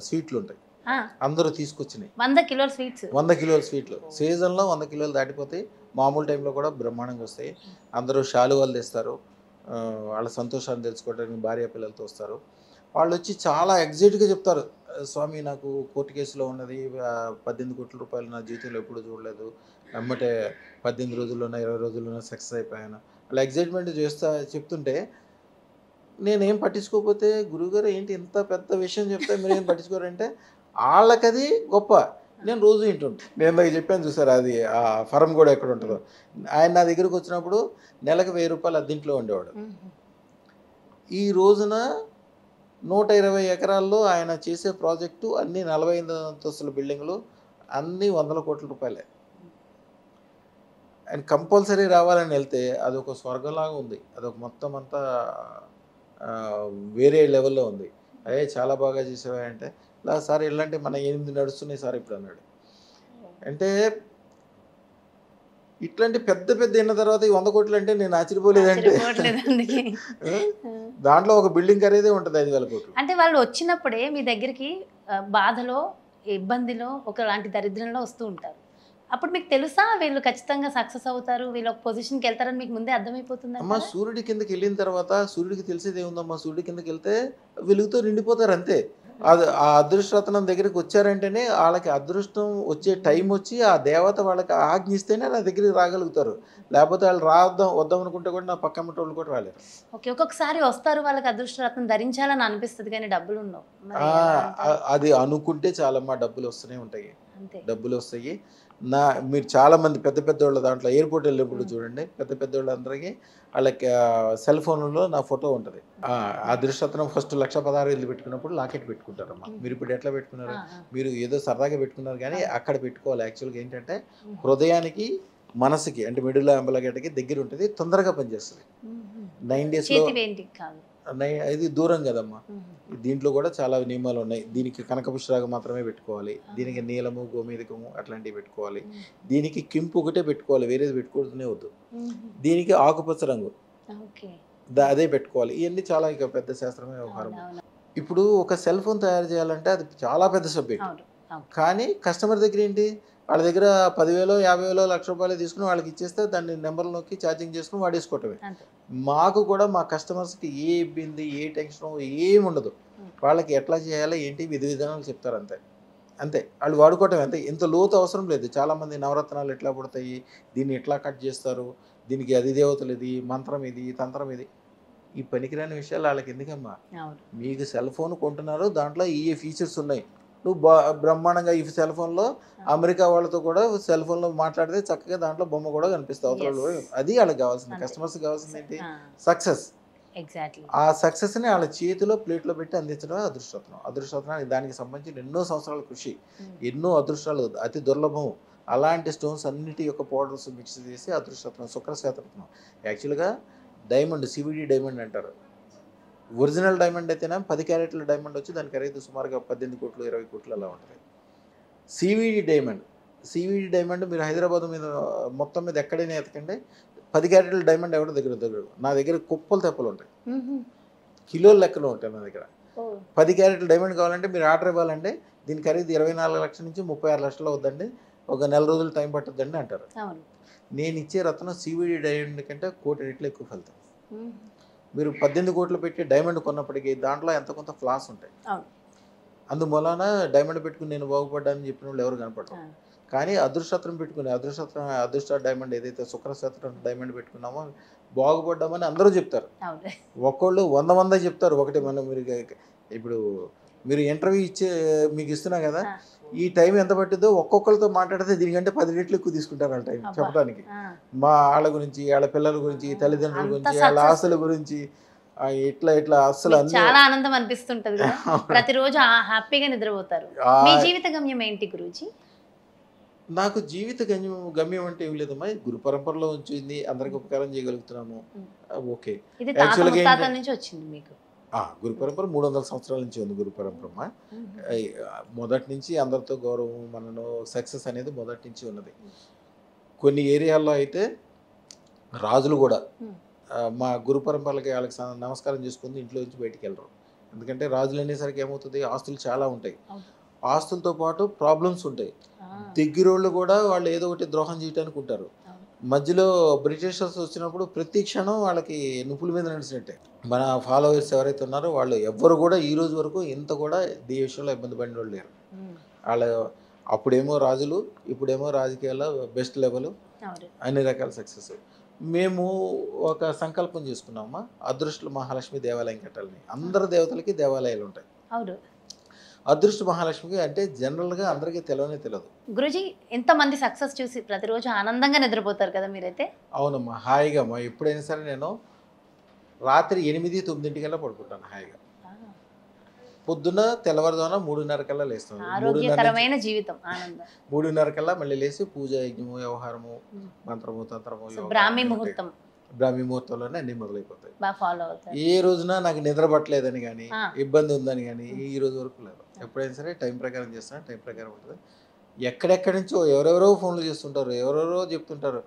స్వీట్లు ఉంటాయి, ఆ, అందరూ తీసుకొచ్చినాయి. 100 కిలోల స్వీట్స్. 100 కిలోల స్వీట్లు సీజన్లో 100 కిలోలు దాటిపోతాయి. మామూలు టైంలో కూడా బ్రహ్మాండంగా వస్తాయి. అందరూ శాలువాలు తెస్తారు, వాళ్ళ సంతోషాన్ని తెలుసుకోవడానికి భార్య పిల్లలతో వస్తారు. వాళ్ళు వచ్చి చాలా ఎగ్జైట్గా చెప్తారు, స్వామి నాకు కోర్టు కేసులో ఉన్నది, 18 కోట్ల రూపాయలు నా జీవితంలో ఎప్పుడు చూడలేదు, వెంబటే 18 రోజుల్లోనే 20 రోజుల్లోనే సక్సెస్ అయిపోయాను అలా ఎగ్జైట్మెంట్ చేస్తా చెప్తుంటే నేనేం పట్టించుకోకపోతే, గురువుగారు ఏంటి ఇంత పెద్ద విషయం చెప్తే మీరేం పట్టించుకోరంటే, వాళ్ళకది గొప్ప, నేను రోజు వింటుంటాను. నేను ఇందాక చెప్పాను చూసారు, అది ఆ ఫరం కూడా ఎక్కడ ఉంటుందో. ఆయన నా దగ్గరికి వచ్చినప్పుడు నెలకు 1000 రూపాయలు అద్దెంట్లో ఉండేవాడు. ఈ రోజున 120 ఎకరాల్లో ఆయన చేసే ప్రాజెక్టు అన్ని 45 అంతస్తుల బిల్డింగ్లు, అన్నీ 100 కోట్ల రూపాయలే. ఆయన కంపల్సరీ రావాలని వెళ్తే అదొక స్వర్గంలాగా ఉంది, అదొక మొత్తం అంతా వేరే లెవెల్లో ఉంది. అయ్యే చాలా బాగా చేసేవా అంటే, ఇలా సార్ ఇలాంటి మన 8 నడుస్తున్నాయి సార్ ఇప్పుడు అన్నాడు. అంటే ఇట్లాంటి పెద్ద పెద్ద అయిన తర్వాత ఈ 100 కోట్లు అంటే నేను ఆశ్చర్యపోలేదంటే, దాంట్లో ఒక బిల్డింగ్ ఖరీదే ఉంటుంది 5,000 కోట్లు. అంటే వాళ్ళు వచ్చినప్పుడే మీ దగ్గరికి బాధలో, ఇబ్బందిలో, ఒకలాంటి దరిద్రంలో వస్తూ ఉంటారు. అప్పుడు మీకు తెలుసా వీళ్ళు ఖచ్చితంగా సక్సెస్ అవుతారు, వీళ్ళు ఒక పొజిషన్కి వెళ్తారని మీకు ముందే అర్థమైపోతుంది? అమ్మ సూర్యుడి కిందకి వెళ్ళిన తర్వాత సూర్యుడికి తెలిసేది ఏముందమ్మా, సూర్యుడి కిందకి వెళ్తే వెలుగుతో నిండిపోతారు అంతే. అది ఆ అదృష్టరత్నం దగ్గరికి వచ్చారంటేనే వాళ్ళకి అదృష్టం వచ్చే టైం వచ్చి ఆ దేవత వాళ్ళకి ఆజ్ఞిస్తేనే నా దగ్గరికి రాగలుగుతారు. లేకపోతే వాళ్ళు వద్దాం అనుకుంటే కూడా నా పక్క వాళ్ళు కూడా రాలేరు. ఓకే, ఒక్కొక్కసారి వస్తారు, వాళ్ళకి అదృష్టరత్నం ధరించాలని అనిపిస్తుంది కానీ డబ్బులు ఉండవు. అది అనుకుంటే చాలమ్మా, డబ్బులు వస్తూనే ఉంటాయి, అంతే డబ్బులు వస్తాయి. మీరు చాలామంది పెద్ద పెద్దవాళ్ళ దాంట్లో ఎయిర్పోర్ట్ వెళ్ళినప్పుడు చూడండి, పెద్ద పెద్దవాళ్ళందరికీ వాళ్ళకి సెల్ ఫోన్లో నా ఫోటో ఉంటుంది. అదృష్టరత్నం ఫస్ట్ 1,16,000 పెట్టుకున్నప్పుడు లాకెట్ పెట్టుకుంటారమ్మా. మీరు ఇప్పుడు ఎట్లా పెట్టుకున్నారు? మీరు ఏదో సరదాగా పెట్టుకున్నారు కానీ అక్కడ పెట్టుకోవాలి. యాక్చువల్గా ఏంటంటే హృదయానికి మనసుకి అంటే మిడిల్ అంబలగడ్డకి దగ్గర ఉంటుంది, తొందరగా పనిచేస్తుంది. 9 డేస్లో. ఇది దూరం కదమ్మా. దీంట్లో కూడా చాలా నియమాలు ఉన్నాయి. దీనికి కనకపుష్పరాగం మాత్రమే పెట్టుకోవాలి, దీనికి నీలము గోమేధికము అట్లాంటివి పెట్టుకోవాలి, దీనికి కింపు ఒకటే పెట్టుకోవాలి, వేరేది పెట్టుకోవద్దనే వద్దు, దీనికి ఆకుపచ్చ రంగు అదే పెట్టుకోవాలి. ఇవన్నీ చాలా ఇక పెద్ద శాస్త్రమే వ్యవహారం. ఇప్పుడు ఒక సెల్ ఫోన్ తయారు చేయాలంటే అది చాలా పెద్ద సబ్జెక్ట్. కానీ కస్టమర్ దగ్గర ఏంటి, వాళ్ళ దగ్గర 10,000 50,000 లక్ష రూపాయలు తీసుకుని వాళ్ళకి ఇచ్చేస్తే దాన్ని నెంబర్లు నొక్కి ఛార్జింగ్ చేసుకుని వాడేసుకోవటమే. మాకు కూడా మా కస్టమర్స్కి ఏ ఇబ్బంది ఏ టెన్షన్ ఏమి ఉండదు. వాళ్ళకి ఎట్లా చేయాలో ఏంటి విధి విధానాలు చెప్తారు అంతే, అంతే వాళ్ళు వాడుకోవటం అంతే. ఇంత లోతు అవసరం లేదు. చాలామంది నవరత్నాలు ఎట్లా పుడతాయి, దీన్ని ఎట్లా కట్ చేస్తారు, దీనికి అది దేవతలు ఇది, మంత్రం ఇది, తంత్రం ఇది, ఈ పనికిరాని విషయాలు వాళ్ళకి ఎందుకమ్మా. మీకు సెల్ ఫోన్ కొంటున్నారు, దాంట్లో ఈ ఫీచర్స్ ఉన్నాయి, నువ్వు బ్రహ్మాండంగా ఈ సెల్ ఫోన్లో అమెరికా వాళ్ళతో కూడా సెల్ ఫోన్లో మాట్లాడితే చక్కగా దాంట్లో బొమ్మ కూడా కనిపిస్తుంది అవతలలో. అది వాళ్ళకి కావాల్సింది, కస్టమర్స్కి కావాల్సింది ఏంటి, సక్సెస్. ఆ సక్సెస్ని వాళ్ళ చేతిలో ప్లేట్లో పెట్టి అందించడమే అదృష్టరత్నం. అదృష్టరత్నానికి దానికి సంబంధించిన ఎన్నో సంవత్సరాల కృషి, ఎన్నో అదృష్టాలు, అతి దుర్లభం. అలాంటి స్టోన్స్ అన్నిటి యొక్క పౌడర్స్ మిక్స్ చేసి అదృష్టరత్నం, శుక్రశ్వేతరత్నం. యాక్చువల్గా డైమండ్ సివిడి డైమండ్ అంటారు. ఒరిజినల్ డైమండ్ అయితేనే 10 క్యారెట్ల డైమండ్ వచ్చి దాని ఖరీదు సుమారుగా 18 కోట్లు 20 కోట్లు అలా ఉంటుంది. సివిడి డైమండ్ మీరు హైదరాబాద్ మీద మొత్తం మీద ఎక్కడైనా ఎతకండి, 10 క్యారెట్ల డైమండ్ ఎవరి దగ్గర నా దగ్గర కుప్పలు తెప్పలు ఉంటాయి, కిలోల లెక్కలు ఉంటాయి నా దగ్గర. 10 క్యారెట్ల డైమండ్ కావాలంటే మీరు ఆర్డర్ ఇవ్వాలంటే దీని ఖరీదు 24 లక్షల నుంచి 36 లక్షలు అవుద్దండి, ఒక నెల రోజులు టైం పట్టుద్దండి అంటారు. నేను ఇచ్చే రత్నం సివిడి డైమండ్ కంటే 1 కోటి రెట్లు ఎక్కువ ఫలితం. మీరు 18 కోట్లు పెట్టి డైమండ్ కొన్నప్పటికీ దాంట్లో ఎంత కొంత ఫ్లాస్ ఉంటాయి. అందువలన డైమండ్ పెట్టుకుని నేను బాగుపడ్డానని చెప్పిన వాళ్ళు ఎవరు కనపడరు. కానీ అదృష్టరత్నం పెట్టుకుని అదృష్ట డైమండ్ ఏదైతే శుక్రశ్వేతరత్నం డైమండ్ పెట్టుకున్నామో బాగుపడ్డామని అందరూ చెప్తారు. ఒక్కళ్ళు 100 చెప్తారు. ఒకటి మనం మీరు ఇప్పుడు మీరు ఇంటర్వ్యూ మీకు ఇస్తున్నా కదా, ఈ టైం ఎంత పట్టిందో ఒక్కొక్కరితో మాట్లాడితే దీనికంటే 10 రెట్లు ఎక్కువ తీసుకుంటారు ఆ టైం చెప్పడానికి. మా వాళ్ళ గురించి, వాళ్ళ పిల్లల గురించి, తల్లిదండ్రుల గురించి, వాళ్ళ ఆస్తుల గురించి, ఇట్లా అసలు చాలా ఆనందం అనిపిస్తుంటది. ప్రతిరోజు హ్యాపీగా నిద్రపోతారు. మీ జీవిత గమ్యం ఏంటి గురూజీ? నాకు జీవిత గమ్యం అంటే ఏం లేదమ్మా, గురు పరంపరలో వచ్చింది, అందరికి ఉపకారం చేయగలుగుతున్నాము, ఓకే. యాక్చువల్గా నుంచి వచ్చింది మీకు గురు పరంపర 300 సంవత్సరాల నుంచి ఉంది. గురు పరంపర మొదటి నుంచి అందరితో గౌరవం, మనను సక్సెస్ అనేది మొదటి నుంచి ఉన్నది. కొన్ని ఏరియాల్లో అయితే రాజులు కూడా మా గురు పరంపరలకి వాళ్ళకి నమస్కారం చేసుకుంది ఇంట్లో నుంచి బయటికి వెళ్ళరు. ఎందుకంటే రాజులు అనేసరికి ఏమవుతుంది, ఆస్తులు చాలా ఉంటాయి. అవును. ఆస్తులతో పాటు ప్రాబ్లమ్స్ ఉంటాయి. ఆ, దగ్గరోళ్ళు కూడా వాళ్ళు ఏదో ఒకటి ద్రోహం చేయడానికి ఉంటారు. అవును. మధ్యలో బ్రిటిషర్స్ వచ్చినప్పుడు ప్రతి క్షణం వాళ్ళకి నిప్పుల మీద నడిచినట్టే. మన ఫాలోవర్స్ ఎవరైతే ఉన్నారో వాళ్ళు ఎవ్వరు కూడా ఈ రోజు వరకు ఇంత కూడా ఈ విషయంలో ఇబ్బంది పడిన వాళ్ళు లేరు. ఉమ్, వాళ్ళ అప్పుడేమో రాజులు, ఇప్పుడేమో రాజకీయాల్లో బెస్ట్ లెవెల్, అవును. అన్ని రకాల సక్సెస్. మేము ఒక సంకల్పం చేసుకున్నామా, అదృష్ట మహాలక్ష్మి దేవాలయం కట్టాలని. అందరు దేవతలకి దేవాలయాలు ఉంటాయి. అవును. అదృష్ట మహాలక్ష్మికి అంటే జనరల్గా అందరికీ తెలియదు. గురుజీ, ఎంతమంది సక్సెస్ చూసి ప్రతిరోజు ఆనందంగా నిద్రపోతారు కదా మీరైతే? అవునమ్మా, హాయిగా అమ్మా. ఎప్పుడైనా సరే నేను రాత్రి 8-9 పడుకుంటాను హాయిగా. ఆ, పొద్దున్న తెల్లవారుజామున 3:30 కల్లా లేస్తాను. ఆరోగ్యకరమైన జీవితం, ఆనందం. 3:30 కల్లా మళ్ళీ లేచి పూజ, యజ్ఞము, వ్యవహారము, ఉమ్. మంత్రము, తంత్రము, సో యోగా బ్రాహ్మీ అన్నీ ఉంటాయి. ముహూర్తం బ్రాహ్మీ ముహూర్తంలోనే అన్నీ మొదలైపోతాయి. బాగా ఫాలో అవుతారు. ఏ రోజున నాకు నిద్ర పట్టలేదని కానీ, ఆ. ఇబ్బంది ఉందని కానీ ఈ రోజు వరకు లేదు. ఎప్పుడైనా సరే టైం ప్రకారం చేస్తాను, టైం ప్రకారం ఉంటుంది. ఎక్కడెక్కడి నుంచో ఎవరెవరో ఫోన్లు చేస్తుంటారు, ఎవరెవరో చెప్తుంటారు.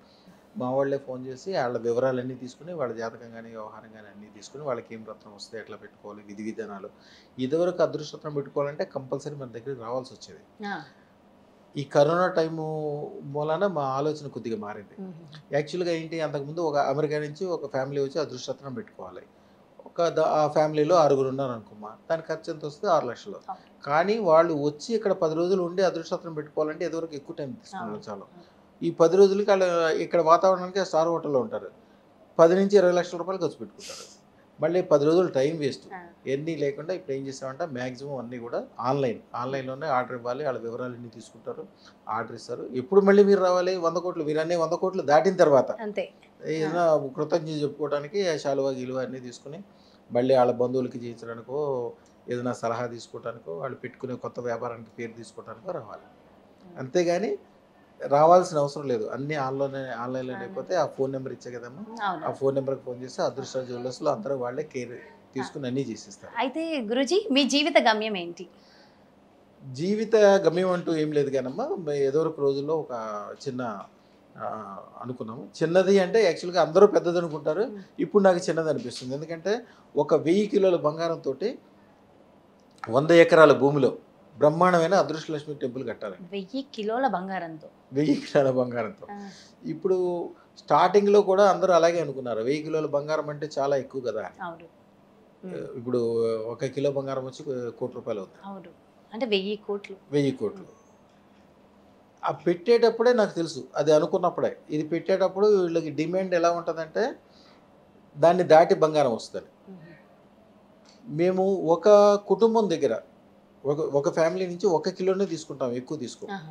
మా వాళ్ళే ఫోన్ చేసి వాళ్ళ వివరాలన్నీ తీసుకుని, వాళ్ళ జాతకం కానీ, వ్యవహారం కానీ అన్నీ తీసుకుని, వాళ్ళకి ఏం రత్నం వస్తే ఎట్లా పెట్టుకోవాలి, విధి విధానాలు. ఇదివరకు అదృష్టం పెట్టుకోవాలంటే కంపల్సరీ మన దగ్గరికి రావాల్సి వచ్చేది. ఆ, ఈ కరోనా టైము మూలాన మా ఆలోచన కొద్దిగా మారింది. ఉమ్, యాక్చువల్గా ఏంటి, అంతకుముందు ఒక అమెరికా నుంచి ఒక ఫ్యామిలీ వచ్చి అదృష్టం పెట్టుకోవాలి. ఆ ఫ్యామిలీలో 6 ఉన్నారు అనుకోమ్మా, దాని ఖర్చు ఎంత వస్తుంది, 6 లక్షలు. అవును. కానీ వాళ్ళు వచ్చి ఇక్కడ 10 రోజులు ఉండి అదృష్టం పెట్టుకోవాలంటే ఎదువరకు ఎక్కువ టైం తీసుకున్నారు అవును. చాలా. ఈ 10 రోజులకి వాళ్ళు ఇక్కడ వాతావరణానికి స్టార్ హోటల్లో ఉంటారు. 10-20 లక్షల రూపాయలు ఖర్చు పెట్టుకుంటారు. మళ్ళీ 10 రోజులు టైం వేస్ట్. ఆ, ఎన్ని లేకుండా ఇప్పుడు ఏం చేస్తామంటే మ్యాక్సిమం అన్నీ కూడా ఆన్లైన్లోనే ఆర్డర్ ఇవ్వాలి. వాళ్ళ వివరాలన్నీ తీసుకుంటారు, ఆర్డర్ ఇస్తారు. ఎప్పుడు మళ్ళీ మీరు రావాలి, 100 కోట్లు మీరు అన్నీ 100 కోట్లు దాటిన తర్వాత అంతే. ఏదైనా కృతజ్ఞత చెప్పుకోవడానికి శాలువా గిలువ అన్నీ తీసుకుని మళ్ళీ వాళ్ళ బంధువులకి చేయించడానికో, ఏదైనా సలహా తీసుకోవడానికో, వాళ్ళు పెట్టుకునే కొత్త వ్యాపారానికి పేరు తీసుకోవడానికో రావాలి. అంతేగాని రావాల్సిన అవసరం లేదు. అన్నీ ఆన్లైన్లో లేకపోతే ఆ ఫోన్ నెంబర్ ఇచ్చే కదమ్మా, ఆ అవును. ఫోన్ నెంబర్కి ఫోన్ చేస్తే అదృష్ట జ్యువెలర్స్లో అందరూ వాళ్ళే కేర్ తీసుకుని అన్నీ చేసిస్తారు. అయితే గురుజీ, మీ జీవిత గమ్యం ఏంటి? జీవిత గమ్యం అంటూ ఏం లేదు కానమ్మా, ఏదో ఒక రోజుల్లో ఒక చిన్న అనుకున్నాము. చిన్నది అంటే యాక్చువల్గా అందరూ పెద్దది అనుకుంటారు. ఇప్పుడు నాకు చిన్నది అనిపిస్తుంది. ఎందుకంటే ఒక 1000 కిలోల బంగారంతో 100 ఎకరాల భూమిలో బ్రహ్మాండమైన అదృష్టలక్ష్మి టెంపుల్ కట్టాలి. 1000 కిలోల బంగారంతో. 1000 కిలోల బంగారంతో. ఆ, ఇప్పుడు స్టార్టింగ్లో కూడా అందరూ అలాగే అనుకున్నారు, 1000 కిలోల బంగారం అంటే చాలా ఎక్కువ కదా అని. అవును. ఉమ్, ఇప్పుడు 1 కిలో బంగారం వచ్చి ₹1,00,00,000 అవుతుంది. అవును. అంటే 1000 కోట్లు. 1000 కోట్లు. ఆ పెట్టేటప్పుడే నాకు తెలుసు, అది అనుకున్నప్పుడే, ఇది పెట్టేటప్పుడు వీళ్ళకి డిమాండ్ ఎలా ఉంటుందంటే దాన్ని దాటి బంగారం వస్తుంది. ఉమ్, మేము ఒక కుటుంబం దగ్గర ఒక ఫ్యామిలీ నుంచి 1 కిలోనే తీసుకుంటాం, ఎక్కువ తీసుకో. ఆహా.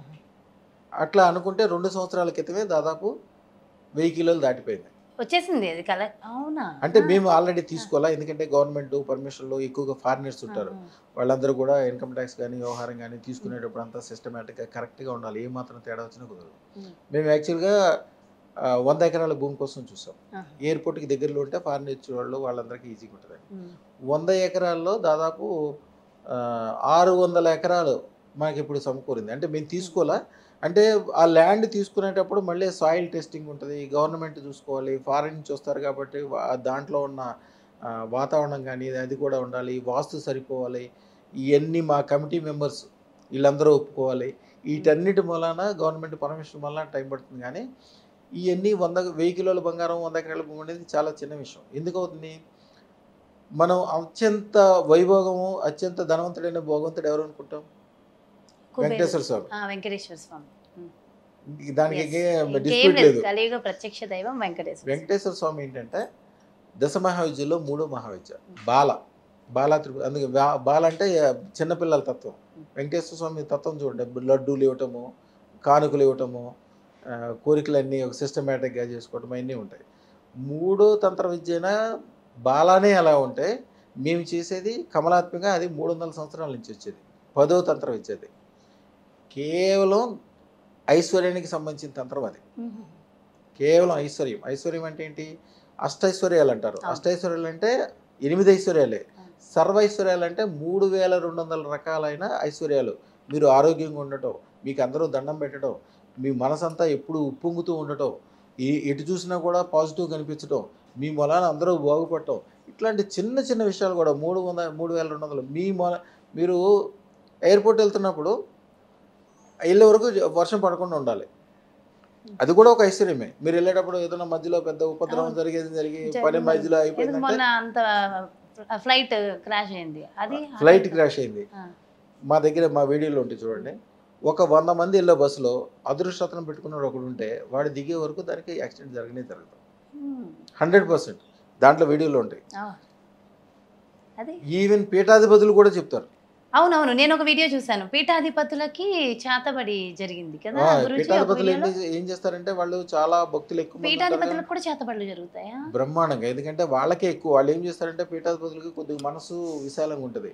అట్లా అనుకుంటే 2 సంవత్సరాల క్రితమే దాదాపు 1000 కిలోలు దాటిపోయింది. వచ్చేసింది అది అవునా? అంటే మేము ఆల్రెడీ తీసుకోవాలా, ఎందుకంటే గవర్నమెంట్ పర్మిషన్లో ఎక్కువగా ఫారినర్స్ ఉంటారు. వాళ్ళందరూ కూడా ఇన్కమ్ ట్యాక్స్ కానీ, వ్యవహారం కానీ తీసుకునేటప్పుడు అంతా సిస్టమేటిక్గా కరెక్ట్గా ఉండాలి. ఏ మాత్రం తేడా వచ్చినా కుదరదు. మేము యాక్చువల్గా 100 ఎకరాల భూమి కోసం చూసాం. ఎయిర్పోర్ట్కి దగ్గరలో ఉంటే ఫారిన్ వచ్చే వాళ్ళు వాళ్ళందరికీ ఈజీగా ఉంటుంది. 100 ఎకరాల్లో దాదాపు 600 ఎకరాలు మనకి ఇప్పుడు సమకూరింది. అంటే మేము తీసుకోవాలా, అంటే ఆ ల్యాండ్ తీసుకునేటప్పుడు మళ్ళీ సాయిల్ టెస్టింగ్ ఉంటుంది, గవర్నమెంట్ చూసుకోవాలి, ఫారిన్ నుంచి వస్తారు కాబట్టి దాంట్లో ఉన్న వాతావరణం కానీ అది కూడా ఉండాలి, వాస్తు సరిపోవాలి, ఇవన్నీ మా కమిటీ మెంబర్స్ వీళ్ళందరూ ఒప్పుకోవాలి. వీటన్నిటి మూలాన గవర్నమెంట్ పర్మిషన్ వల్ల టైం పడుతుంది. కానీ ఇవన్నీ 1000 కిలోల బంగారం 100 ఎకరాల భూమి అనేది చాలా చిన్న విషయం. ఎందుకు అవుతుంది, మనం అత్యంత వైభోగము, అత్యంత ధనవంతుడైన భగవంతుడు ఎవరు అనుకుంటాం, వెంకటేశ్వర స్వామి. వెంకటేశ్వర స్వామి. దానికి డిస్ప్యూట్ లేదు. కలియుగ ప్రత్యక్ష దైవం వెంకటేశ్వర. వెంకటేశ్వర స్వామి ఏంటంటే దశ మహావిద్యలో 3వ మహావిద్య బాల త్రిపుర. అందుకే బాల అంటే చిన్నపిల్లల తత్వం. వెంకటేశ్వర స్వామి తత్వం చూడండి, లడ్డూలు ఇవ్వటము, కానుకలు ఇవ్వటము, కోరికలన్నీ ఒక సిస్టమేటిక్గా చేసుకోవటం అన్నీ ఉంటాయి. 3వ తంత్ర విద్యన బాలానే అలా ఉంటే, మేము చేసేది కమలాత్మగా అది 300 సంవత్సరాల నుంచి వచ్చేది 10వ తంత్ర విద్య. అది కేవలం ఐశ్వర్యానికి సంబంధించిన తంత్రం. అది కేవలం ఐశ్వర్యం అంటే ఏంటి, అష్టైశ్వర్యాలు అంటారు. అష్టైశ్వర్యాలు అంటే 8 ఐశ్వర్యాలే. సర్వైశ్వర్యాలు అంటే 3200 రకాలైన ఐశ్వర్యాలు. మీరు ఆరోగ్యంగా ఉండటం, మీకు అందరూ దండం పెట్టడం, మీ మనసంతా ఎప్పుడు ఉప్పొంగుతూ ఉండటం, ఎటు చూసినా కూడా పాజిటివ్ కనిపించడం, మీ మూలాన అందరూ బాగుపడటం, ఇట్లాంటి చిన్న చిన్న విషయాలు కూడా 3,200 మీరు ఎయిర్పోర్ట్ వెళ్తున్నప్పుడు వెళ్ళే వరకు వర్షం పడకుండా ఉండాలి. అది కూడా ఒక ఐశ్వర్యమే. మీరు వెళ్ళేటప్పుడు ఏదైనా మధ్యలో పెద్ద ఉపద్రవం జరిగి పని మధ్యలో అయిపోయిందంటే, మొన్న అంత ఫ్లైట్ క్రాష్ అయింది, అది ఫ్లైట్ క్రాష్ అయింది. మా వీడియోలో ఉంటుంది చూడండి. ఒక 100 మంది వెళ్ళే బస్సులో అదృష్టం పెట్టుకున్నాడు ఒకడు ఉంటే వాడు దిగే వరకు దానికి యాక్సిడెంట్ జరగదు 100%. దాంట్లో వీడియోలో ఉంటాయి. ఈవెన్ పీఠాధిపతులు కూడా చెప్తారు. అవునవును, నేను ఒక వీడియో చూసాను, పీఠాధిపతులకి చేతబడి జరిగింది కదా. పీఠాధిపతులు ఏం చేస్తారంటే వాళ్ళు చాలా భక్తులు ఎక్కువ, పీఠాధిపతులకు కూడా చేతబడులు జరుగుతాయా? బ్రహ్మాండంగా. ఎందుకంటే వాళ్ళకే ఎక్కువ. వాళ్ళు ఏం చేస్తారంటే పీఠాధిపతులకి కొద్దిగా మనసు విశాలంగా ఉంటుంది.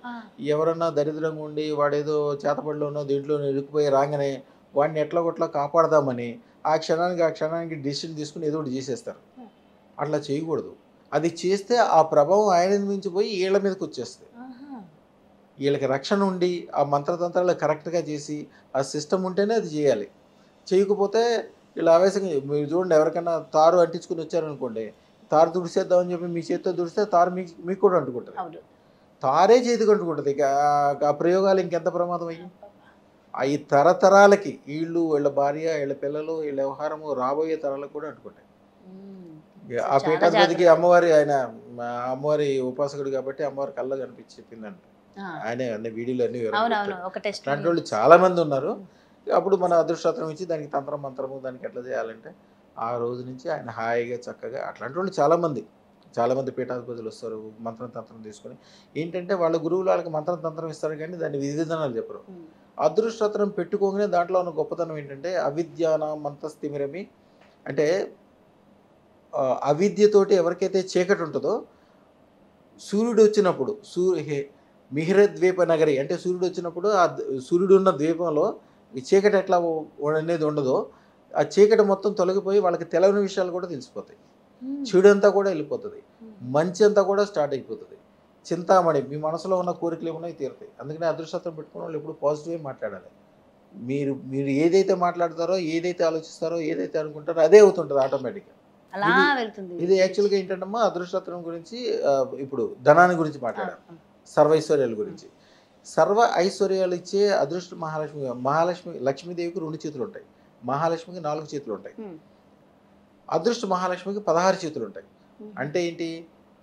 ఎవరన్నా దరిద్రంగా ఉండి వాడేదో చేతబడిలోనో దీంట్లో ఇరుక్కుపోయి రాగానే వాడిని ఎట్లా కొట్లా కాపాడదామని ఆ క్షణానికి డిసిషన్ తీసుకుని ఏదో ఒకటి చేసేస్తారు. అట్లా చేయకూడదు. అది చేస్తే ఆ ప్రభావం ఆయన మించిపోయి వీళ్ళ మీదకి వచ్చేస్తుంది. వీళ్ళకి రక్షణ ఉండి ఆ మంత్రతంత్రాలు కరెక్ట్గా చేసి ఆ సిస్టమ్ ఉంటేనే అది చేయాలి. చేయకపోతే వీళ్ళు ఆవేశంగా, మీరు చూడండి, ఎవరికైనా తారు అంటించుకుని వచ్చారనుకోండి, తారు దుడిసేద్దామని చెప్పి మీ చేతితో దుడిస్తే తారు మీకు కూడా అంటుకుంటుంది. తారే చేతికి అంటుకుంటుంది. ఇక ఆ ప్రయోగాలు ఇంకెంత ప్రమాదం అయ్యి ఈ తరతరాలకి వీళ్ళ భార్య, వీళ్ళ పిల్లలు, వీళ్ళ వ్యవహారము రాబోయే తరాలకు కూడా అంటుకుంటాయి. ఆ పీఠాధిపతికి అమ్మవారి ఉపాసకుడు కాబట్టి అమ్మవారి కళ్ళ కనిపించి చెప్పిందంట. ఆయన అన్ని వీడియోలు అన్ని అట్లాంటి వాళ్ళు చాలా మంది ఉన్నారు. అప్పుడు మన అదృష్టం ఇచ్చి దానికి తంత్రం మంత్రము దానికి ఎట్లా చేయాలంటే ఆ రోజు నుంచి ఆయన హాయిగా చక్కగా, అట్లాంటి వాళ్ళు చాలామంది పీఠాధిపతులు వస్తారు తంత్రం తీసుకొని. ఏంటంటే వాళ్ళ గురువులు వాళ్ళకి తంత్రం ఇస్తారు కానీ దాన్ని విధి విధానాలు చెప్పరు. అదృష్టం పెట్టుకోగానే దాంట్లో ఉన్న గొప్పతనం ఏంటంటే అవిద్యాన మంతస్థిమిరమి, అంటే అవిద్యతోటి ఎవరికైతే చీకటి ఉంటుందో సూర్యుడు వచ్చినప్పుడు మిహిరద్వీప నగరి అంటే సూర్యుడు వచ్చినప్పుడు ఆ సూర్యుడు ఉన్న ద్వీపంలో ఈ చీకటి ఎట్లా అనేది ఉండదో ఆ చీకటి మొత్తం తొలగిపోయి వాళ్ళకి తెలవని విషయాలు కూడా తెలిసిపోతాయి. చెడు అంతా కూడా వెళ్ళిపోతుంది, మంచి అంతా కూడా స్టార్ట్ అయిపోతుంది. చింతామణి, మీ మనసులో ఉన్న కోరికలు ఏమన్నా తీరుతాయి. అందుకని అదృష్టం పెట్టుకున్న వాళ్ళు ఎప్పుడు పాజిటివ్గా మాట్లాడాలి. మీరు ఏదైతే మాట్లాడతారో, ఏదైతే ఆలోచిస్తారో, ఏదైతే అనుకుంటారో అదే అవుతుంటుంది ఆటోమేటిక్గా. ఇది యాక్చువల్గా ఏంటంటమ్మా అదృష్టం గురించి. ఇప్పుడు ధనాన్ని గురించి మాట్లాడారు, సర్వైశ్వర్యాల గురించి. సర్వ ఐశ్వర్యాలు ఇచ్చే అదృష్ట లక్ష్మీదేవికి 2 చేతులు ఉంటాయి, మహాలక్ష్మికి 4 చేతులు ఉంటాయి, అదృష్ట మహాలక్ష్మికి 16 చేతులు ఉంటాయి. అంటే ఏంటి,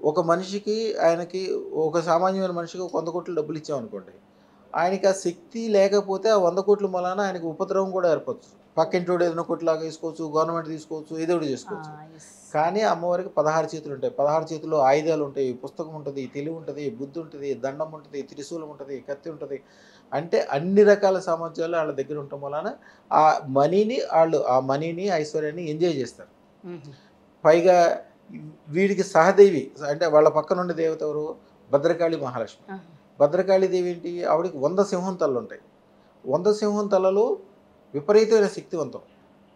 ఒక మనిషికి ఆయనకి ఒక సామాన్యమైన మనిషికి 100 కోట్ల డబ్బులు ఇచ్చామనుకోండి, ఆయనకి ఆ శక్తి లేకపోతే ఆ 100 కోట్ల మూలాన ఆయనకు ఉపద్రవం కూడా ఏర్పడచ్చు. పక్కింటోడు ఏదైనా కొట్లాగా తీసుకోవచ్చు, గవర్నమెంట్ తీసుకోవచ్చు, ఏదో ఒకటి చేసుకోవచ్చు. కానీ అమ్మవారికి 16 చేతులు ఉంటాయి. 16 చేతుల్లో ఆయుధాలు ఉంటాయి, పుస్తకం ఉంటుంది, తెలివి ఉంటుంది, బుద్ధి ఉంటుంది, దండం ఉంటుంది, త్రిశూలం ఉంటుంది, కత్తి ఉంటుంది. అంటే అన్ని రకాల సామర్థ్యాలు వాళ్ళ దగ్గర ఉండటం వలన ఆ మనీని ఐశ్వర్యాన్ని ఎంజాయ్ చేస్తారు. పైగా వీడికి సహదేవి అంటే వాళ్ళ పక్కన ఉండే దేవత ఎవరు, భద్రకాళి మహాలక్ష్మి. భద్రకాళి దేవి ఏంటి, ఆవిడకి 100 సింహం తలలు ఉంటాయి. 100 సింహం తలలు విపరీతమైన శక్తివంతం.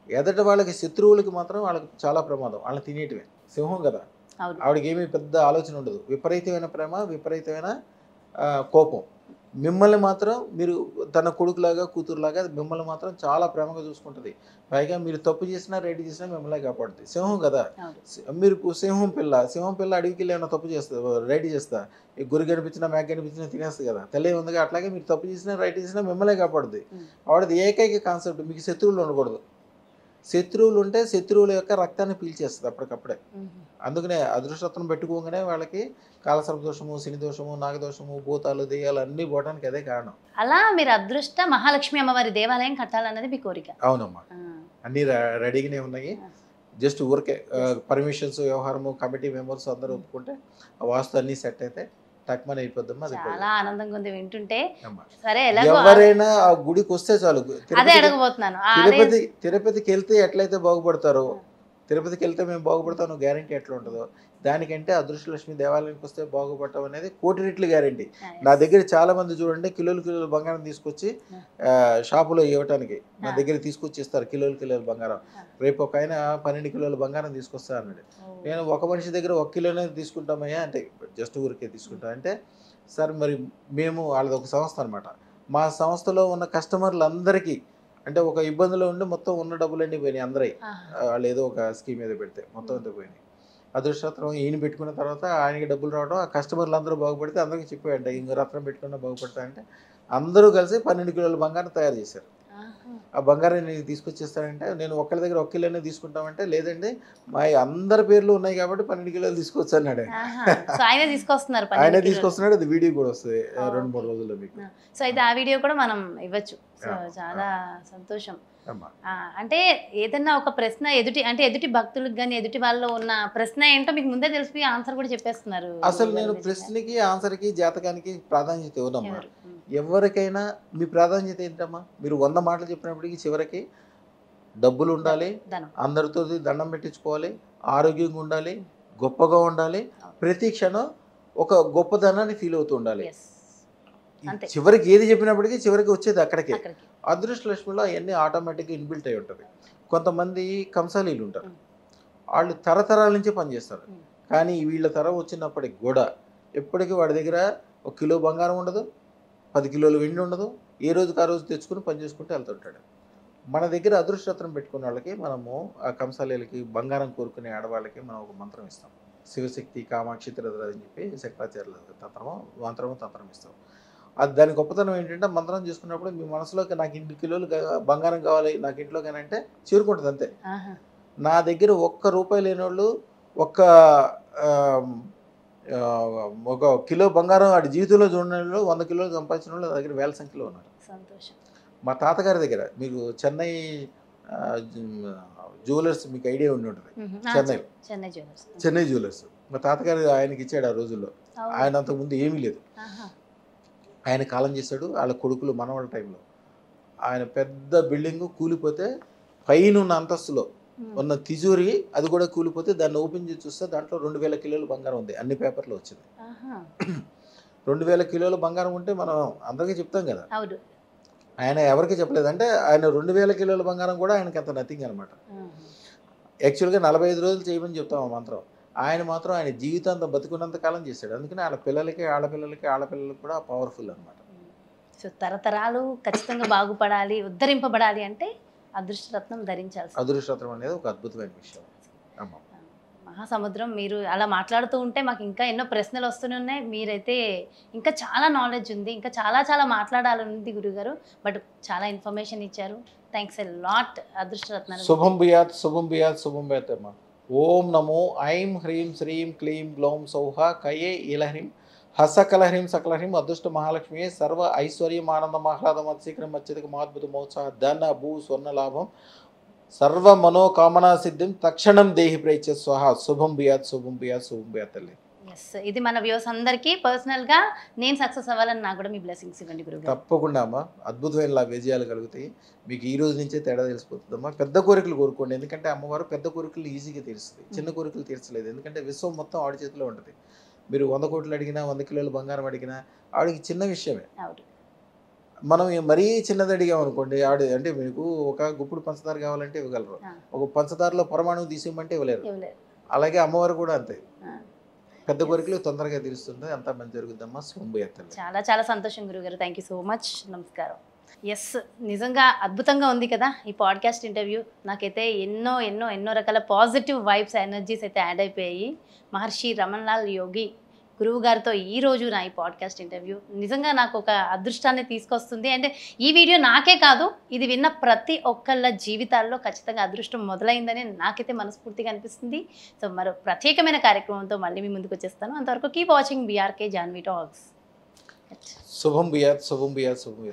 ఎదట వాళ్ళకి శత్రువులకి మాత్రం వాళ్ళకి చాలా ప్రమాదం, వాళ్ళని తినేటివే. సింహం కదా, ఆవిడకి ఏమీ పెద్ద ఆలోచన ఉండదు. విపరీతమైన ప్రేమ, విపరీతమైన కోపం. మిమ్మల్ని మాత్రం మీరు తన కొడుకులాగా కూతురులాగా మిమ్మల్ని మాత్రం చాలా ప్రేమగా చూసుకుంటుంది. పైగా మీరు తప్పు చేసినా రైట్ చేసినా మిమ్మల్ని కాపాడుతుంది. సింహం కదా, మీరు సింహం పిల్ల అడవికి వెళ్ళి ఏమైనా తప్పు చేస్తా రైట్ చేస్తా, ఈ గురి కనిపించినా మేక కనిపించినా తినేస్తుంది కదా, తల్లి ఉందిగా. అట్లాగే మీరు తప్పు చేసినా రైట్ చేసినా మిమ్మల్ని కాపాడుతుంది. ఆవిడది ఏకైక కాన్సెప్ట్, మీకు శత్రువులు ఉండకూడదు. శత్రువులు ఉంటే శత్రువుల యొక్క రక్తాన్ని పీల్చేస్తుంది అప్పటికప్పుడే. అందుకనే అదృష్టం పెట్టుకోగానే వాళ్ళకి కాలసర్ప దోషము, శని దోషము, నాగదోషము, భూతాలు, దెయ్యాలు అన్నీ పోవడానికి అదే కారణం. అలా మీరు అదృష్ట మహాలక్ష్మి అమ్మవారి దేవాలయం కట్టాలన్నది మీ కోరిక? అవునమ్మా, అన్నీ రెడీగానే ఉన్నాయి. జస్ట్ ఊరికే పర్మిషన్స్, వ్యవహారము, కమిటీ మెంబర్స్ అందరూ ఒప్పుకుంటే ఆ వాస్తు అన్నీ సెట్ అయితే టక్మని అయిపోద్దమ్మా. చాలా ఆనందంగా ఉంది వింటుంటే. సరే, ఎవరైనా ఆ గుడికి వస్తే చాలు. తిరుపతికి వెళ్తే ఎట్లయితే బాగుపడతారో, తిరుపతికి వెళ్తే మేము బాగుపడతాను గ్యారంటీ ఎట్లా ఉంటుందో, దానికంటే అదృష్టలక్ష్మి దేవాలయానికి వస్తే బాగుపడటం అనేది 1,000 రెట్లు గ్యారంటీ. నా దగ్గర చాలా మంది చూడండి కిలోలు బంగారం తీసుకొచ్చి షాపులో ఇవ్వటానికి నా దగ్గర తీసుకొచ్చి ఇస్తారు. కిలోలు బంగారం. రేపు ఒక ఆయన 12 కిలోల బంగారం తీసుకొస్తా అన్నాడు. నేను ఒక మనిషి దగ్గర 1 కిలోనే తీసుకుంటామయ్యా అంటే, జస్ట్ ఊరికే తీసుకుంటా అంటే, సార్ మరి మేము వాళ్ళది ఒక సంస్థ అనమాట, మా సంస్థలో ఉన్న కస్టమర్లందరికీ అంటే ఒక ఇబ్బందిలో ఉండి మొత్తం ఉన్న డబ్బులన్నీ పోయినాయి అందరూ. వాళ్ళు ఏదో ఒక స్కీమ్ ఏదో పెడితే మొత్తం అంతా పోయినాయి. అదృష్టరత్నం ఈయన పెట్టుకున్న తర్వాత ఆయనకి డబ్బులు రావడం, ఆ కస్టమర్లు అందరూ బాగుపడితే అందరికీ చెప్పాడంట ఇంకో రత్నం పెట్టుకున్నా బాగుపడతా అంటే అందరూ కలిసి 12 కిలోల బంగారం తయారు చేశారు. ఆహా. ఆ బంగారం నేను తీసుకొచ్చేస్తానంటే, నేను ఒక్కరి దగ్గర 1 కిలోనే తీసుకుంటామంటే, లేదండి మా అందరి పేర్లు ఉన్నాయి కాబట్టి 12 కిలోలు తీసుకోవచ్చు అన్నాడు ఆయన. ఆహా. సో ఆయనే తీసుకొస్తున్నారు ఆయనే 12 కిలోలు. తీసుకొస్తున్నాడు. అది వీడియో కూడా వస్తుంది ఓకే. 2-3 రోజుల్లో మీకు. సో అయితే ఆ వీడియో కూడా మనం ఇవ్వచ్చు. సో ఆ, చాలా సంతోషం. అమ్మా. అంటే ఏదన్నా ఒక ప్రశ్న ఎదుటి భక్తులకు కానీ ఎదుటి వాళ్ళలో ఉన్న ప్రశ్న ఏంటో మీకు ముందే తెలిసి ఆన్సర్ కూడా చెప్పేస్తున్నారు. అసలు నేను ప్రశ్నకి ఆన్సర్కి జాతకానికి ప్రాధాన్యత ఇవ్వదమ్మా. ఎవరు? ఎవరికైనా మీ ప్రాధాన్యత ఏంటమ్మా? మీరు 100 మాటలు చెప్పినప్పటికీ చివరికి డబ్బులు ఉండాలి, ధనం. అందరితో దండం పెట్టించుకోవాలి, ఆరోగ్యంగా ఉండాలి, గొప్పగా ఉండాలి, ప్రతి క్షణం ఒక గొప్పదనాన్ని ఫీల్ అవుతూ ఉండాలి. Yes. అంతే. చివరికి ఏది చెప్పినప్పటికీ చివరికి వచ్చేది అక్కడికే. అక్కడికి. అదృష్ట లక్ష్మిలో అవన్నీ ఆటోమేటిక్గా ఇన్బిల్ట్ అయి ఉంటుంది. కొంతమంది కంసాలీలు ఉంటారు, వాళ్ళు తరతరాల నుంచి పనిచేస్తారు, కానీ వీళ్ళ తరం వచ్చినప్పటికి కూడా ఎప్పటికీ వాడి దగ్గర 1 కిలో బంగారం ఉండదు, 10 కిలోలు వెండి ఉండదు, ఏ రోజుకి ఆ రోజు తెచ్చుకుని పని చేసుకుంటూ వెళ్తుంటాడు. మన దగ్గర అదృష్టరత్నం పెట్టుకున్న వాళ్ళకి మనము ఆ కంసాలీలకి బంగారం కోరుకునే ఆడవాళ్ళకి మనం ఒక మంత్రం ఇస్తాం. శివశక్తి కామాక్షి తిరదర అని చెప్పి శంకరాచార్యుల తంత్రం ఇస్తాం. అది దాని గొప్పతనం ఏంటంటే మంత్రం చేసుకున్నప్పుడు మీ మనసులోకి నాకు 2 కిలోలు బంగారం కావాలి నాకు ఇంట్లో కానీ అంటే చేరుకుంటుంది అంతే. నా దగ్గర 1 రూపాయి లేని వాళ్ళు ఒక కిలో బంగారం వాడి జీవితంలో చూడని వాళ్ళు 100 కిలోలు సంపాదించిన వాళ్ళు నా దగ్గర వేల సంఖ్యలో ఉన్నారు. సంతోషం. మా తాతగారి దగ్గర మీకు చెన్నై జ్యువెలర్స్ మీకు ఐడియా ఉండి ఉంటుంది. చెన్నై జ్యువెలర్స్ మా తాతగారు ఆయనకి ఇచ్చాడు ఆ రోజుల్లో. ఆయన అంతకుముందు ఏమీ లేదు, ఆయన కాలం చేశాడు. వాళ్ళ కొడుకులు మనవాళ్ళ టైంలో ఆయన పెద్ద బిల్డింగ్ కూలిపోతే పైన ఉన్న అంతస్తులో ఉన్న తిజూరి అది కూడా కూలిపోతే దాన్ని ఓపెన్ చేసి చూస్తే దాంట్లో 2000 కిలోల బంగారం ఉంది. అన్ని పేపర్లో వచ్చింది. 2000 కిలోల బంగారం ఉంటే మనం అందరికీ చెప్తాం కదా, ఆయన ఎవరికి చెప్పలేదు. అంటే ఆయన 2000 కిలోల బంగారం కూడా ఆయనకి అంత నథింగ్ అనమాట. యాక్చువల్గా 45 రోజులు చేయమని చెప్తాం ఆ మంత్రం. ఆయన మాత్రం ఆయన జీవితాంతం బతుకున్నంత కాలం చేశాడు. అందుకని వాళ్ళ పిల్లలకి ఆడపిల్లలకి కూడా పవర్ఫుల్ అనమాట. సో తరతరాలు ఖచ్చితంగా బాగుపడాలి, ఉద్ధరింపబడాలి అంటే అదృష్టరత్నం ధరించాల్సి. అదృష్టరత్నం అనేది ఒక అద్భుతమైన విషయం. మహాసముద్రం. మీరు అలా మాట్లాడుతూ ఉంటే మాకు ఇంకా ఎన్నో ప్రశ్నలు వస్తూనే ఉన్నాయి. మీరైతే ఇంకా చాలా నాలెడ్జ్ ఉంది, ఇంకా చాలా మాట్లాడాలని ఉంది గురుగారు. బట్ చాలా ఇన్ఫర్మేషన్ ఇచ్చారు. థ్యాంక్స్ ఎ లాట్ అదృష్టరత్నాలు. శుభం భూయాత్ శుభం భూయాత్ శుభం భూయాత్ అమ్మా. ఓం నమో ఐం హ్రీం శ్రీం క్లీం గ్లౌం సౌహ కయే ఈలహ్రీం హసకలహ్రీం సకలహ్రీం అదృష్ట మహాలక్ష్మి సర్వ ఐశ్వర్యం ఆనందం ఆహ్లాదం అత్శీఘ్రం అత్యధిక మహాద్భుత మోత్సాహ ధన భూ స్వర్ణ లాభం సర్వ మనోకామనా సిద్ధిం తక్షణం దేహి ప్రేచ్య స్వహ. శుభం భూయాత్ శుభం భూయాత్ శుభం భూయాత్ తల్లి. ఎస్, ఇది మన వ్యూస్ అందరికీ పర్సనల్గా నేను సక్సెస్ అవ్వాలని నాకు కూడా మీ బ్లెస్సింగ్స్ ఇవ్వండి గురుగారు. తప్పకుండా అమ్మా, అద్భుతమైన విజయాలు కలుగుతాయి. మీకు ఈ రోజు నుంచే తేడా తెలిసిపోతుందమ్మా. పెద్ద కోరికలు కోరుకోండి, ఎందుకంటే అమ్మవారు పెద్ద కోరికలు ఈజీగా తీరుస్తుంది, చిన్న కోరికలు తీర్చలేదు. ఎందుకంటే విశ్వం మొత్తం ఆవిడ చేతిలో ఉంటుంది. మీరు 100 కోట్లు అడిగినా 100 కిలోల బంగారం అడిగినా ఆవిడకి చిన్న విషయమే. మనం మరీ చిన్నది అడిగాం అనుకోండి, ఆవిడ అంటే మీకు ఒక గుప్పుడు పంచదార కావాలంటే ఇవ్వగలరు, ఒక పంచదారలో పరమాణువు తీసేయమంటే ఇవ్వలేరు. అలాగే అమ్మవారు కూడా అంతే, పెద్ద కోరికలు తొందరగా తీరుస్తుంది. అంతా మంచి జరుగుద్దమ్మా. శుభం. చాలా సంతోషం గురుగారు. Thank you so much. నమస్కారం. ఎస్, నిజంగా అద్భుతంగా ఉంది కదా ఈ పాడ్కాస్ట్ ఇంటర్వ్యూ. నాకైతే ఎన్నో రకాల పాజిటివ్ వైబ్స్ ఎనర్జీస్ అయితే యాడ్ అయిపోయాయి. మహర్షి రమణ్ లాల్ యోగి గురువు గారితో ఈరోజు నా ఈ పాడ్కాస్ట్ ఇంటర్వ్యూ నిజంగా నాకు ఒక అదృష్టాన్ని తీసుకొస్తుంది. అంటే ఈ వీడియో నాకే కాదు, ఇది విన్న ప్రతి ఒక్కళ్ళ జీవితాల్లో ఖచ్చితంగా అదృష్టం మొదలైందని నాకైతే మనస్ఫూర్తిగా అనిపిస్తుంది. సో మరో ప్రత్యేకమైన కార్యక్రమంతో మళ్ళీ మీ ముందుకు వచ్చేస్తాను. అంతవరకు keep watching BRK Janhvi talks. శుభం భూయాత్ శుభం భూయాత్ శుభం.